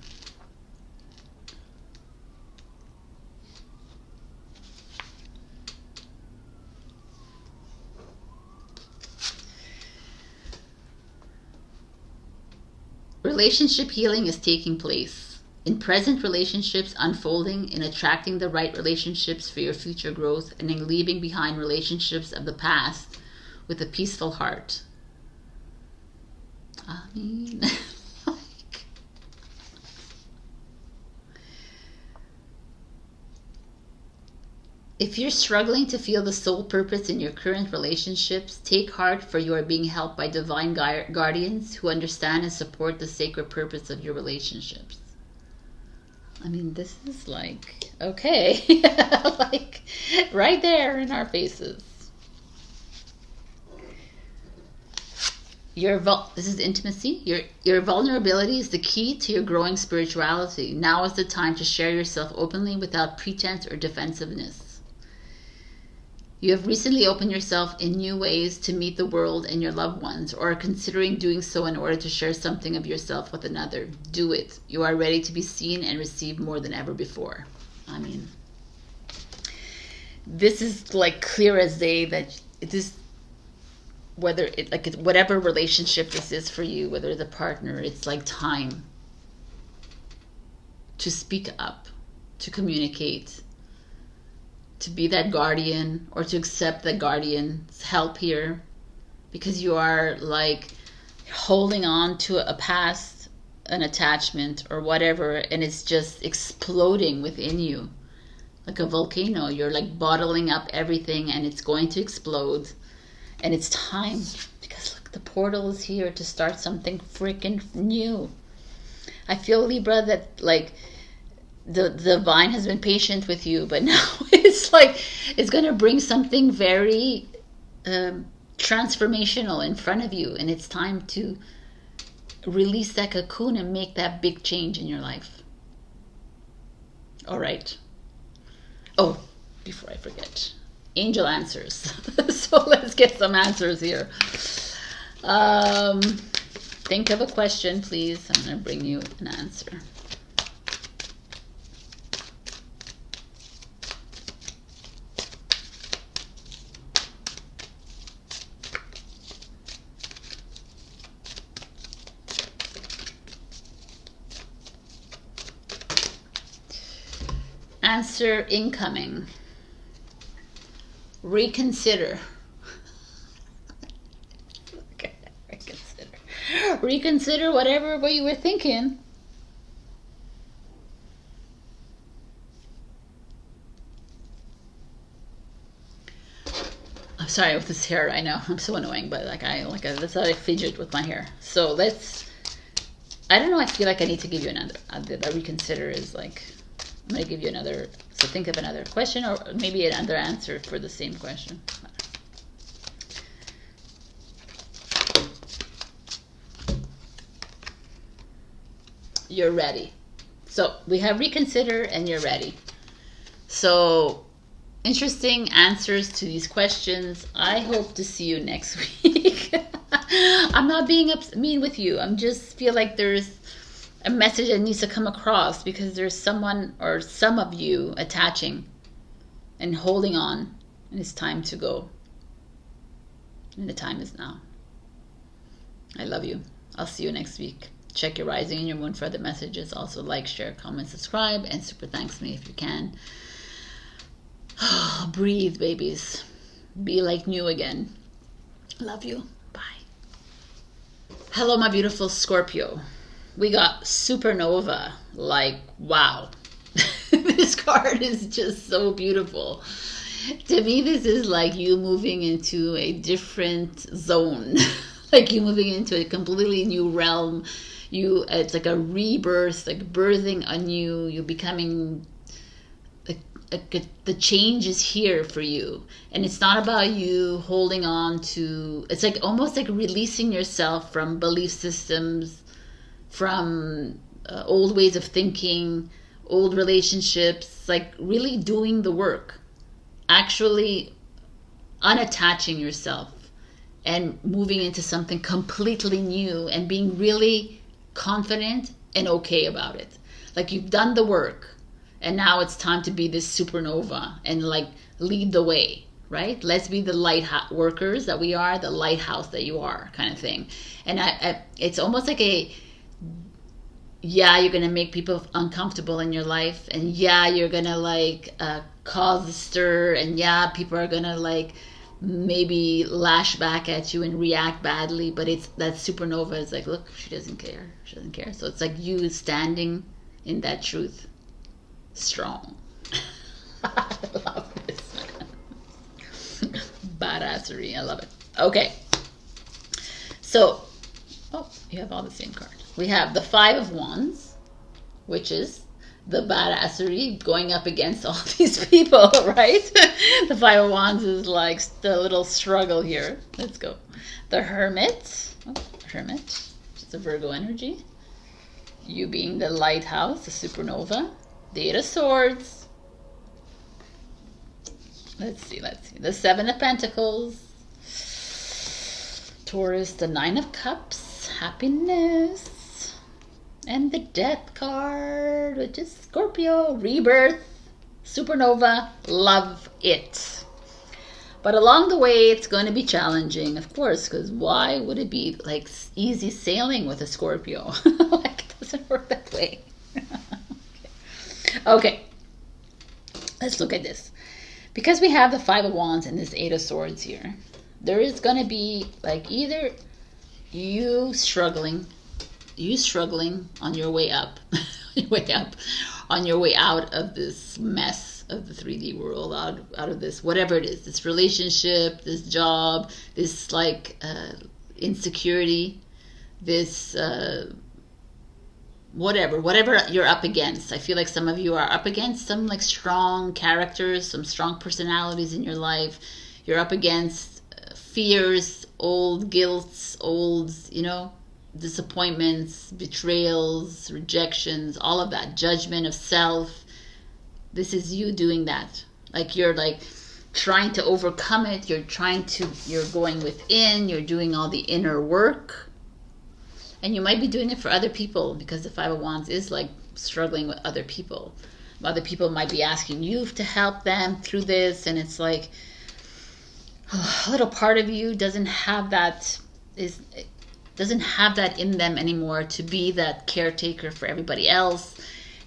Relationship healing is taking place. In present relationships, unfolding in attracting the right relationships for your future growth, and in leaving behind relationships of the past with a peaceful heart. I mean, like, if you're struggling to feel the soul purpose in your current relationships, take heart, for you are being helped by divine guardians who understand and support the sacred purpose of your relationships. I mean, this is like, okay, like right there in our faces. This is intimacy. Your vulnerability is the key to your growing spirituality. Now is the time to share yourself openly without pretense or defensiveness. You have recently opened yourself in new ways to meet the world and your loved ones, or are considering doing so in order to share something of yourself with another. Do it. You are ready to be seen and received more than ever before. I mean, this is like clear as day that whether it like whatever relationship this is for you, whether it's a partner, it's like time to speak up, to communicate, to be that guardian, or to accept the guardian's help here, because you are like holding on to a past, an attachment or whatever, and it's just exploding within you like a volcano. You're like bottling up everything and it's going to explode. And it's time, because look, the portal is here to start something freaking new. I feel, Libra, that like the divine has been patient with you, but now it's like it's going to bring something very transformational in front of you, and it's time to release that cocoon and make that big change in your life. All right. Oh, before I forget, angel answers. So let's get some answers here. Think of a question, please. I'm going to bring you an answer. Answer incoming. Reconsider. Okay, reconsider whatever what you were thinking. I'm sorry with this hair. I know I'm so annoying, but that's how I fidget with my hair. So let's. I don't know. I feel like I need to give you another. A reconsider is like. I'm going to give you another, so think of another question, or maybe another answer for the same question. You're ready. So we have reconsider and you're ready. So interesting answers to these questions. I hope to see you next week. I'm not being mean with you. I'm just feel like there's a message that needs to come across, because there's someone or some of you attaching and holding on, and it's time to go. And the time is now. I love you. I'll see you next week. Check your rising and your moon for other messages. Also like, share, comment, subscribe, and super thanks me if you can. Breathe, babies. Be like new again. Love you. Bye. Hello, my beautiful Scorpio. We got supernova. Like, wow. This card is just so beautiful. To me, this is like you moving into a different zone. Like you moving into a completely new realm. It's like a rebirth, like birthing anew. You becoming the change is here for you, and it's not about you holding on to. It's like almost like releasing yourself from belief systems, from old ways of thinking, old relationships, like really doing the work, actually unattaching yourself and moving into something completely new and being really confident and okay about it. Like you've done the work and now it's time to be this supernova and like lead the way, right? Let's be the light workers that we are, the lighthouse that you are, kind of thing. And it's almost like yeah, you're gonna make people uncomfortable in your life, and yeah, you're gonna like cause a stir, and yeah, people are gonna like maybe lash back at you and react badly, but it's that supernova is like, look, she doesn't care. So it's like you standing in that truth strong. I love this, man. Badassery. I love it. Okay, so you have all the same cards. We have the Five of Wands, which is the badassery going up against all these people, right? The Five of Wands is like the little struggle here. Let's go. The Hermit. Hermit. It's a Virgo energy. You being the lighthouse, the supernova. The Eight of Swords. Let's see. The Seven of Pentacles. Taurus, the Nine of Cups. Happiness. And the Death card, which is Scorpio, rebirth, supernova, love it. But along the way, it's going to be challenging, of course, because why would it be like easy sailing with a Scorpio? Like, it doesn't work that way. Okay, let's look at this. Because we have the Five of Wands and this Eight of Swords here, there is going to be like either you struggling on your way up, on your way out of this mess of the 3D world, out of this, whatever it is, this relationship, this job, this like insecurity, this whatever you're up against. I feel like some of you are up against some like strong characters, some strong personalities in your life. You're up against fears, old guilts, old, disappointments, betrayals, rejections, all of that, judgment of self. This is you doing that. Like you're like trying to overcome it. You're going within, you're doing all the inner work. And you might be doing it for other people because the Five of Wands is like struggling with other people. Other people might be asking you to help them through this. And it's like a little part of you doesn't have that in them anymore to be that caretaker for everybody else.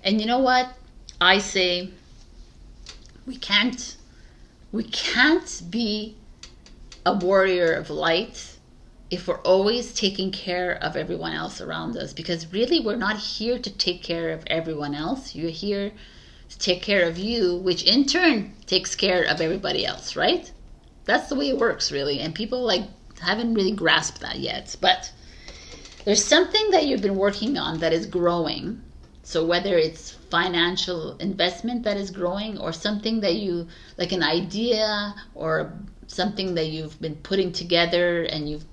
And you know what? I say we can't be a warrior of light if we're always taking care of everyone else around us, because really we're not here to take care of everyone else. You're here to take care of you, which in turn takes care of everybody else, right? That's the way it works, really. And people like haven't really grasped that yet. But there's something that you've been working on that is growing. So whether it's financial investment that is growing, or something that you, like an idea or something that you've been putting together and you've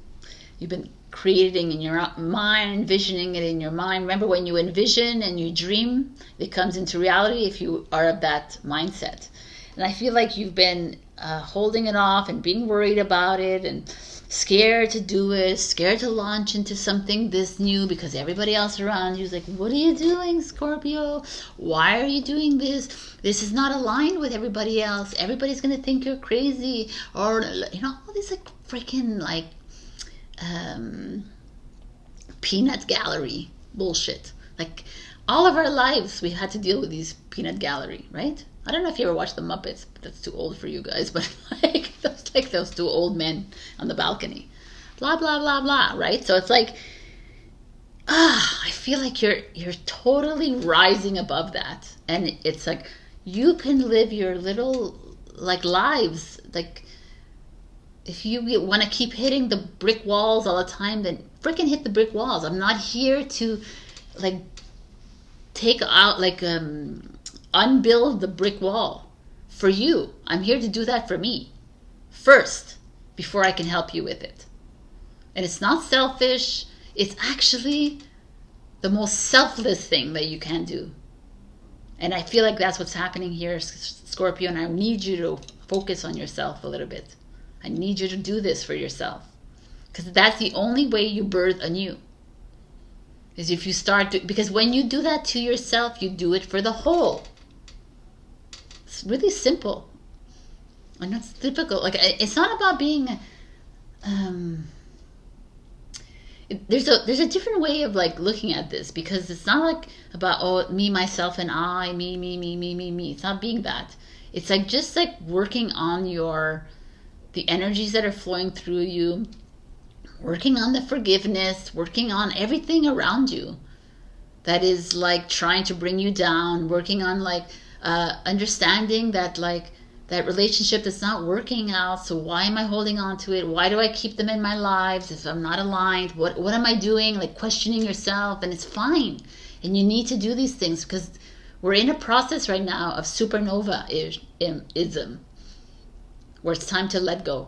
been creating in your mind, envisioning it in your mind. Remember, when you envision and you dream, it comes into reality if you are of that mindset. And I feel like you've been holding it off and being worried about it and scared to do it, scared to launch into something this new because everybody else around you is like, what are you doing, Scorpio? Why are you doing this? This is not aligned with everybody else. Everybody's going to think you're crazy. Or, all these like freaking like peanut gallery bullshit. Like all of our lives, we had to deal with these peanut gallery, right? I don't know if you ever watched The Muppets, but that's too old for you guys. But like those two old men on the balcony, blah blah blah blah, right? So it's like, I feel like you're totally rising above that, and it's like you can live your little like lives. Like if you want to keep hitting the brick walls all the time, then freaking hit the brick walls. I'm not here to like take out like unbuild the brick wall for you. I'm here to do that for me first before I can help you with it. And it's not selfish. It's actually the most selfless thing that you can do. And I feel like that's what's happening here, Scorpio. And I need you to focus on yourself a little bit. I need you to do this for yourself, because that's the only way you birth anew. Is if you start to, because when you do that to yourself, you do it for the whole. It's really simple. And it's difficult. Like, it's not about being there's a different way of like looking at this, because it's not like about me, myself, and I, me. It's not being that. It's like just like working on the energies that are flowing through you, working on the forgiveness, working on everything around you that is like trying to bring you down, working on like understanding that like that relationship that's not working out. So why am I holding on to it? Why do I keep them in my lives if I'm not aligned? What am I doing? Like questioning yourself. And it's fine. And you need to do these things, because we're in a process right now of supernova-ism, where it's time to let go.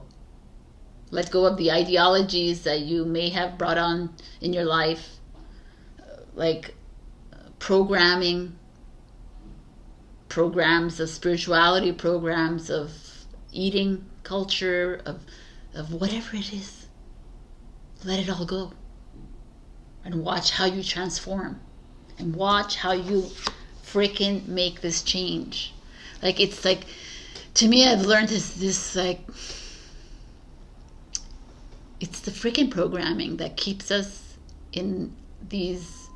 Let go of the ideologies that you may have brought on in your life, like programs of spirituality, programs of eating culture, of whatever it is. Let it all go. And watch how you transform. And watch how you freaking make this change. Like, it's like, to me, I've learned this like It's the freaking programming that keeps us in these,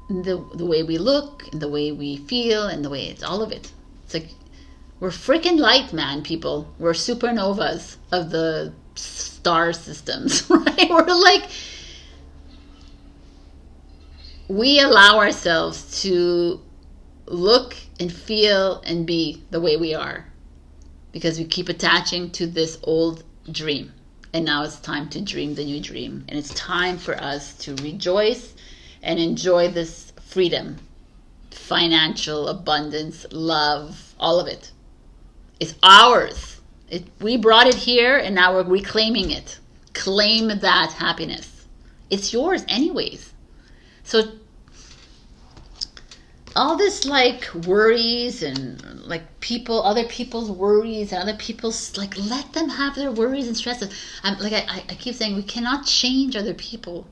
the way we look, and the way we feel, and the way it's all of it. It's like, we're freaking light, man, people. We're supernovas of the star systems, right? We're like, we allow ourselves to look and feel and be the way we are because we keep attaching to this old dream. And now it's time to dream the new dream. And it's time for us to rejoice and enjoy this freedom, financial abundance, love, all of it. It's ours. We brought it here, and now we're reclaiming it. Claim that happiness. It's yours anyways. So all this like worries and like other people's worries and other people's, like, let them have their worries and stresses. I keep saying we cannot change other people.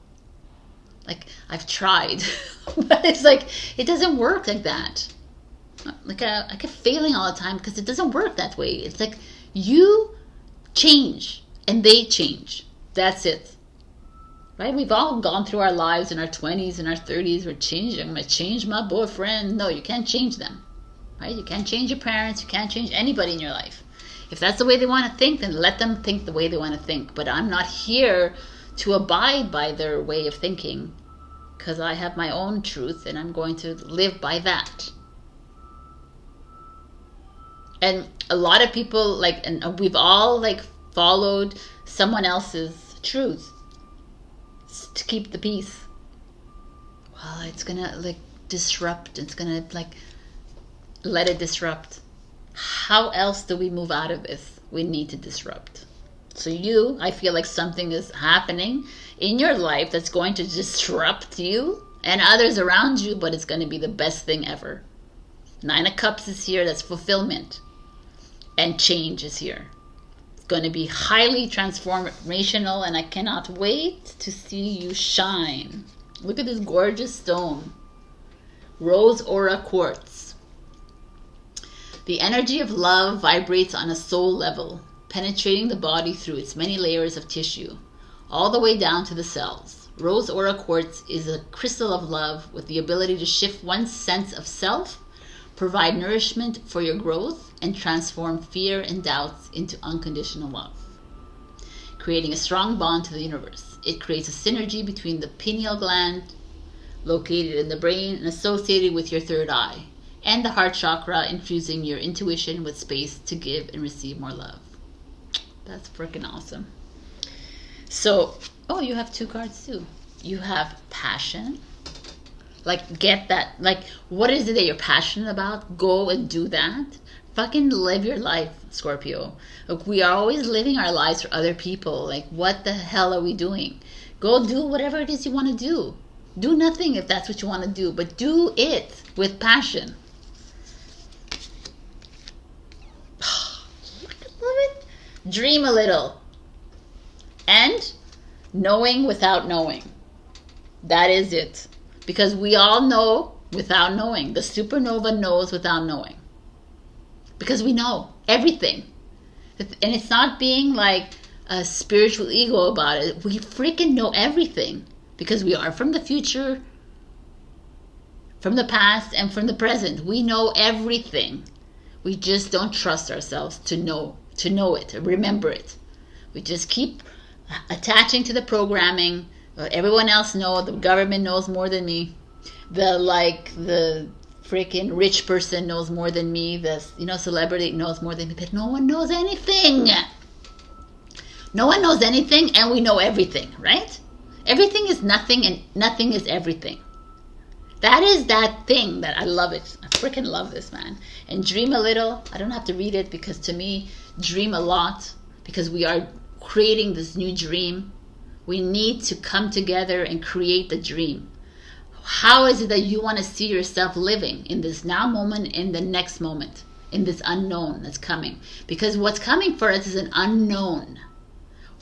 Like, I've tried, but it's like, it doesn't work like that. Like, I keep failing all the time because it doesn't work that way. It's like, you change and they change. That's it. Right? We've all gone through our lives in our 20s and our 30s. We're changing. I'm going to change my boyfriend. No, you can't change them. Right? You can't change your parents. You can't change anybody in your life. If that's the way they want to think, then let them think the way they want to think. But I'm not here to abide by their way of thinking because I have my own truth and I'm going to live by that. And a lot of people, like, and we've all like followed someone else's truth to keep the peace. Well, it's gonna like disrupt. It's gonna like let it disrupt. How else do we move out of this? We need to disrupt. So I feel like something is happening in your life that's going to disrupt you and others around you, but it's going to be the best thing ever. 9 of Cups is here. That's fulfillment. And change is here. It's going to be highly transformational, and I cannot wait to see you shine. Look at this gorgeous stone. Rose Aura Quartz. The energy of love vibrates on a soul level, penetrating the body through its many layers of tissue, all the way down to the cells. Rose Aura Quartz is a crystal of love with the ability to shift one's sense of self, provide nourishment for your growth, and transform fear and doubts into unconditional love, creating a strong bond to the universe. It creates a synergy between the pineal gland, located in the brain and associated with your third eye, and the heart chakra, infusing your intuition with space to give and receive more love. That's freaking awesome. So, you have 2 cards too. You have passion. Like, get that. Like, what is it that you're passionate about? Go and do that. Fucking live your life, Scorpio. Like, we are always living our lives for other people. Like, what the hell are we doing? Go do whatever it is you want to do. Do nothing if that's what you want to do, but do it with passion. Love it. Dream a little. And knowing without knowing. That is it. Because we all know without knowing. The supernova knows without knowing. Because we know everything. And it's not being like a spiritual ego about it. We freaking know everything. Because we are from the future, from the past, and from the present. We know everything. We just don't trust ourselves to know it, remember it. We just keep attaching to the programming. Everyone else knows. The government knows more than me. The freaking rich person knows more than me. The celebrity knows more than me. But no one knows anything. No one knows anything, and we know everything, right? Everything is nothing, and nothing is everything. That is that thing that I love it. I freaking love this, man. And dream a little. I don't have to read it because to me, dream a lot because we are creating this new dream. We need to come together and create the dream. How is it that you want to see yourself living in this now moment, in the next moment, in this unknown that's coming? Because what's coming for us is an unknown.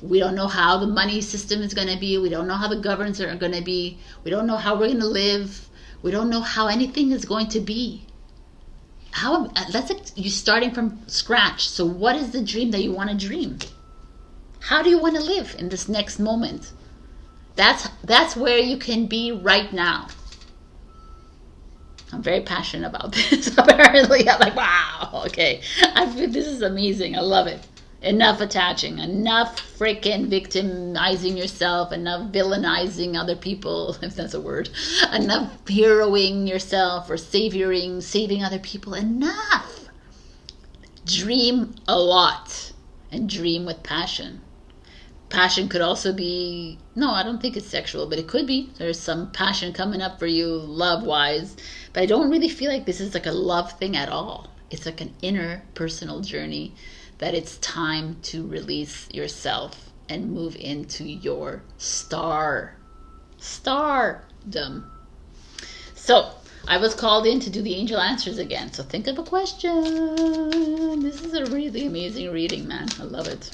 We don't know how the money system is going to be. We don't know how the governments are going to be. We don't know how we're going to live. We don't know how anything is going to be. You're starting from scratch. So what is the dream that you want to dream? How do you want to live in this next moment? That's where you can be right now. I'm very passionate about this. Apparently, I'm like, wow, okay. I feel this is amazing. I love it. Enough attaching, enough freaking victimizing yourself, enough villainizing other people, if that's a word, enough heroing yourself or saving other people. Enough. Dream a lot and dream with passion. Passion could also be, no, I don't think it's sexual, but it could be. There's some passion coming up for you love-wise, but I don't really feel like this is like a love thing at all. It's like an inner personal journey that it's time to release yourself and move into your stardom. So I was called in to do the angel answers again. So think of a question. This is a really amazing reading, man. I love it.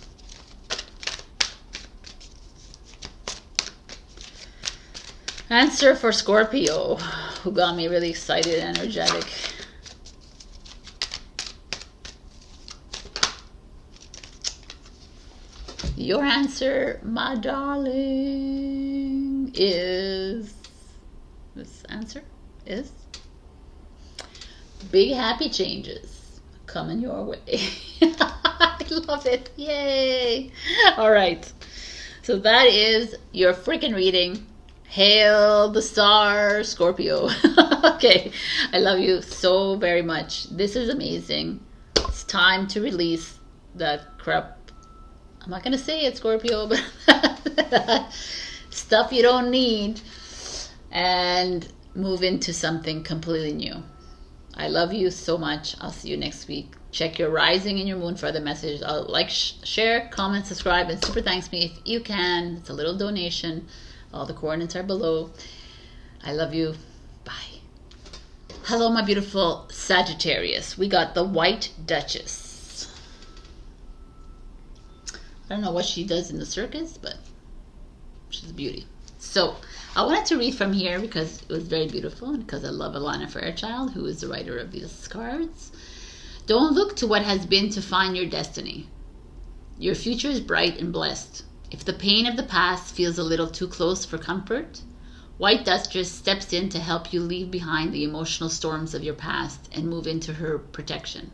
Answer for Scorpio, who got me really excited and energetic. Your answer, my darling, is, this answer is big happy changes coming your way. I love it. Yay. All right. So that is your freaking reading. Hail the star, Scorpio. Okay. I love you so very much. This is amazing. It's time to release that crap. I'm not going to say it, Scorpio, but stuff you don't need, and move into something completely new. I love you so much. I'll see you next week. Check your rising and your moon for other messages. I'll like, share, comment, subscribe, and super thanks me if you can. It's a little donation. All the coordinates are below. I love you. Bye. Hello, my beautiful Sagittarius. We got the White Duchess. I don't know what she does in the circus, but she's a beauty. So I wanted to read from here because it was very beautiful and because I love Alana Fairchild, who is the writer of these cards. Don't look to what has been to find your destiny. Your future is bright and blessed. If the pain of the past feels a little too close for comfort, White Duchess steps in to help you leave behind the emotional storms of your past and move into her protection.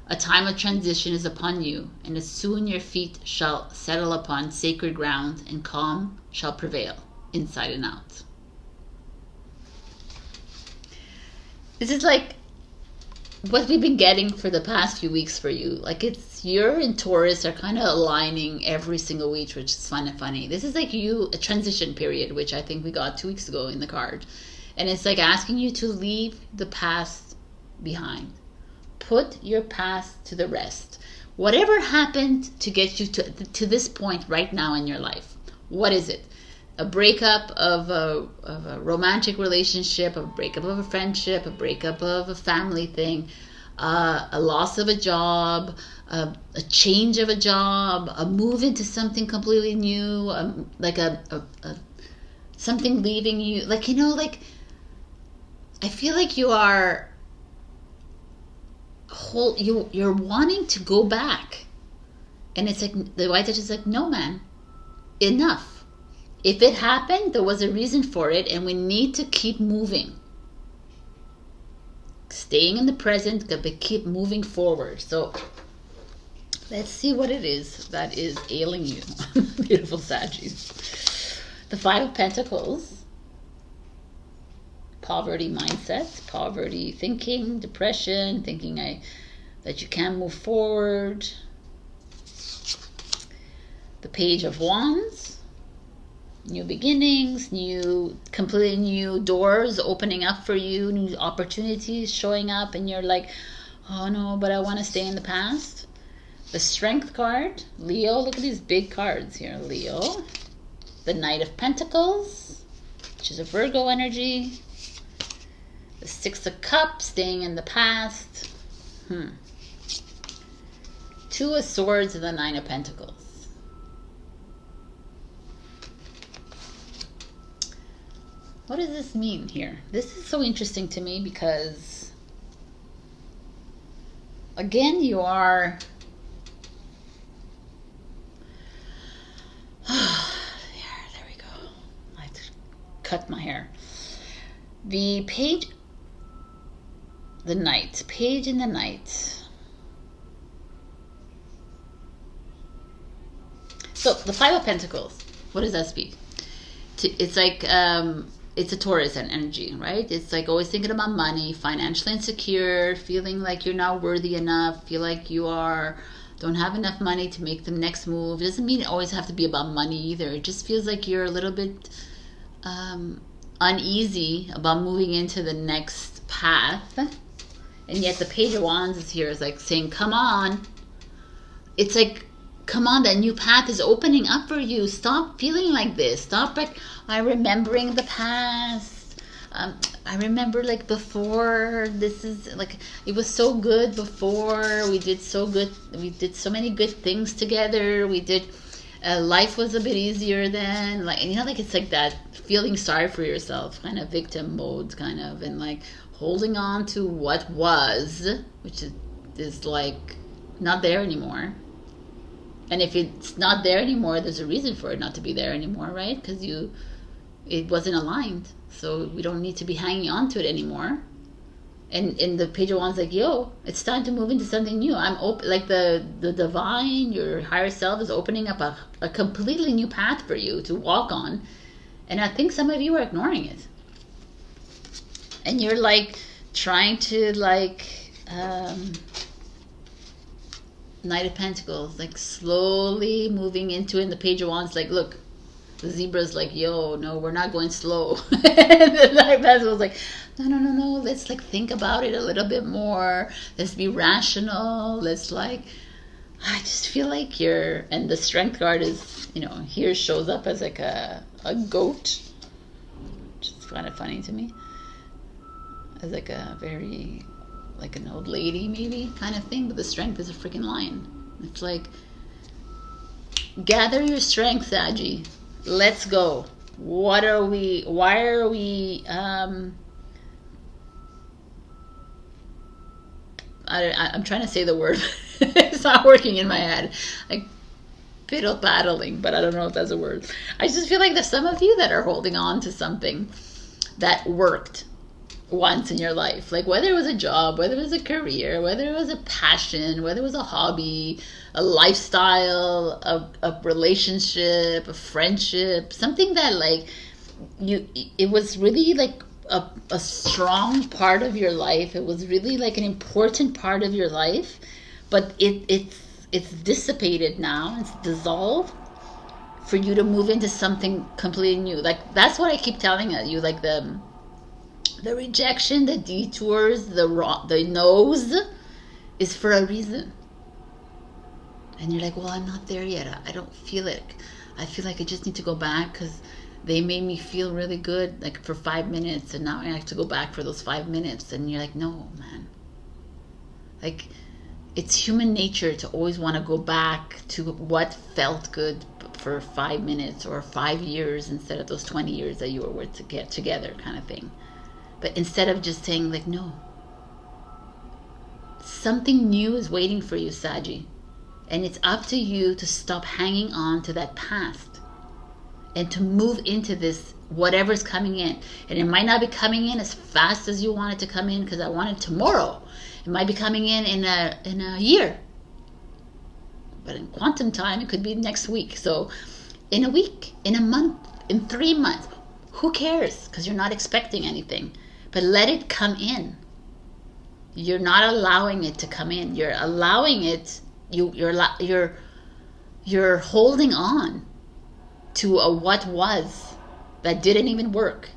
A time of transition is upon you, and as soon your feet shall settle upon sacred ground, and calm shall prevail, inside and out. This is like what we've been getting for the past few weeks for you. Like it's you and Taurus are kind of aligning every single week, which is fun and funny. This is like you, a transition period, which I think we got 2 weeks ago in the card. And it's like asking you to leave the past behind. Put your past to the rest. Whatever happened to get you to this point right now in your life, what is it? A breakup of a romantic relationship, a breakup of a friendship, a breakup of a family thing, a loss of a job, a change of a job, a move into something completely new, like something leaving you. Like, you know, like I feel like you are you're wanting to go back, and it's like the White Duchess is like, no, man, enough. If it happened, there was a reason for it, and we need to keep moving, staying in the present, but keep moving forward. So let's see what it is that is ailing you. Beautiful Saggies. The Five of Pentacles. Poverty mindset, poverty thinking, depression, thinking that you can't move forward. The Page of Wands, new beginnings, completely new doors opening up for you, new opportunities showing up, and you're like, oh no, but I want to stay in the past. The Strength card, Leo, look at these big cards here, Leo. The Knight of Pentacles, which is a Virgo energy. The Six of Cups, staying in the past. Two of Swords and the Nine of Pentacles. What does this mean here? This is so interesting to me because, again, you are cut my hair. The page, the Knight, page in the Knight. So the Five of Pentacles, what does that speak? It's like, it's a Taurus energy, right? It's like always thinking about money, financially insecure, feeling like you're not worthy enough, feel like you don't have enough money to make the next move. It doesn't mean it always have to be about money either. It just feels like you're a little bit uneasy about moving into the next path. And yet the Page of Wands is here, is like saying, come on. It's like, come on, that new path is opening up for you. Stop feeling like this. Stop like, I'm remembering the past. I remember like before, this is like, it was so good before. We did so good. We did so many good things together. We did, life was a bit easier then. Like, you know, like it's like that feeling sorry for yourself, kind of victim mode, kind of, and like holding on to what was, which is like not there anymore. And if it's not there anymore, there's a reason for it not to be there anymore, right? Because it wasn't aligned. So we don't need to be hanging on to it anymore. And the Page of Wands like, yo, it's time to move into something new. I'm open, like the divine, your higher self is opening up a completely new path for you to walk on. And I think some of you are ignoring it. And you're like trying to like, Knight of Pentacles, like slowly moving into it. And the Page of Wands like, look, the zebra's like, yo, no, we're not going slow. And the Knight of Pentacles like, no, let's like think about it a little bit more. Let's be rational. Let's like, I just feel like you're, and the Strength card is, you know, here shows up as like a goat, which is kind of funny to me, as like a very, like an old lady maybe kind of thing, but the Strength is a freaking lion. It's like, gather your strength, Saggy. Let's go. Why are we I'm trying to say the word. It's not working in my head. Like fiddle battling, but I don't know if that's a word. I just feel like there's some of you that are holding on to something that worked once in your life, like whether it was a job, whether it was a career, whether it was a passion, whether it was a hobby, a lifestyle, a relationship, a friendship, something that like it was really like a strong part of your life. It was really like an important part of your life, but it's dissipated now. It's dissolved for you to move into something completely new. Like that's what I keep telling you, like the rejection, the detours, the no's is for a reason. And you're like, well, I'm not there yet. I don't feel it. I feel like I just need to go back because they made me feel really good, like for 5 minutes, and now I have to go back for those 5 minutes. And you're like, no, man. Like, it's human nature to always want to go back to what felt good for 5 minutes or 5 years instead of those 20 years that you were with to get together, kind of thing. But instead of just saying like, no, something new is waiting for you, Saggy. And it's up to you to stop hanging on to that past and to move into this, whatever's coming in. And it might not be coming in as fast as you want it to come in because I want it tomorrow. It might be coming in a year. But in quantum time, it could be next week. So in a week, in a month, in 3 months, who cares? Because you're not expecting anything. But let it come in. You're not allowing it to come in. You're allowing it. You're holding on to a what was that didn't even work.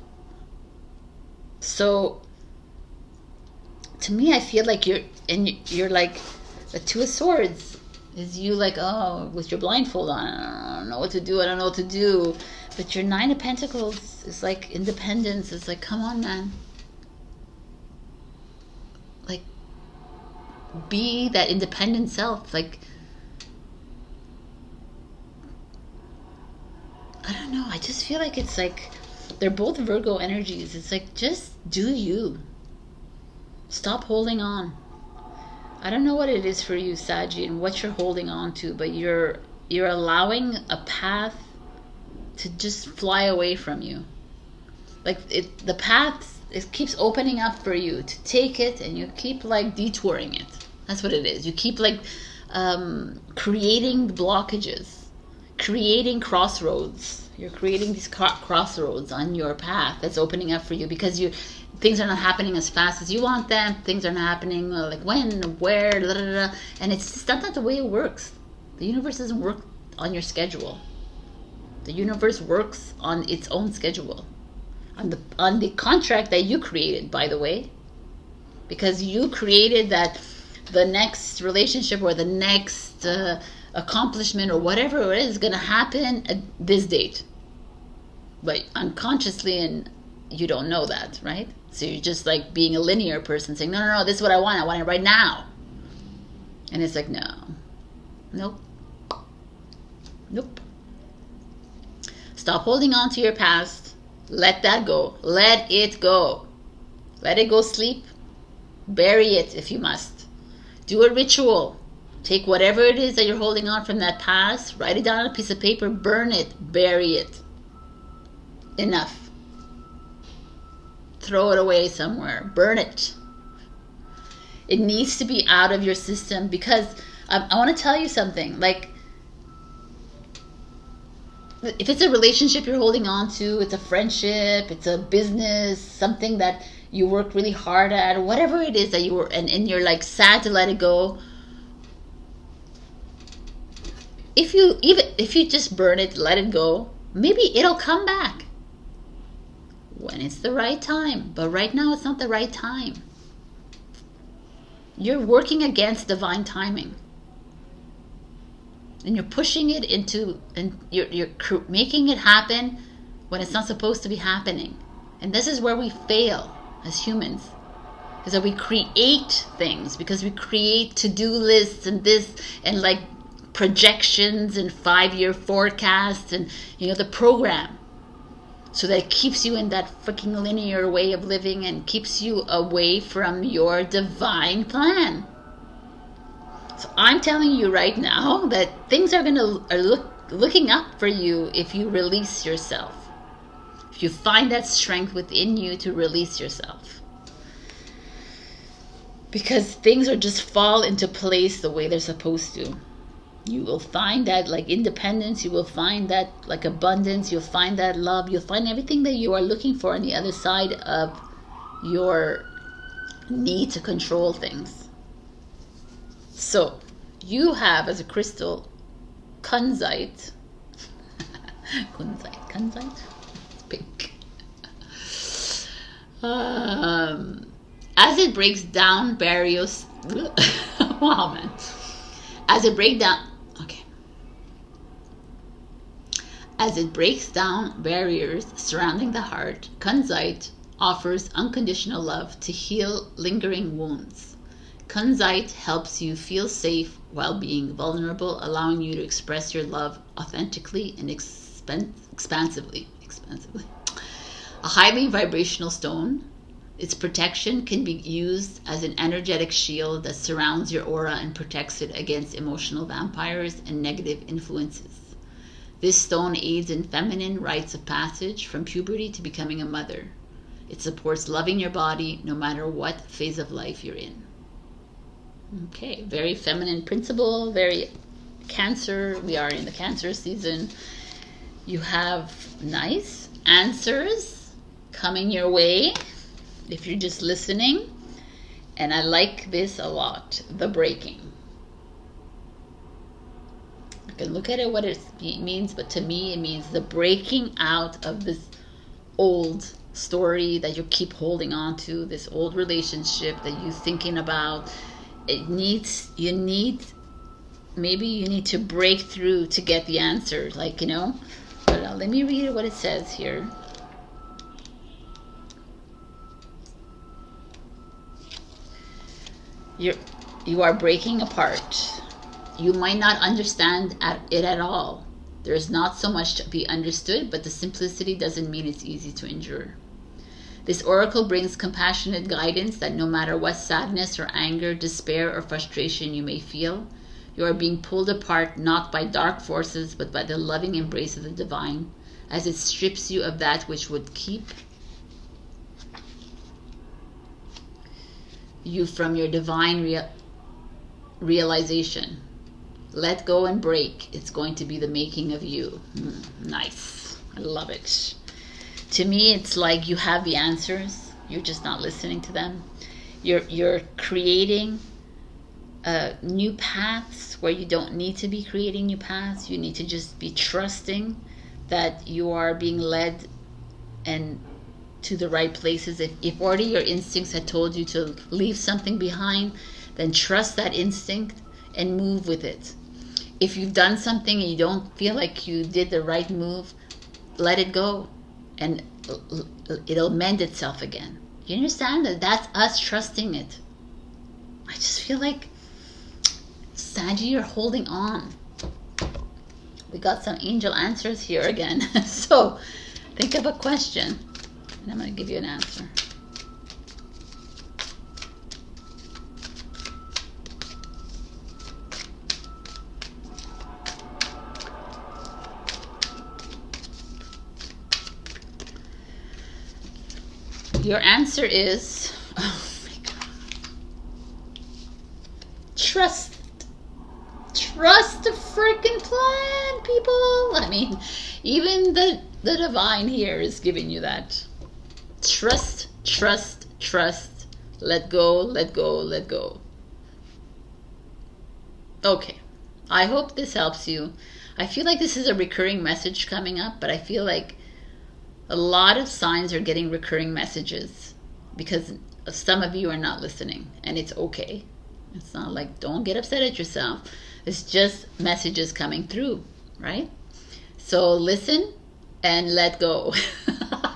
So to me, I feel like you're like the Two of Swords. Is you like, oh, with your blindfold on, I don't know what to do. I don't know what to do. But your Nine of Pentacles is like independence. It's like, come on, man. Like, be that independent self. Like, I don't know. I just feel like it's like, they're both Virgo energies. It's like, just do you. Stop holding on. I don't know what it is for you, Saggy, and what you're holding on to, but you're allowing a path to just fly away from you. like the path, it keeps opening up for you to take it, and you keep like detouring it. That's what it is. You keep like creating blockages, creating crossroads. You're creating these crossroads on your path that's opening up for you, because things are not happening as fast as you want them. Things are not happening like when, where, blah, blah, blah. And it's just not the way it works. The universe doesn't work on your schedule. The universe works on its own schedule, on the contract that you created, by the way, because you created that the next relationship or the next accomplishment or whatever it is going to happen at this date, but unconsciously, and you don't know that, right? So you're just like being a linear person saying, no, this is what I want it right now. And it's like, nope. Stop holding on to your past. Let that go. Let it go. Let it go sleep. Bury it if you must. Do a ritual. Take whatever it is that you're holding on from that past, write it down on a piece of paper, burn it, bury it. Enough. Throw it away somewhere. Burn it. It needs to be out of your system, because I want to tell you something. Like, if it's a relationship you're holding on to, it's a friendship, it's a business, something that you work really hard at, whatever it is that you were, and you're like sad to let it go. If you just burn it, let it go, maybe it'll come back when it's the right time. But right now, it's not the right time. You're working against divine timing. And you're pushing it into, and you're making it happen when it's not supposed to be happening. And this is where we fail as humans, is that we create things, because we create to-do lists and this, and like projections and 5-year forecasts, and the program, so that it keeps you in that freaking linear way of living and keeps you away from your divine plan. So I'm telling you right now that things are looking up for you if you release yourself. If you find that strength within you to release yourself. Because things are just fall into place the way they're supposed to. You will find that like independence, you will find that like abundance, you'll find that love, you'll find everything that you are looking for on the other side of your need to control things. So, you have as a crystal, kunzite. kunzite? It's pink. As it breaks down barriers, wow, man. As it breaks down barriers surrounding the heart, kunzite offers unconditional love to heal lingering wounds. Kunzite helps you feel safe while being vulnerable, allowing you to express your love authentically and expansively. A highly vibrational stone, its protection can be used as an energetic shield that surrounds your aura and protects it against emotional vampires and negative influences. This stone aids in feminine rites of passage from puberty to becoming a mother. It supports loving your body no matter what phase of life you're in. Okay, very feminine principle, very Cancer. We are in the Cancer season. You have nice answers coming your way if you're just listening. And I like this a lot, the breaking. You can look at it what it means, but to me it means the breaking out of this old story that you keep holding on to, this old relationship that you're thinking about. Maybe you need to break through to get the answer, but let me read what it says here. You are breaking apart. You might not understand it at all. There's not so much to be understood, but the simplicity doesn't mean it's easy to endure. This oracle brings compassionate guidance that no matter what sadness or anger, despair or frustration you may feel, you are being pulled apart not by dark forces, but by the loving embrace of the divine, as it strips you of that which would keep you from your divine realization. Let go and break. It's going to be the making of you. Nice. I love it. To me, it's like you have the answers. You're just not listening to them. You're creating new paths where you don't need to be creating new paths. You need to just be trusting that you are being led and to the right places. If already your instincts had told you to leave something behind, then trust that instinct and move with it. If you've done something and you don't feel like you did the right move, let it go and it'll mend itself again. You understand that? That's us trusting it. I just feel like, Saggy, you're holding on. We got some angel answers here again. So think of a question and I'm going to give you an answer. Your answer is, oh my God, trust the freaking plan, people. I mean, even the divine here is giving you that. Trust, let go, let go, let go. Okay, I hope this helps you. I feel like this is a recurring message coming up, but I feel like a lot of signs are getting recurring messages because some of you are not listening, and it's okay. It's not like, don't get upset at yourself. It's just messages coming through, right? So listen and let go.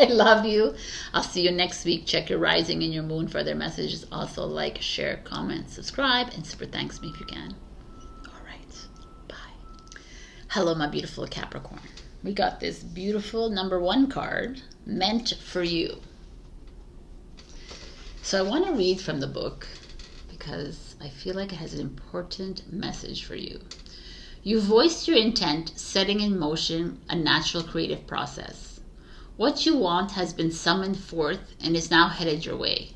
I love you. I'll see you next week. Check your rising and your moon for other messages. Also like, share, comment, subscribe, and super thanks me if you can. All right. Bye. Hello, my beautiful Capricorn. We got this beautiful number 1 card, meant for you. So I want to read from the book because I feel like it has an important message for you. You voiced your intent, setting in motion a natural creative process. What you want has been summoned forth and is now headed your way.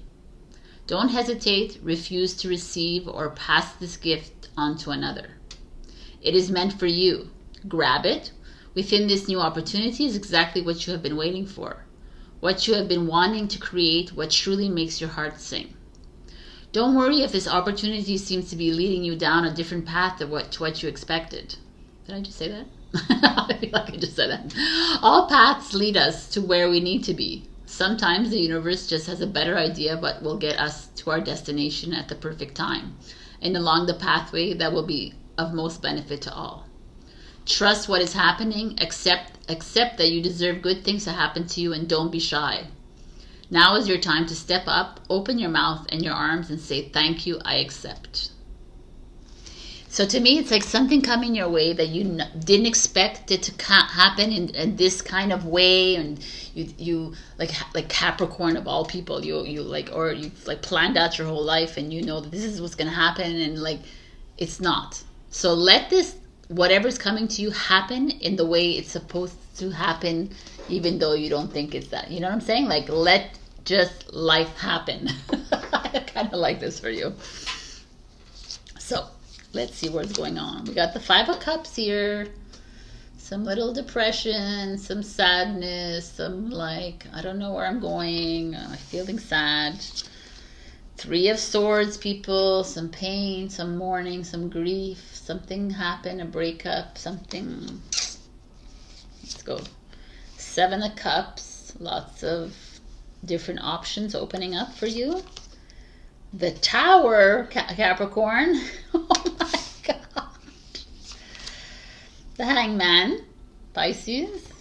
Don't hesitate, refuse to receive or pass this gift on to another. It is meant for you. Grab it. Within this new opportunity is exactly what you have been waiting for, what you have been wanting to create, what truly makes your heart sing. Don't worry if this opportunity seems to be leading you down a different path to what you expected. Did I just say that? I feel like I just said that. All paths lead us to where we need to be. Sometimes the universe just has a better idea of what will get us to our destination at the perfect time, and along the pathway that will be of most benefit to all. Trust what is happening, accept that you deserve good things to happen to you, and don't be shy. Now is your time to step up, open your mouth and your arms and say, thank you, I accept. So to me, it's like something coming your way that you didn't expect it to happen in this kind of way, and you like Capricorn of all people, you planned out your whole life and you know that this is what's going to happen, and like it's not. So let this, whatever's coming to you, happen in the way it's supposed to happen, even though you don't think it's that. You know what I'm saying? Like, let just life happen. I kind of like this for you. So let's see what's going on. We got the 5 of Cups here. Some little depression, some sadness, some like, I don't know where I'm going. I'm feeling sad. 3 of Swords, people. Some pain, some mourning, some grief. Something happened, a breakup, something. Let's go. 7 of Cups. Lots of different options opening up for you. The Tower, Capricorn. Oh my God. The Hangman, Pisces.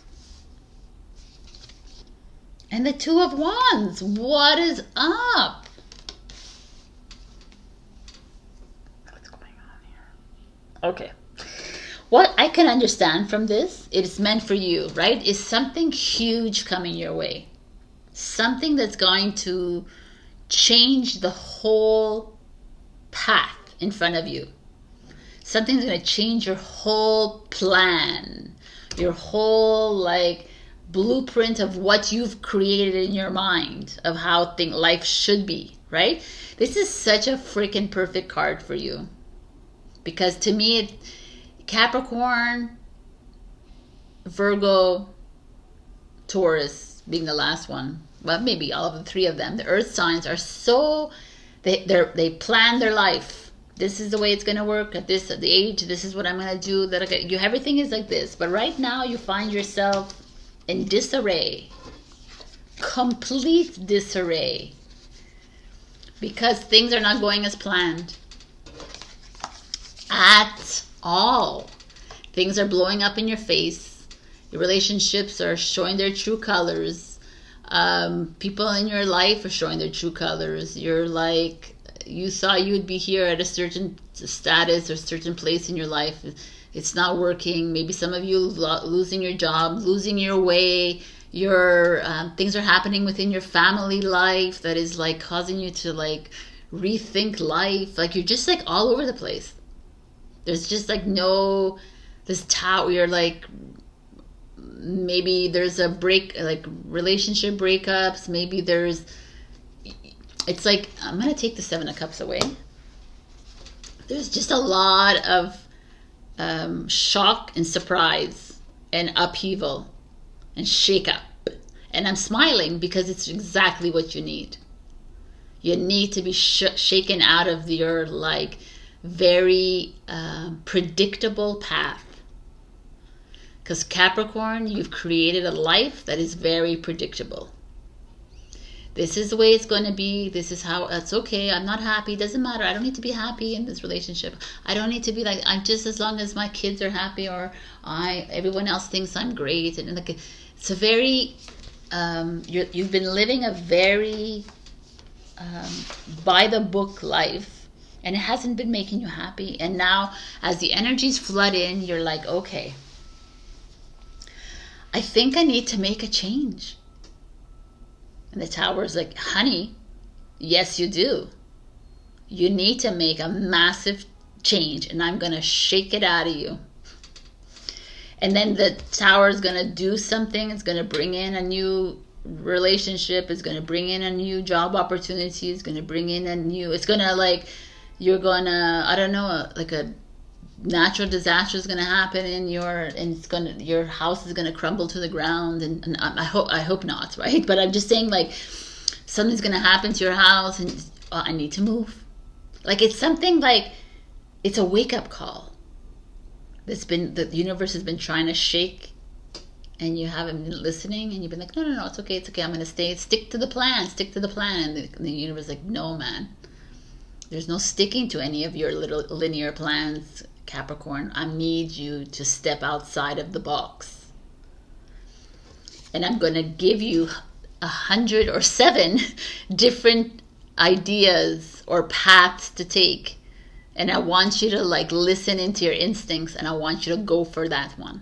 And the 2 of Wands. What is up? What's going on here? Okay. What I can understand from this, it's meant for you, right? Is something huge coming your way. Something that's going to change the whole path in front of you. Something's going to change your whole plan, your whole like blueprint of what you've created in your mind of how life should be, right? This is such a freaking perfect card for you. Because to me, Capricorn, Virgo, Taurus being the last one, well, maybe all of the three of them, the earth signs are so, they plan their life. This is the way it's going to work at the age. This is what I'm going to do. Everything is like this. But right now you find yourself in disarray, complete disarray, because things are not going as planned at all. Things are blowing up in your face. Your relationships are showing their true colors. People in your life are showing their true colors. You're like, you thought you would be here at a certain status or certain place in your life. It's not working. Maybe some of you losing your job, losing your way. Your things are happening within your family life that is like causing you to like rethink life. Like you're just like all over the place. There's just like this tower. You're like, maybe there's a like relationship breakups. Maybe it's like, I'm going to take the Seven of Cups away. There's just a lot of shock and surprise and upheaval and shake up. And I'm smiling because it's exactly what you need. You need to be shaken out of your like very predictable path. Because Capricorn, you've created a life that is very predictable. This is the way it's going to be. This is how it's okay. I'm not happy. Doesn't matter. I don't need to be happy in this relationship. I don't need to be like, I'm just, as long as my kids are happy or everyone else thinks I'm great. And like, it's a very, you've been living a very by the book life, and it hasn't been making you happy. And now as the energies flood in, you're like, okay, I think I need to make a change. And the Tower is like, honey, yes, you do. You need to make a massive change, and I'm going to shake it out of you. And then the Tower is going to do something. It's going to bring in a new relationship. It's going to bring in a new job opportunity. It's going to bring in it's going to like, you're going to, I don't know, like a natural disaster is going to happen your house is going to crumble to the ground, and I hope not, right? But I'm just saying, like, something's going to happen to your house, and I need to move. Like, it's something like, it's a wake-up call the universe has been trying to shake, and you haven't been listening, and you've been like, no, it's okay, I'm going to stick to the plan, and the universe is like, no, man, there's no sticking to any of your little linear plans, Capricorn. I need you to step outside of the box. And I'm going to give you 107 different ideas or paths to take. And I want you to like listen into your instincts, and I want you to go for that one.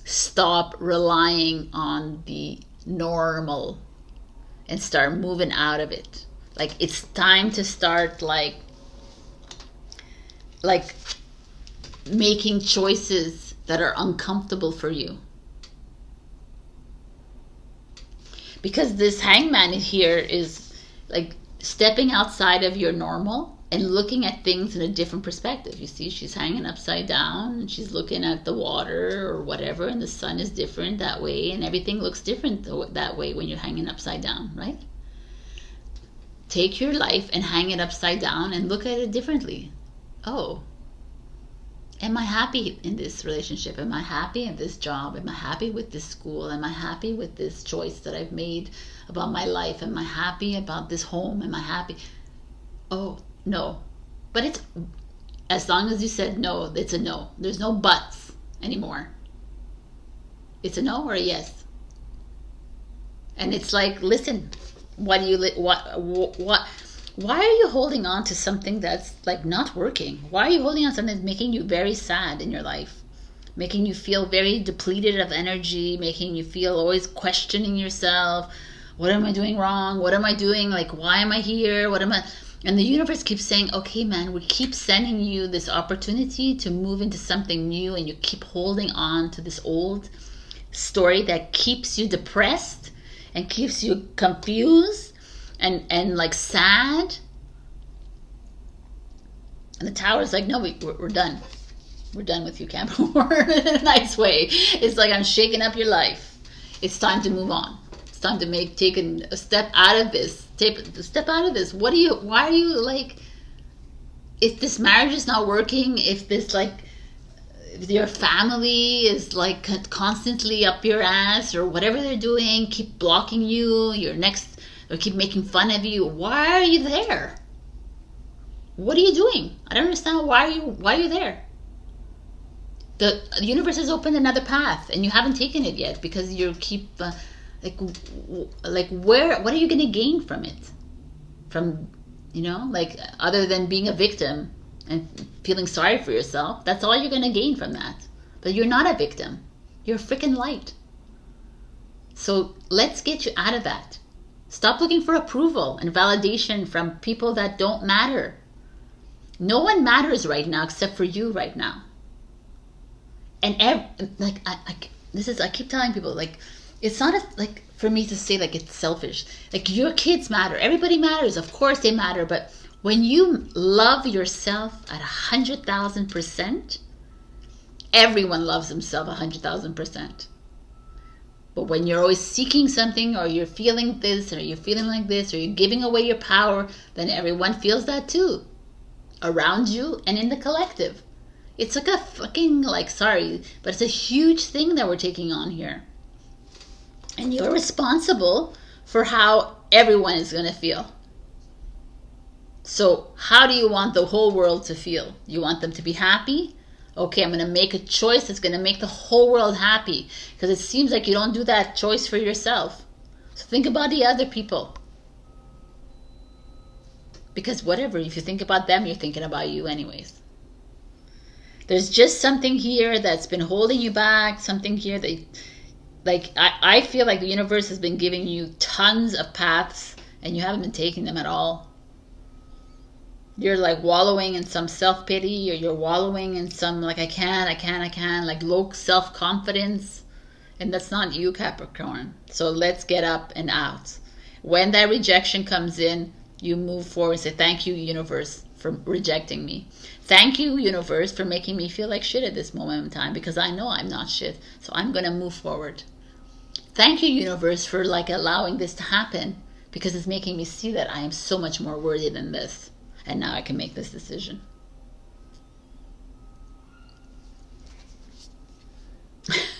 Stop relying on the normal and start moving out of it. Like, it's time to start like making choices that are uncomfortable for you. Because this Hangman here is like stepping outside of your normal and looking at things in a different perspective. You see, she's hanging upside down and she's looking at the water or whatever, and the sun is different that way, and everything looks different that way when you're hanging upside down, right? Take your life and hang it upside down and look at it differently. Oh, am I happy in this relationship? Am I happy in this job? Am I happy with this school? Am I happy with this choice that I've made about my life? Am I happy about this home? Am I happy? Oh, no. But it's, as long as you said no, it's a no. There's no buts anymore. It's a no or a yes. And it's like, listen, why are you holding on to something that's like not working? Why are you holding on to something that's making you very sad in your life? Making you feel very depleted of energy, making you feel always questioning yourself. What am I doing wrong? What am I doing? Like, why am I here? And the universe keeps saying, okay, man, we keep sending you this opportunity to move into something new, and you keep holding on to this old. story that keeps you depressed and keeps you confused and like sad. And the Tower is like, no, we're done. We're done with you, Capricorn, in a nice way. It's like, I'm shaking up your life. It's time to move on. It's time to take a step out of this. Take a step out of this. Why are you like, if this marriage is not working, if this like, if your family is like constantly up your ass or whatever they're doing, keep blocking you, or keep making fun of you, why are you there? What are you doing? I don't understand why are you there? The universe has opened another path and you haven't taken it yet because you keep what are you going to gain from it? From, like, other than being a victim and feeling sorry for yourself, that's all you're going to gain from that. But you're not a victim. You're freaking light. So let's get you out of that. Stop looking for approval and validation from people that don't matter. No one matters right now except for you right now. And I keep telling people, like, it's not like for me to say like it's selfish. Like, your kids matter. Everybody matters. Of course they matter. But when you love yourself at 100,000%, everyone loves themselves 100,000%. But when you're always seeking something, or you're feeling this, or you're feeling like this, or you're giving away your power, then everyone feels that too. Around you and in the collective. It's like a fucking, like, sorry, but it's a huge thing that we're taking on here. And you're responsible for how everyone is going to feel. So how do you want the whole world to feel? You want them to be happy? Okay, I'm going to make a choice that's going to make the whole world happy. Because it seems like you don't do that choice for yourself. So think about the other people. Because whatever, if you think about them, you're thinking about you anyways. There's just something here that's been holding you back. Something here that, like, I feel like the universe has been giving you tons of paths and you haven't been taking them at all. You're like wallowing in some self-pity, or you're wallowing in some like, I can, like low self-confidence. And that's not you, Capricorn. So let's get up and out. When that rejection comes in, you move forward and say, thank you, universe, for rejecting me. Thank you, universe, for making me feel like shit at this moment in time, because I know I'm not shit. So I'm going to move forward. Thank you, universe, for like allowing this to happen, because it's making me see that I am so much more worthy than this. And now I can make this decision.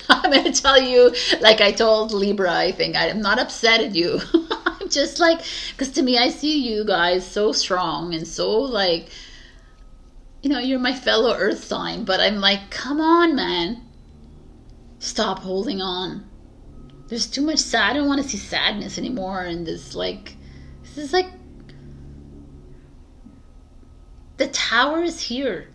I'm going to tell you, like I told Libra, I think, I'm not upset at you. I'm just like, because to me, I see you guys so strong and so like, you're my fellow earth sign. But I'm like, come on, man. Stop holding on. There's too much sad. I don't want to see sadness anymore. And this is like, the Tower is here,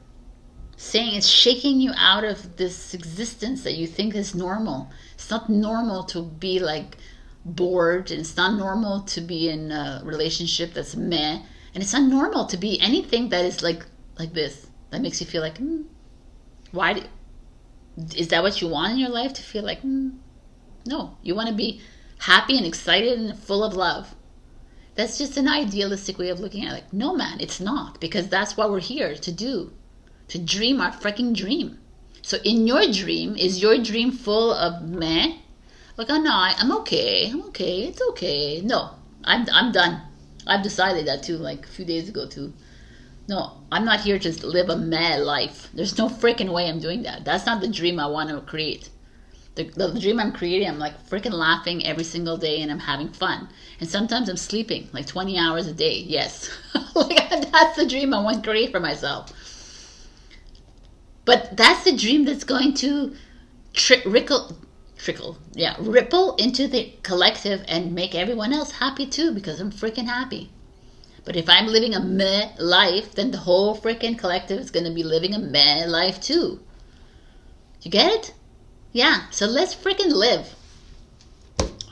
saying it's shaking you out of this existence that you think is normal. It's not normal to be like bored, and it's not normal to be in a relationship that's meh, and it's not normal to be anything that is like this, that makes you feel like, why is that what you want in your life, to feel like, no, you want to be happy and excited and full of love. That's just an idealistic way of looking at it. Like, no, man, it's not. Because that's what we're here to do. To dream our freaking dream. So in your dream, is your dream full of meh? Like, oh no, I'm okay. It's okay. No, I'm done. I've decided that too, like a few days ago too. No, I'm not here to live a meh life. There's no freaking way I'm doing that. That's not the dream I want to create. The dream I'm creating, I'm like freaking laughing every single day, and I'm having fun. And sometimes I'm sleeping like 20 hours a day. Yes. Like, that's the dream I want to create for myself. But that's the dream that's going to ripple into the collective and make everyone else happy too, because I'm freaking happy. But if I'm living a meh life, then the whole freaking collective is going to be living a meh life too. You get it? Yeah, so let's freaking live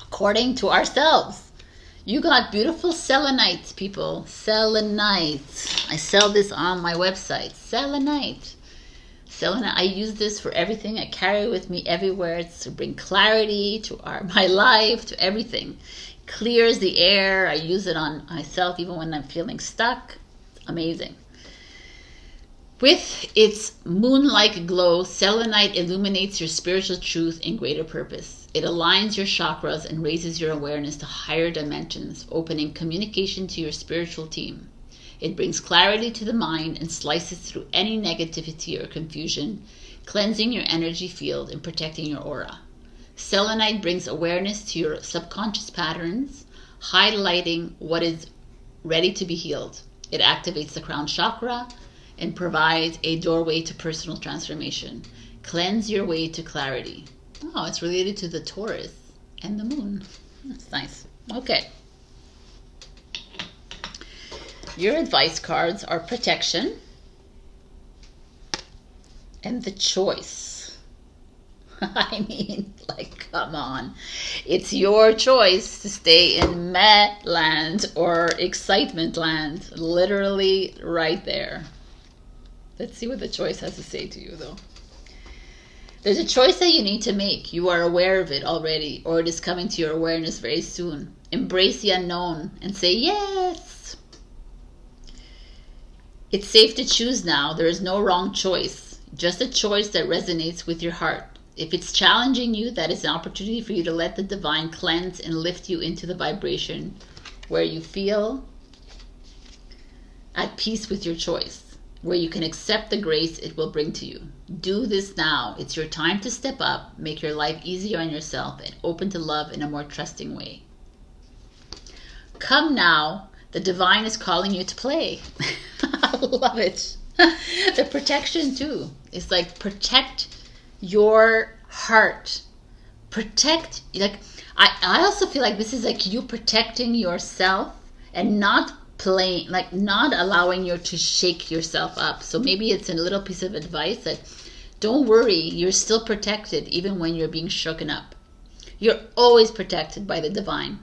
according to ourselves. You got beautiful selenites, people. Selenites. I sell this on my website. Selenite. Selena, I use this for everything. I carry it with me everywhere. It's to bring clarity to my life, to everything. Clears the air. I use it on myself even when I'm feeling stuck. Amazing. With its moon-like glow, selenite illuminates your spiritual truth and greater purpose. It aligns your chakras and raises your awareness to higher dimensions, opening communication to your spiritual team. It brings clarity to the mind and slices through any negativity or confusion, cleansing your energy field and protecting your aura. Selenite brings awareness to your subconscious patterns, highlighting what is ready to be healed. It activates the crown chakra and provides a doorway to personal transformation. Cleanse your way to clarity. Oh, it's related to the Taurus and the moon. That's nice. Okay. Your advice cards are protection and the choice. I mean, like, come on. It's your choice to stay in meh land or excitement land. Literally right there. Let's see what the choice has to say to you, though. There's a choice that you need to make. You are aware of it already, or it is coming to your awareness very soon. Embrace the unknown and say yes. It's safe to choose now. There is no wrong choice, just a choice that resonates with your heart. If it's challenging you, that is an opportunity for you to let the divine cleanse and lift you into the vibration where you feel at peace with your choice, where you can accept the grace it will bring to you. Do this now. It's your time to step up, make your life easier on yourself, and open to love in a more trusting way. Come now. The divine is calling you to play. I love it. The protection too. It's like protect your heart. Protect, like, I also feel like this is like you protecting yourself and not playing, like not allowing you to shake yourself up. So maybe it's a little piece of advice that don't worry, you're still protected even when you're being shaken up. You're always protected by the divine,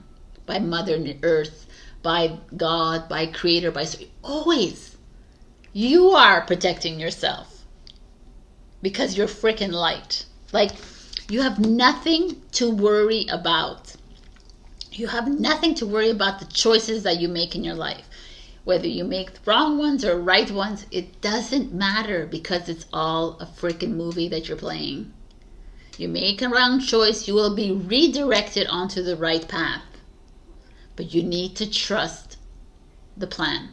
by Mother Earth, by God, by Creator, by always. You are protecting yourself because you're freaking light. Like, you have nothing to worry about. You have nothing to worry about the choices that you make in your life. Whether you make the wrong ones or right ones, it doesn't matter because it's all a freaking movie that you're playing. You make a wrong choice, you will be redirected onto the right path. But you need to trust the plan.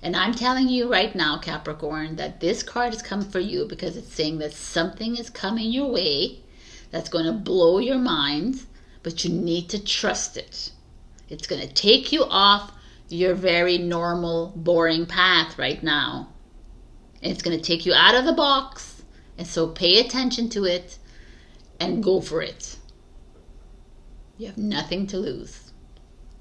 And I'm telling you right now, Capricorn, that this card has come for you because it's saying that something is coming your way that's going to blow your mind, but you need to trust it. It's going to take you off your very normal, boring path right now. And it's going to take you out of the box. And so pay attention to it and go for it. You have nothing to lose.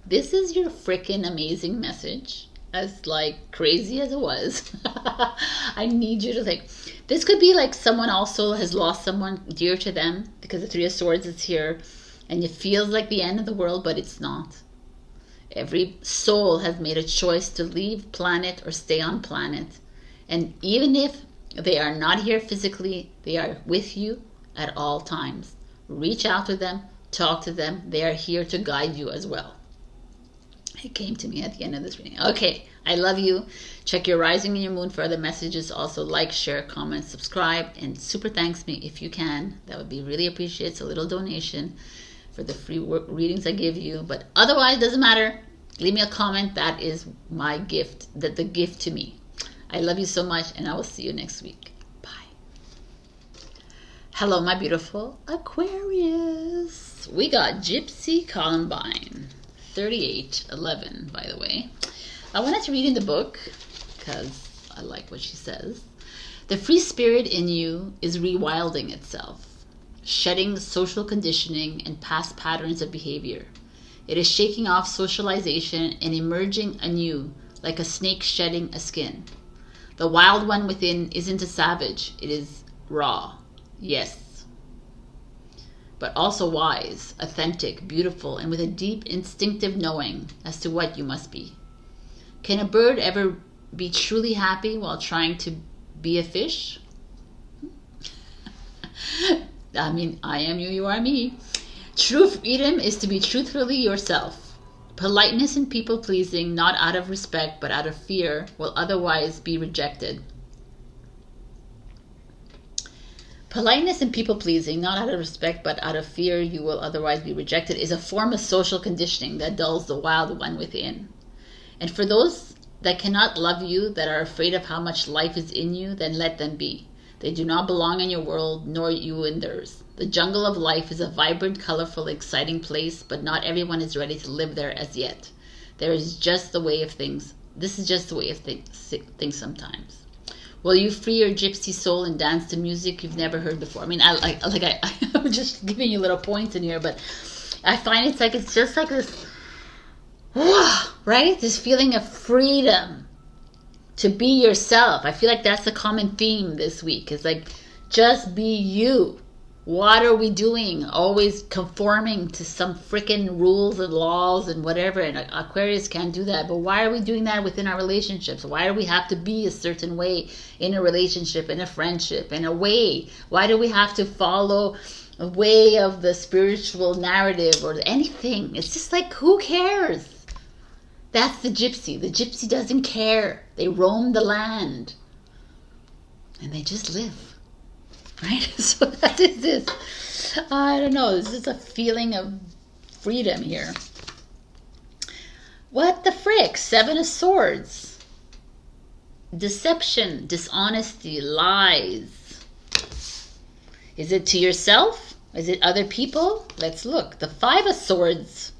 This is your freaking amazing message. As like crazy as it was. I need you to think. This could be like someone also has lost someone dear to them because the Three of Swords is here and it feels like the end of the world, but it's not. Every soul has made a choice to leave planet or stay on planet. And even if they are not here physically, they are with you at all times. Reach out to them, talk to them. They are here to guide you as well. It came to me at the end of this reading. Okay, I love you. Check your rising and your moon for other messages. Also like, share, comment, subscribe, and super thanks me if you can. That would be really appreciated. It's a little donation for the free readings I give you. But otherwise, doesn't matter. Leave me a comment. That is my gift, the gift to me. I love you so much, and I will see you next week. Bye. Hello, my beautiful Aquarius. We got Gypsy Columbine. 38:11, by the way. I wanted to read in the book because I like what she says. The free spirit in you is rewilding itself, shedding social conditioning and past patterns of behavior. It is shaking off socialization and emerging anew, like a snake shedding a skin. The wild one within isn't a savage, it is raw, yes, but also wise, authentic, beautiful, and with a deep instinctive knowing as to what you must be. Can a bird ever be truly happy while trying to be a fish? I mean, I am you, you are me. True freedom is to be truthfully yourself. Politeness and people-pleasing, not out of respect but out of fear, will otherwise be rejected. Politeness and people-pleasing, not out of respect but out of fear you will otherwise be rejected, is a form of social conditioning that dulls the wild one within. And for those that cannot love you, that are afraid of how much life is in you, then let them be. They do not belong in your world, nor you in theirs. The jungle of life is a vibrant, colorful, exciting place, but not everyone is ready to live there as yet. There is just the way of things. This is just the way of things sometimes. Will you free your gypsy soul and dance to music you've never heard before? I mean, I'm just giving you little points in here, but I find it's just like this, right? This feeling of freedom to be yourself. I feel like that's the common theme this week. It's like, just be you. What are we doing? Always conforming to some freaking rules and laws and whatever. And Aquarius can't do that. But why are we doing that within our relationships? Why do we have to be a certain way in a relationship, in a friendship, in a way? Why do we have to follow a way of the spiritual narrative or anything? It's just like, who cares? That's the gypsy. The gypsy doesn't care. They roam the land. And they just live. Right? So that is this. I don't know. This is a feeling of freedom here. What the frick? 7 of Swords. Deception, dishonesty, lies. Is it to yourself? Is it other people? Let's look. The 5 of Swords.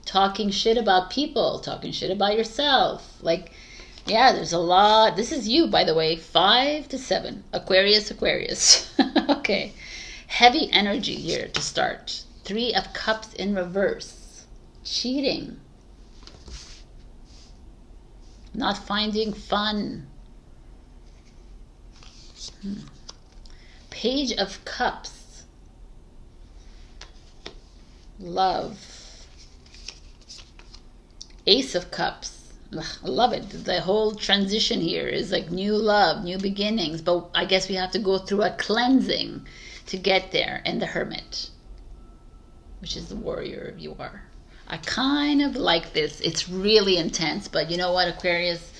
Talking shit about people, talking shit about yourself. Like, yeah, there's a lot. This is you, by the way. 5 to 7. Aquarius, Aquarius. Okay. Heavy energy here to start. 3 of Cups in reverse. Cheating. Not finding fun. Page of Cups. Love. Ace of Cups. Ugh, I love it. The whole transition here is like new love, new beginnings. But I guess we have to go through a cleansing to get there. And the Hermit, which is the warrior you are. I kind of like this. It's really intense. But you know what, Aquarius?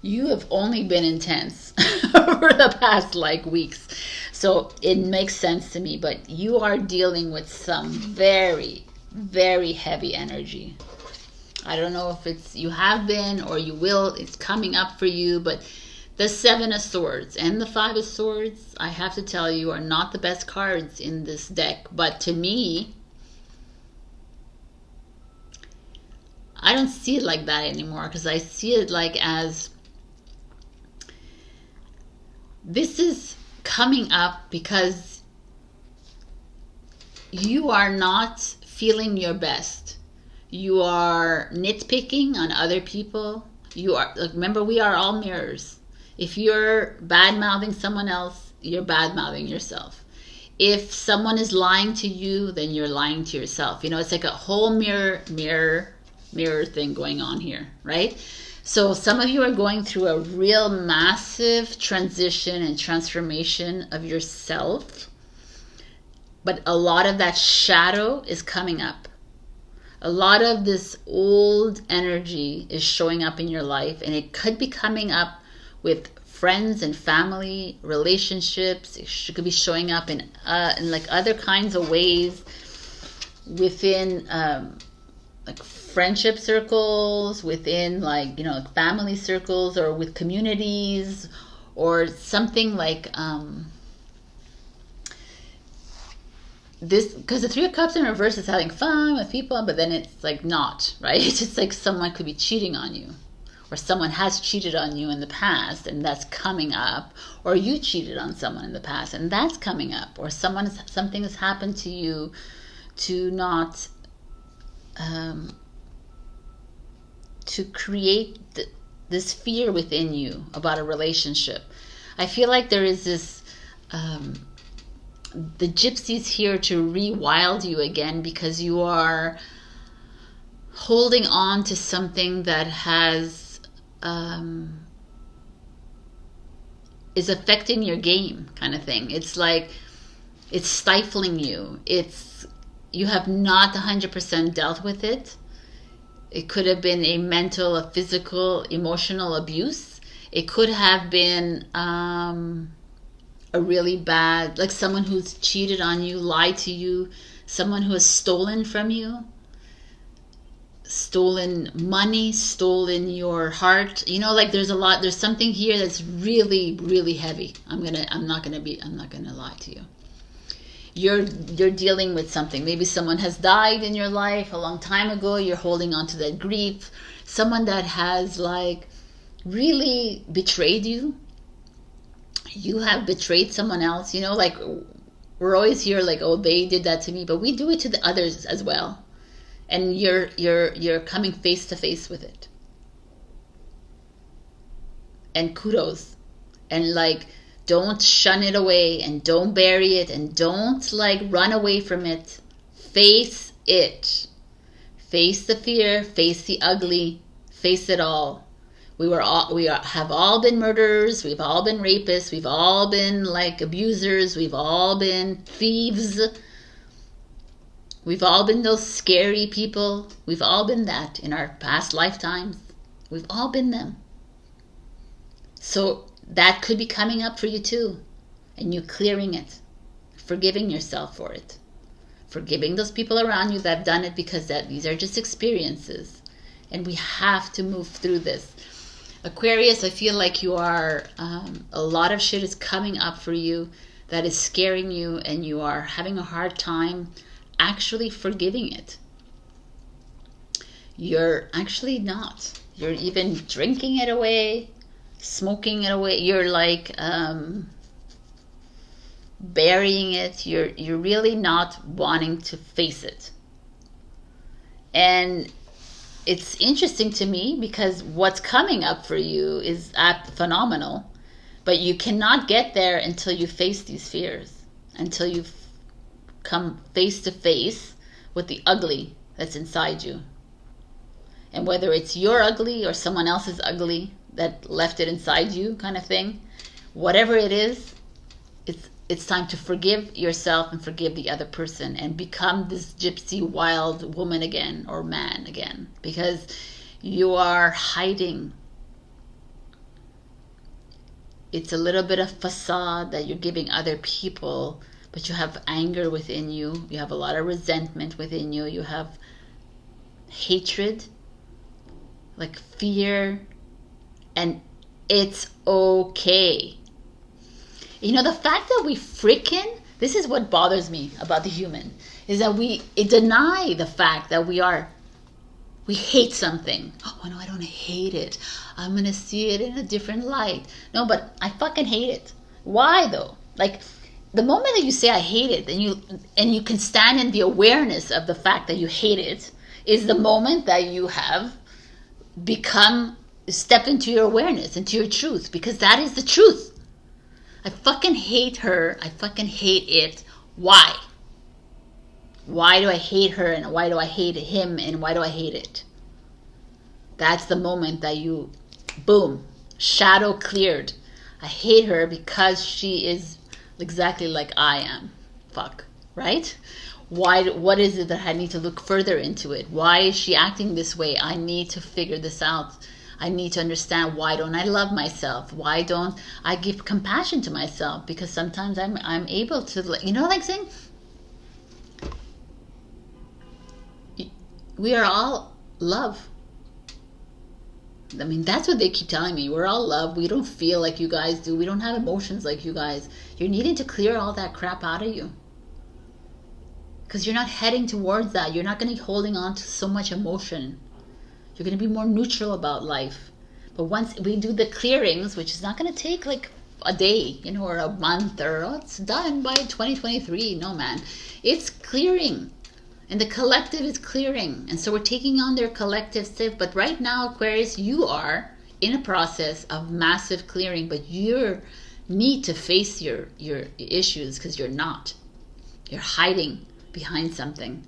You have only been intense over the past weeks. So it makes sense to me. But you are dealing with some very, very heavy energy. I don't know if it's you have been or you will. It's coming up for you. But the 7 of Swords and the 5 of Swords, I have to tell you, are not the best cards in this deck. But to me, I don't see it like that anymore, because I see it like as this is coming up because you are not feeling your best. You are nitpicking on other people. You are, remember, we are all mirrors. If you're bad-mouthing someone else, you're bad-mouthing yourself. If someone is lying to you, then you're lying to yourself. You know, it's like a whole mirror thing going on here, right? So some of you are going through a real massive transition and transformation of yourself. But a lot of that shadow is coming up. A lot of this old energy is showing up in your life, and it could be coming up with friends and family, relationships. It could be showing up in like other kinds of ways within like friendship circles, within like, you know, family circles, or with communities, or something like this, because the 3 of Cups in reverse is having fun with people, but then it's like not, right? It's just like someone could be cheating on you, or someone has cheated on you in the past, and that's coming up, or you cheated on someone in the past, and that's coming up, or something has happened to you to not to create this fear within you about a relationship. I feel like there is this the gypsy's here to rewild you again, because you are holding on to something that has is affecting your game, kind of thing. It's like it's stifling you. You have not 100% dealt with it. It could have been a mental, a physical, emotional abuse. It could have been a really bad, like someone who's cheated on you, lied to you, someone who has stolen from you, stolen money, stolen your heart. You know, like there's something here that's really, really heavy. I'm not gonna lie to you. You're dealing with something. Maybe someone has died in your life a long time ago. You're holding on to that grief. Someone that has like really betrayed you. You have betrayed someone else. You know, like we're always here like, oh, they did that to me, but we do it to the others as well. And you're coming face to face with it. And kudos. And like, don't shun it away, and don't bury it, and don't like run away from it. Face it. Face the fear, face the ugly, face it all. Have all been murderers, we've all been rapists, we've all been like abusers, we've all been thieves. We've all been those scary people. We've all been that in our past lifetimes. We've all been them. So that could be coming up for you too. And you clearing it. Forgiving yourself for it. Forgiving those people around you that have done it, because these are just experiences. And we have to move through this. Aquarius, I feel like you are, a lot of shit is coming up for you that is scaring you, and you are having a hard time actually forgiving it. You're actually not. You're even drinking it away, smoking it away. You're like burying it. You're really not wanting to face it. And it's interesting to me because what's coming up for you is phenomenal, but you cannot get there until you face these fears, until you've come face to face with the ugly that's inside you. And whether it's your ugly or someone else's ugly that left it inside you, kind of thing, whatever it is, it's time to forgive yourself and forgive the other person and become this gypsy wild woman again, or man again, because you are hiding. It's a little bit of facade that you're giving other people, but you have anger within you. You have a lot of resentment within you. You have hatred, like fear, and it's okay. You know, the fact that we this is what bothers me about the human, is that we deny the fact that we hate something. Oh no, I don't hate it. I'm going to see it in a different light. No, but I fucking hate it. Why though? Like, the moment that you say I hate it, and you can stand in the awareness of the fact that you hate it, is the moment that you have step into your awareness, into your truth, because that is the truth. I fucking hate her. I fucking hate it. Why? Why do I hate her, and why do I hate him, and why do I hate it? That's the moment that you, boom, shadow cleared. I hate her because she is exactly like I am. Fuck, right? What is it that I need to look further into it? Why is she acting this way? I need to figure this out. I need to understand, why don't I love myself? Why don't I give compassion to myself? Because sometimes I'm able to, you know, like saying, we are all love. I mean, that's what they keep telling me. We're all love. We don't feel like you guys do. We don't have emotions like you guys. You're needing to clear all that crap out of you, because you're not heading towards that. You're not going to be holding on to so much emotion. You're going to be more neutral about life. But once we do the clearings, which is not going to take like a day, you know, or a month, or it's done by 2023. No, man. It's clearing. And the collective is clearing. And so we're taking on their collective stuff. But right now, Aquarius, you are in a process of massive clearing. But you need to face your issues, because you're not. You're hiding behind something.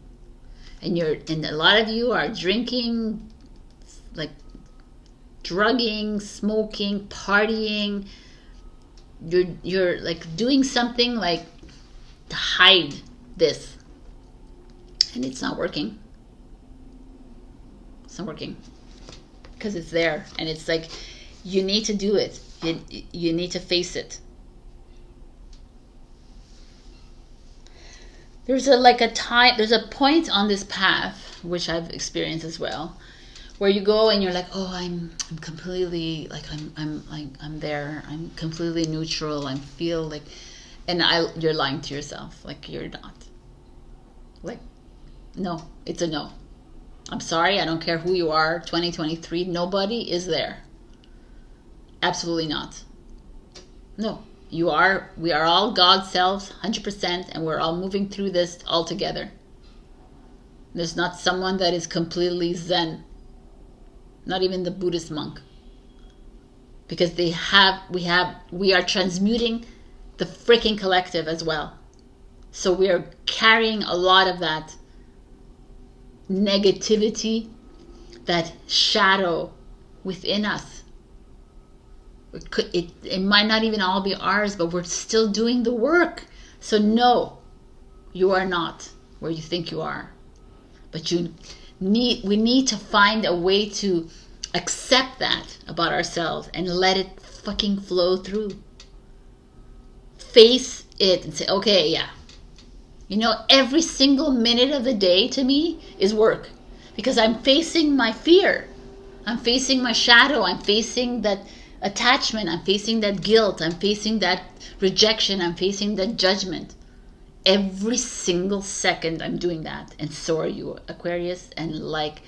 And a lot of you are drinking, like drugging, smoking, partying, you're like doing something like to hide this, and it's not working. It's not working because it's there, and it's like you need to do it. You need to face it. There's there's a point on this path, which I've experienced as well, where you go and you're like, oh, I'm completely like I'm there. I'm completely neutral. I feel like, and you're lying to yourself. Like you're not. Like, no, it's a no. I'm sorry. I don't care who you are. 2023, nobody is there. Absolutely not. No. We are all God's selves, 100%, and we're all moving through this all together. There's not someone that is completely Zen. Not even the Buddhist monk. Because we are transmuting the freaking collective as well. So we are carrying a lot of that negativity, that shadow within us. It might not even all be ours, but we're still doing the work. So no, you are not where you think you are. But we need to find a way to accept that about ourselves and let it fucking flow through. Face it and say, okay, yeah. You know, every single minute of the day to me is work. Because I'm facing my fear. I'm facing my shadow. I'm facing that attachment, I'm facing that guilt, I'm facing that rejection, I'm facing that judgment. Every single second I'm doing that, and so are you, Aquarius. And like,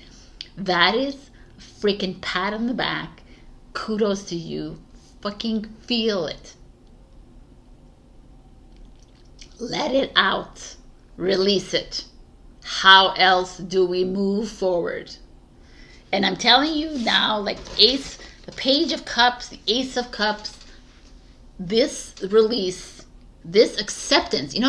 that is a freaking pat on the back. Kudos to you. Fucking feel it. Let it out. Release it. How else do we move forward? And I'm telling you now, like the Page of Cups, the Ace of Cups, this release, this acceptance, you know,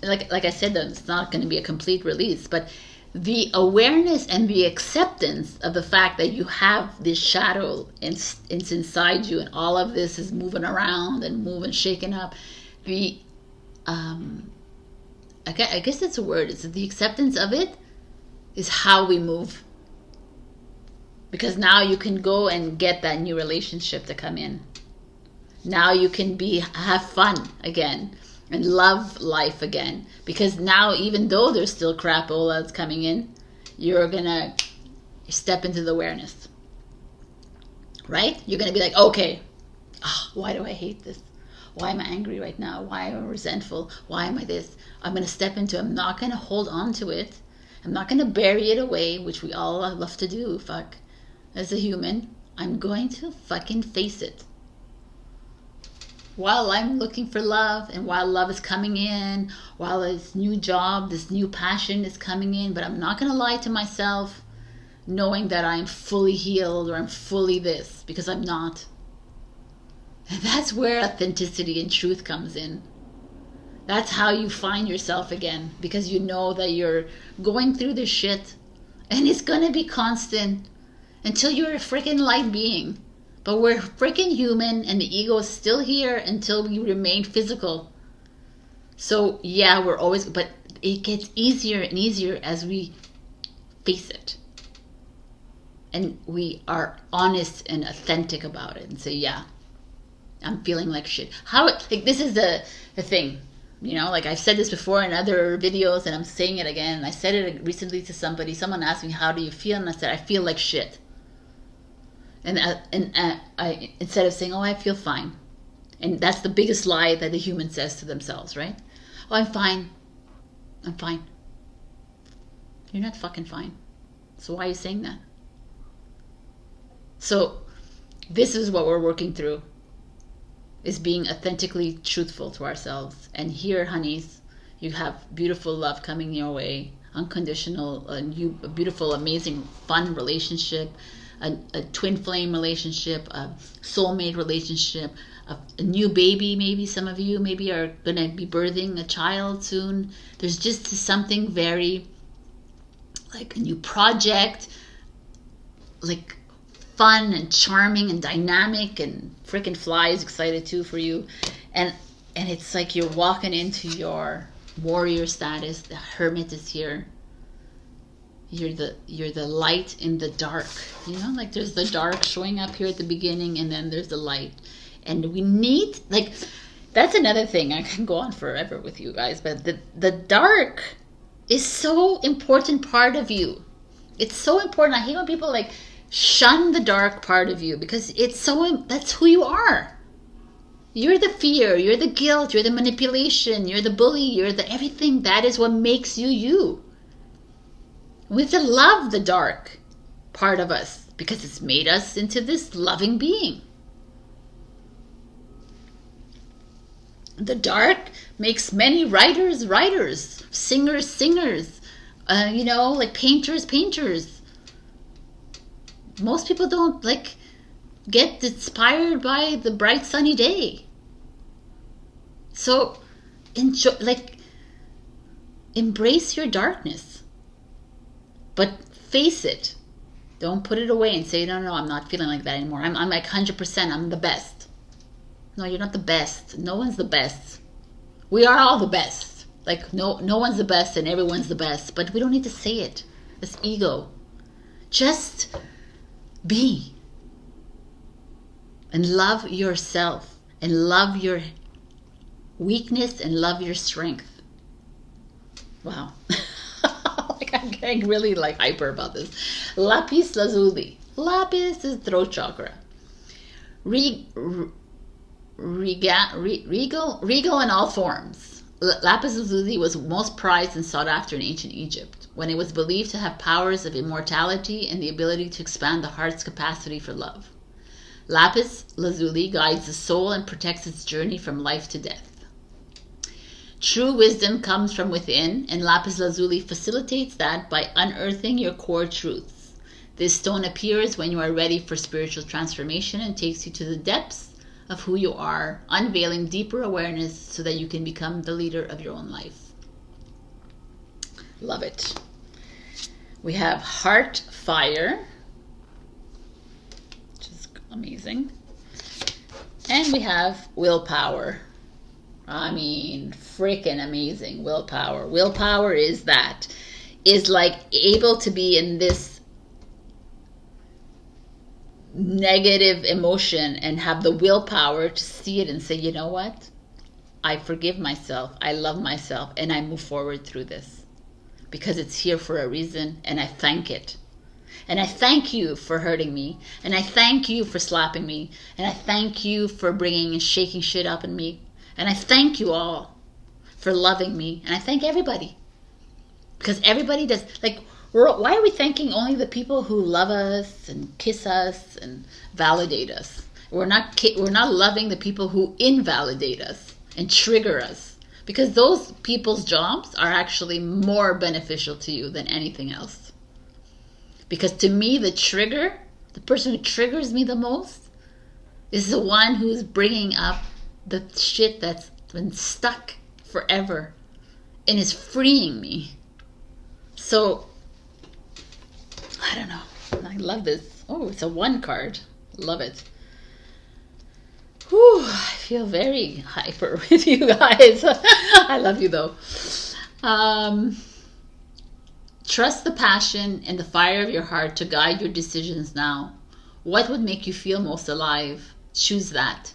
like I said, it's not going to be a complete release, but the awareness and the acceptance of the fact that you have this shadow and it's inside you, and all of this is moving around and moving, shaking up. I guess that's a word. It's the acceptance of it is how we move. Because now you can go and get that new relationship to come in. Now you can have fun again and love life again. Because now, even though there's still crapola that's coming in, you're gonna step into the awareness. Right? You're gonna be like, okay, why do I hate this? Why am I angry right now? Why am I resentful? Why am I this? I'm gonna step into it. I'm not gonna hold on to it. I'm not gonna bury it away, which we all love to do. Fuck. As a human, I'm going to fucking face it. While I'm looking for love, and while love is coming in, while this new job, this new passion is coming in, but I'm not going to lie to myself knowing that I'm fully healed or I'm fully this, because I'm not. And that's where authenticity and truth comes in. That's how you find yourself again, because you know that you're going through this shit, and it's going to be constant. Until you're a freaking light being. But we're freaking human, and the ego is still here until we remain physical. So yeah, we're always, but it gets easier and easier as we face it. And we are honest and authentic about it and say, yeah, I'm feeling like shit. This is the thing. You know, like I've said this before in other videos, and I'm saying it again. I said it recently to somebody. Someone asked me, how do you feel? And I said, I feel like shit. And I instead of saying, oh, I feel fine. And that's the biggest lie that the human says to themselves, right? Oh, I'm fine. I'm fine. You're not fucking fine. So why are you saying that? So this is what we're working through, is being authentically truthful to ourselves. And here, honeys, you have beautiful love coming your way, unconditional, a beautiful, amazing, fun relationship, a twin flame relationship, a soulmate relationship, a new baby. Maybe some of you maybe are going to be birthing a child soon. There's just something very like a new project, like fun and charming and dynamic, and freaking Fly is excited too for you. And it's like you're walking into your warrior status. The Hermit is here. You're the light in the dark. You know, like there's the dark showing up here at the beginning, and then there's the light. And we need, like, that's another thing. I can go on forever with you guys, but the dark is so important part of you. It's so important. I hate when people like shun the dark part of you, because it's so, that's who you are. You're the fear, you're the guilt, you're the manipulation, you're the bully, you're the everything. That is what makes you you. We have to love the dark part of us, because it's made us into this loving being. The dark makes many writers, singers, you know, like painters. Most people don't like get inspired by the bright sunny day. So enjoy, like, embrace your darkness, but face it. Don't put it away and say, no, I'm not feeling like that anymore. I'm like 100%, I'm the best. No, you're not the best. No one's the best. We are all the best. Like, no one's the best and everyone's the best. But we don't need to say it. It's ego. Just be. And love yourself. And love your weakness and love your strength. Wow. Like, I'm getting really like hyper about this. Lapis lazuli. Lapis is throat chakra. Regal in all forms. Lapis lazuli was most prized and sought after in ancient Egypt, when it was believed to have powers of immortality and the ability to expand the heart's capacity for love. Lapis lazuli guides the soul and protects its journey from life to death. True wisdom comes from within, and lapis lazuli facilitates that by unearthing your core truths. This stone appears when you are ready for spiritual transformation and takes you to the depths of who you are, unveiling deeper awareness so that you can become the leader of your own life. Love it. We have heart fire, which is amazing. And we have willpower. I mean, freaking amazing. Willpower. Willpower is like able to be in this negative emotion and have the willpower to see it and say, you know what? I forgive myself. I love myself, and I move forward through this because it's here for a reason, and I thank it. And I thank you for hurting me, and I thank you for slapping me, and I thank you for bringing and shaking shit up in me, and I thank you all for loving me, and I thank everybody, because everybody does. Like, why are we thanking only the people who love us and kiss us and validate us? We're not loving the people who invalidate us and trigger us, because those people's jobs are actually more beneficial to you than anything else. Because to me, the person who triggers me the most is the one who's bringing up the shit that's been stuck forever and is freeing me. So I don't know. I love this. Oh, it's a 1 card. Love it. Whew, I feel very hyper with you guys. I love you though. Trust the passion and the fire of your heart to guide your decisions now. What would make you feel most alive? Choose that.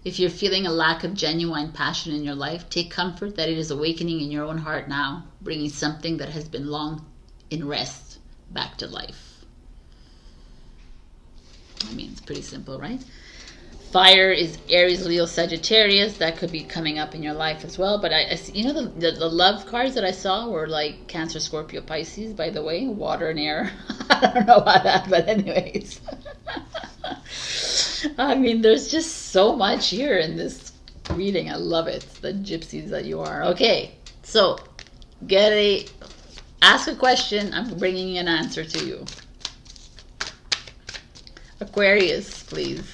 If you're feeling a lack of genuine passion in your life, take comfort that it is awakening in your own heart now, bringing something that has been long in rest back to life. I mean, it's pretty simple, right? Fire is Aries, Leo, Sagittarius. That could be coming up in your life as well. But you know, the love cards that I saw were like Cancer, Scorpio, Pisces, by the way, water and air. I don't know about that, but anyways. I mean, there's just so much here in this reading. I love it. The gypsies that you are. Okay, so ask a question. I'm bringing an answer to you. Aquarius, please.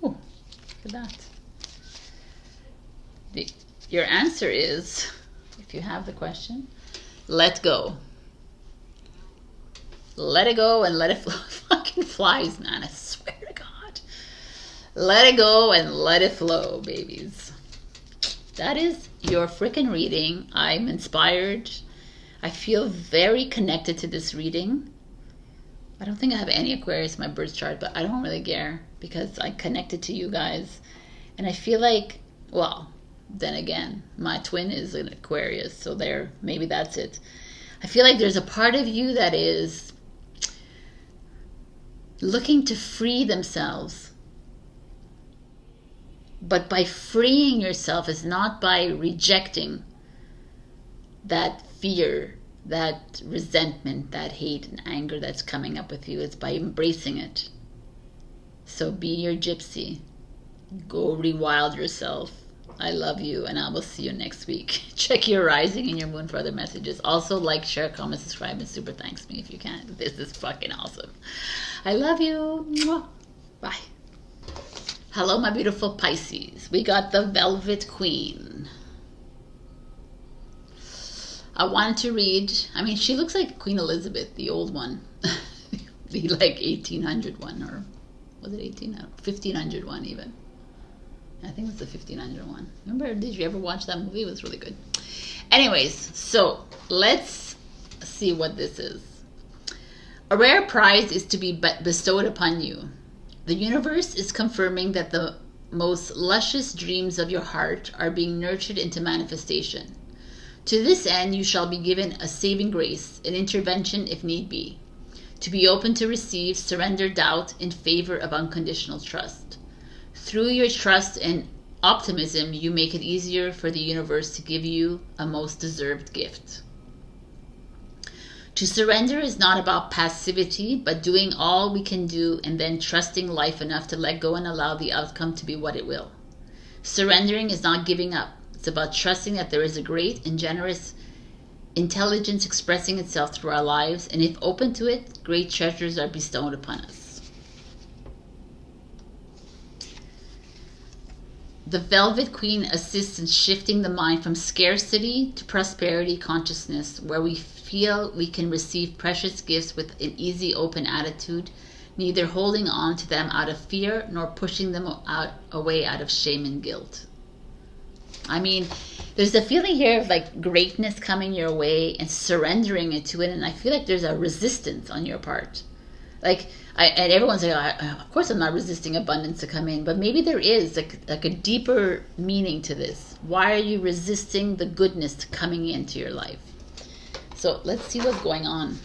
Oh, look at that. your answer is, if you have the question, let go. Let it go and let it flow. Fucking flies, man. I swear to God. Let it go and let it flow, babies. That is your freaking reading. I'm inspired. I feel very connected to this reading. I don't think I have any Aquarius in my birth chart, but I don't really care because I connected to you guys. And I feel like, well, then again, my twin is an Aquarius, so there, maybe that's it. I feel like there's a part of you that is looking to free themselves. But by freeing yourself is not by rejecting that fear, that resentment, that hate and anger that's coming up with you. It's by embracing it. So be your gypsy. Go rewild yourself. I love you, and I will see you next week. Check your rising and your moon for other messages. Also, like, share, comment, subscribe, and super thanks me if you can. This is fucking awesome. I love you. Mwah. Bye. Hello, my beautiful Pisces. We got the Velvet Queen. I wanted to read, I mean, she looks like Queen Elizabeth, the old one. The like 1800 one, or was it 1500 one even. I think it's the 1500 one. Remember, did you ever watch that movie? It was really good. Anyways, so let's see what this is. A rare prize is to be bestowed upon you. The universe is confirming that the most luscious dreams of your heart are being nurtured into manifestation. To this end, you shall be given a saving grace, an intervention if need be. To be open to receive, surrender doubt in favor of unconditional trust. Through your trust and optimism, you make it easier for the universe to give you a most deserved gift. To surrender is not about passivity, but doing all we can do and then trusting life enough to let go and allow the outcome to be what it will. Surrendering is not giving up. It's about trusting that there is a great and generous intelligence expressing itself through our lives, and if open to it, great treasures are bestowed upon us. The Velvet Queen assists in shifting the mind from scarcity to prosperity consciousness, where we feel we can receive precious gifts with an easy, open attitude, neither holding on to them out of fear nor pushing them away out of shame and guilt. I mean, there's a feeling here of like greatness coming your way and surrendering it to it, and I feel like there's a resistance on your part. Like, and everyone's like, of course I'm not resisting abundance to come in, but maybe there is like a deeper meaning to this. Why are you resisting the goodness coming into your life? So let's see what's going on.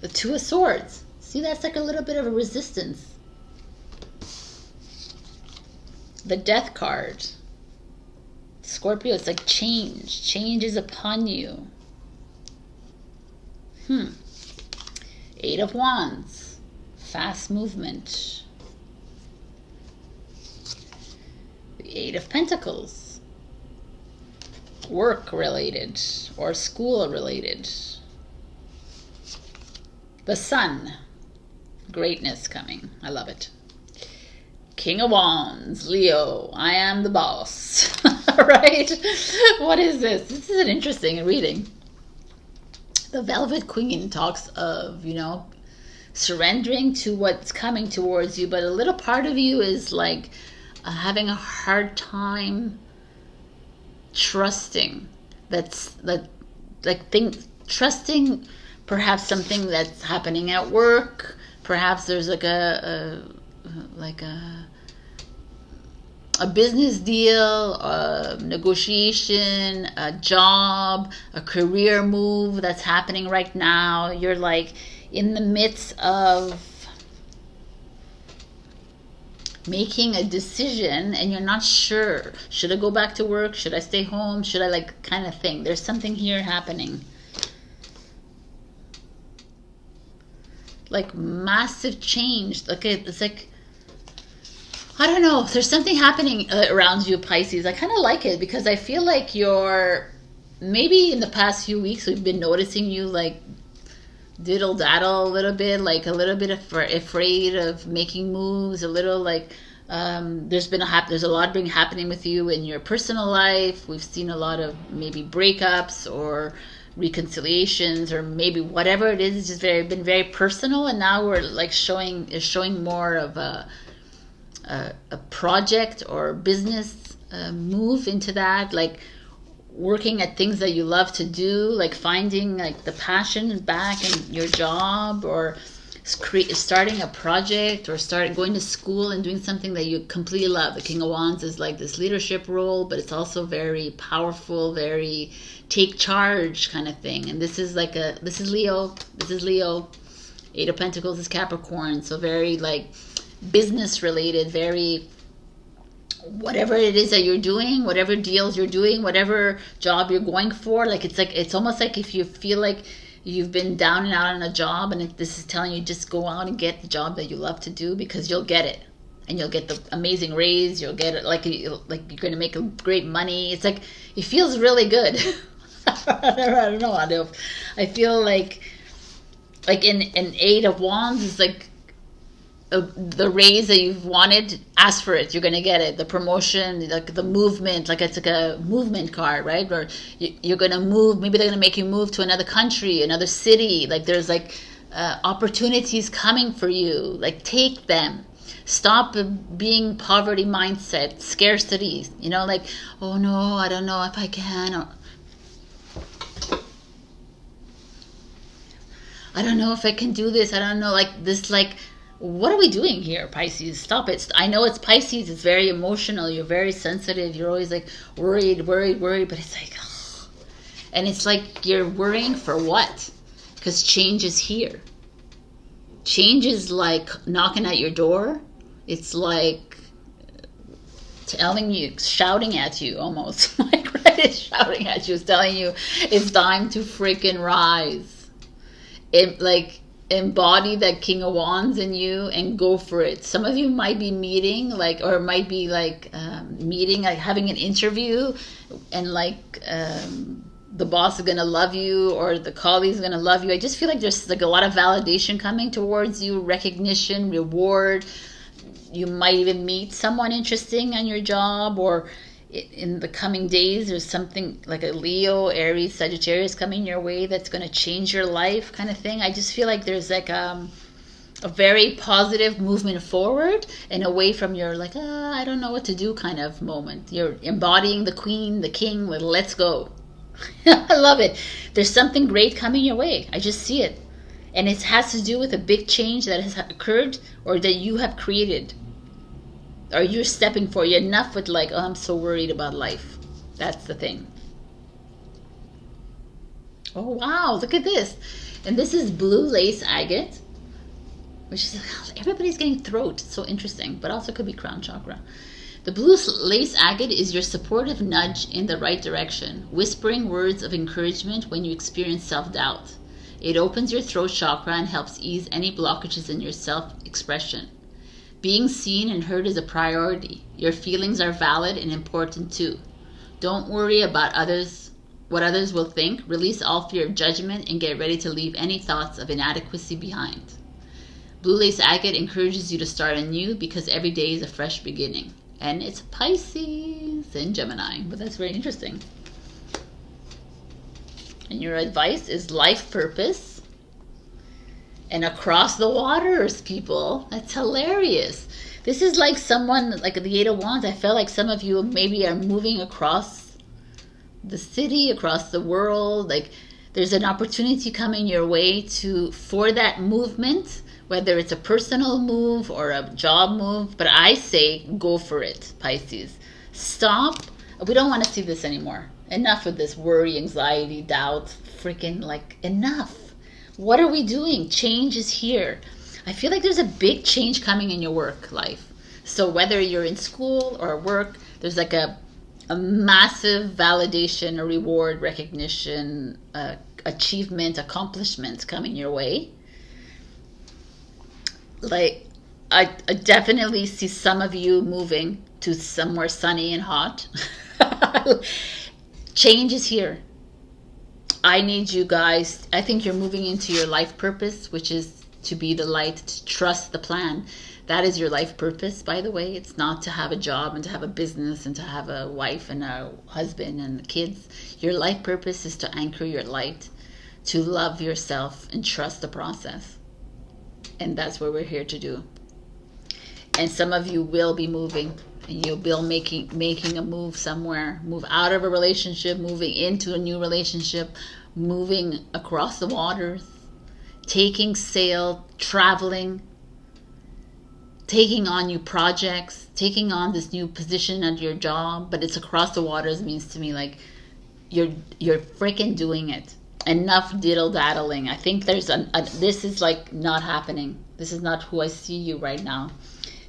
The Two of Swords. See, that's like a little bit of a resistance. The Death card. Scorpio, it's like change. Change is upon you. Eight of Wands. Fast movement. The Eight of Pentacles. Work related or school related. The Sun. Greatness coming. I love it. King of Wands, Leo, I am the boss. Right? What is this? This is an interesting reading. The Velvet Queen talks of, you know, surrendering to what's coming towards you, but a little part of you is like having a hard time trusting. Trusting perhaps something that's happening at work. Perhaps there's like a business deal, a negotiation, a job, a career move that's happening right now. You're like in the midst of making a decision and you're not sure. Should I go back to work? Should I stay home? Should I, like, kind of thing. There's something here happening. Like massive change. Like it's like, I don't know. There's something happening around you, Pisces. I kind of like it because I feel like you're, maybe in the past few weeks, we've been noticing you like diddle daddle a little bit, like a little bit afraid of making moves, a little like There's a lot been happening with you in your personal life. We've seen a lot of maybe breakups or reconciliations, or maybe whatever it is. It's just been very personal, and now we're like showing more of a project or business move into that, like working at things that you love to do, like finding like the passion back in your job, or starting a project, or going to school and doing something that you completely love. The King of Wands is like this leadership role, but it's also very powerful, very take charge kind of thing. And this is Leo. Eight of Pentacles is Capricorn, so very like business related, very whatever it is that you're doing, whatever deals you're doing, whatever job you're going for. Like it's almost like if you feel like you've been down and out on a job, and this is telling you just go out and get the job that you love to do, because you'll get it, and you'll get the amazing raise. You'll get it like you're going to make great money. It's like it feels really good. I don't know. I feel like in Eight of Wands is like the raise that you've wanted. Ask for it, you're gonna get it. The promotion, like the movement, like it's like a movement card, right? Or you're gonna move. Maybe they're gonna make you move to another country, another city. Like there's like opportunities coming for you. Like take them. Stop being poverty mindset, scarcity. You know, like, oh no, I don't know if I can. Or, I don't know if I can do this. I don't know, like this, like, what are we doing here, Pisces? Stop it. I know it's Pisces. It's very emotional. You're very sensitive. You're always like worried. But it's like, ugh. And it's like you're worrying for what? Because change is here. Change is like knocking at your door. It's like telling you, shouting at you almost. Like, right? It's shouting at you. It's telling you it's time to freaking rise. Embody that King of Wands in you and go for it. Some of you might be meeting, like, or might be like meeting, like having an interview, and like the boss is gonna love you, or the colleagues are gonna love you. I just feel like there's like a lot of validation coming towards you, recognition, reward. You might even meet someone interesting on your job, or in the coming days there's something like a Leo, Aries, Sagittarius coming your way that's going to change your life kind of thing. I just feel like there's like a very positive movement forward and away from your like I don't know what to do kind of moment. You're embodying the queen, the king, with let's go. I love it. There's something great coming your way. I just see it, and it has to do with a big change that has occurred or that you have created. Or you're stepping for you. Enough with like, oh, I'm so worried about life. That's the thing. Oh, wow. Look at this. And this is blue lace agate. Which is, everybody's getting throat. It's so interesting. But also could be crown chakra. The blue lace agate is your supportive nudge in the right direction. Whispering words of encouragement when you experience self-doubt. It opens your throat chakra and helps ease any blockages in your self-expression. Being seen and heard is a priority. Your feelings are valid and important too. Don't worry about what others will think. Release all fear of judgment and get ready to leave any thoughts of inadequacy behind. Blue lace agate encourages you to start anew because every day is a fresh beginning. And it's Pisces and Gemini, but that's very interesting. And your advice is life purpose. And across the waters, people. That's hilarious. This is like someone, like the Eight of Wands. I felt like some of you maybe are moving across the city, across the world. Like there's an opportunity coming your way for that movement, whether it's a personal move or a job move. But I say go for it, Pisces. Stop. We don't want to see this anymore. Enough with this worry, anxiety, doubt. Freaking like enough. What are we doing? Change is here. I feel like there's a big change coming in your work life. So whether you're in school or work, there's like a massive validation, a reward, recognition, achievement, accomplishment coming your way. Like I definitely see some of you moving to somewhere sunny and hot. Change is here. I need you guys. I think you're moving into your life purpose, which is to be the light, to trust the plan. That is your life purpose, by the way. It's not to have a job and to have a business and to have a wife and a husband and kids. Your life purpose is to anchor your light, to love yourself and trust the process. And that's what we're here to do. And some of you will be moving, and you'll be making a move somewhere, move out of a relationship, moving into a new relationship, moving across the waters, taking sail, traveling, taking on new projects, taking on this new position at your job. But it's across the waters means to me like you're freaking doing it. Enough diddle daddling. I think there's this is like not happening. This is not who I see you right now.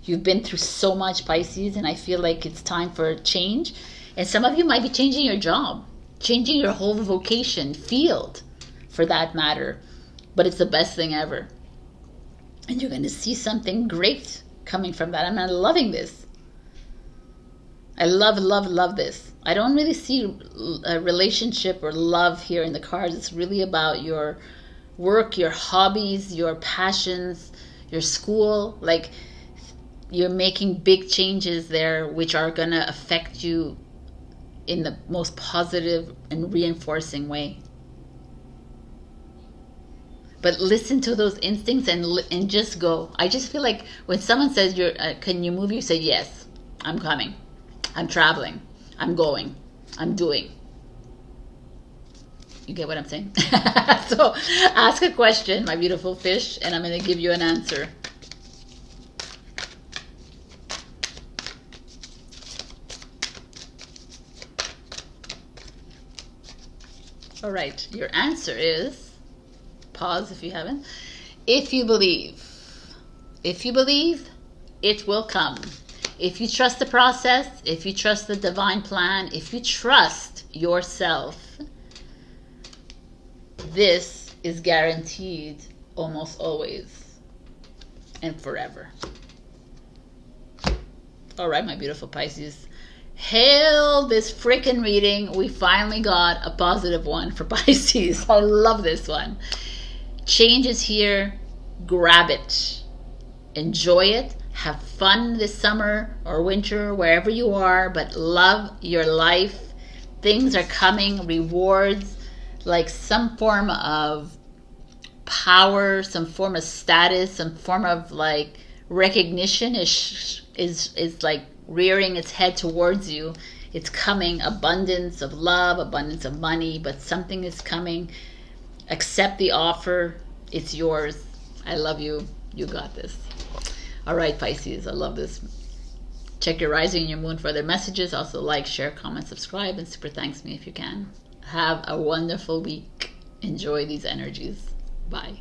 You've been through so much, Pisces, and I feel like it's time for a change. And some of you might be changing your job, changing your whole vocation, field, for that matter. But it's the best thing ever. And you're going to see something great coming from that. I'm loving this. I love this. I don't really see a relationship or love here in the cards. It's really about your work, your hobbies, your passions, your school. Like, you're making big changes there, which are going to affect you in the most positive and reinforcing way. But listen to those instincts and just go. I just feel like when someone says, can you move? You say, yes, I'm coming. I'm traveling. I'm going. I'm doing. You get what I'm saying? So ask a question, my beautiful fish, and I'm going to give you an answer. All right. Your answer is, pause if you haven't. If you believe, it will come. If you trust the process, if you trust the divine plan, if you trust yourself, this is guaranteed almost always and forever. All right, my beautiful Pisces. Hail this freaking reading. We finally got a positive one for Pisces. I love this one. Change is here. Grab it. Enjoy it. Have fun this summer or winter, wherever you are, but love your life. Things are coming, rewards, like some form of power, some form of status, some form of like recognition is like rearing its head towards you. It's coming, abundance of love, abundance of money, but something is coming. Accept the offer. It's yours. I love you. You got this. All right, Pisces, I love this. Check your rising and your moon for other messages. Also like, share, comment, subscribe, and super thanks me if you can. Have a wonderful week. Enjoy these energies. Bye.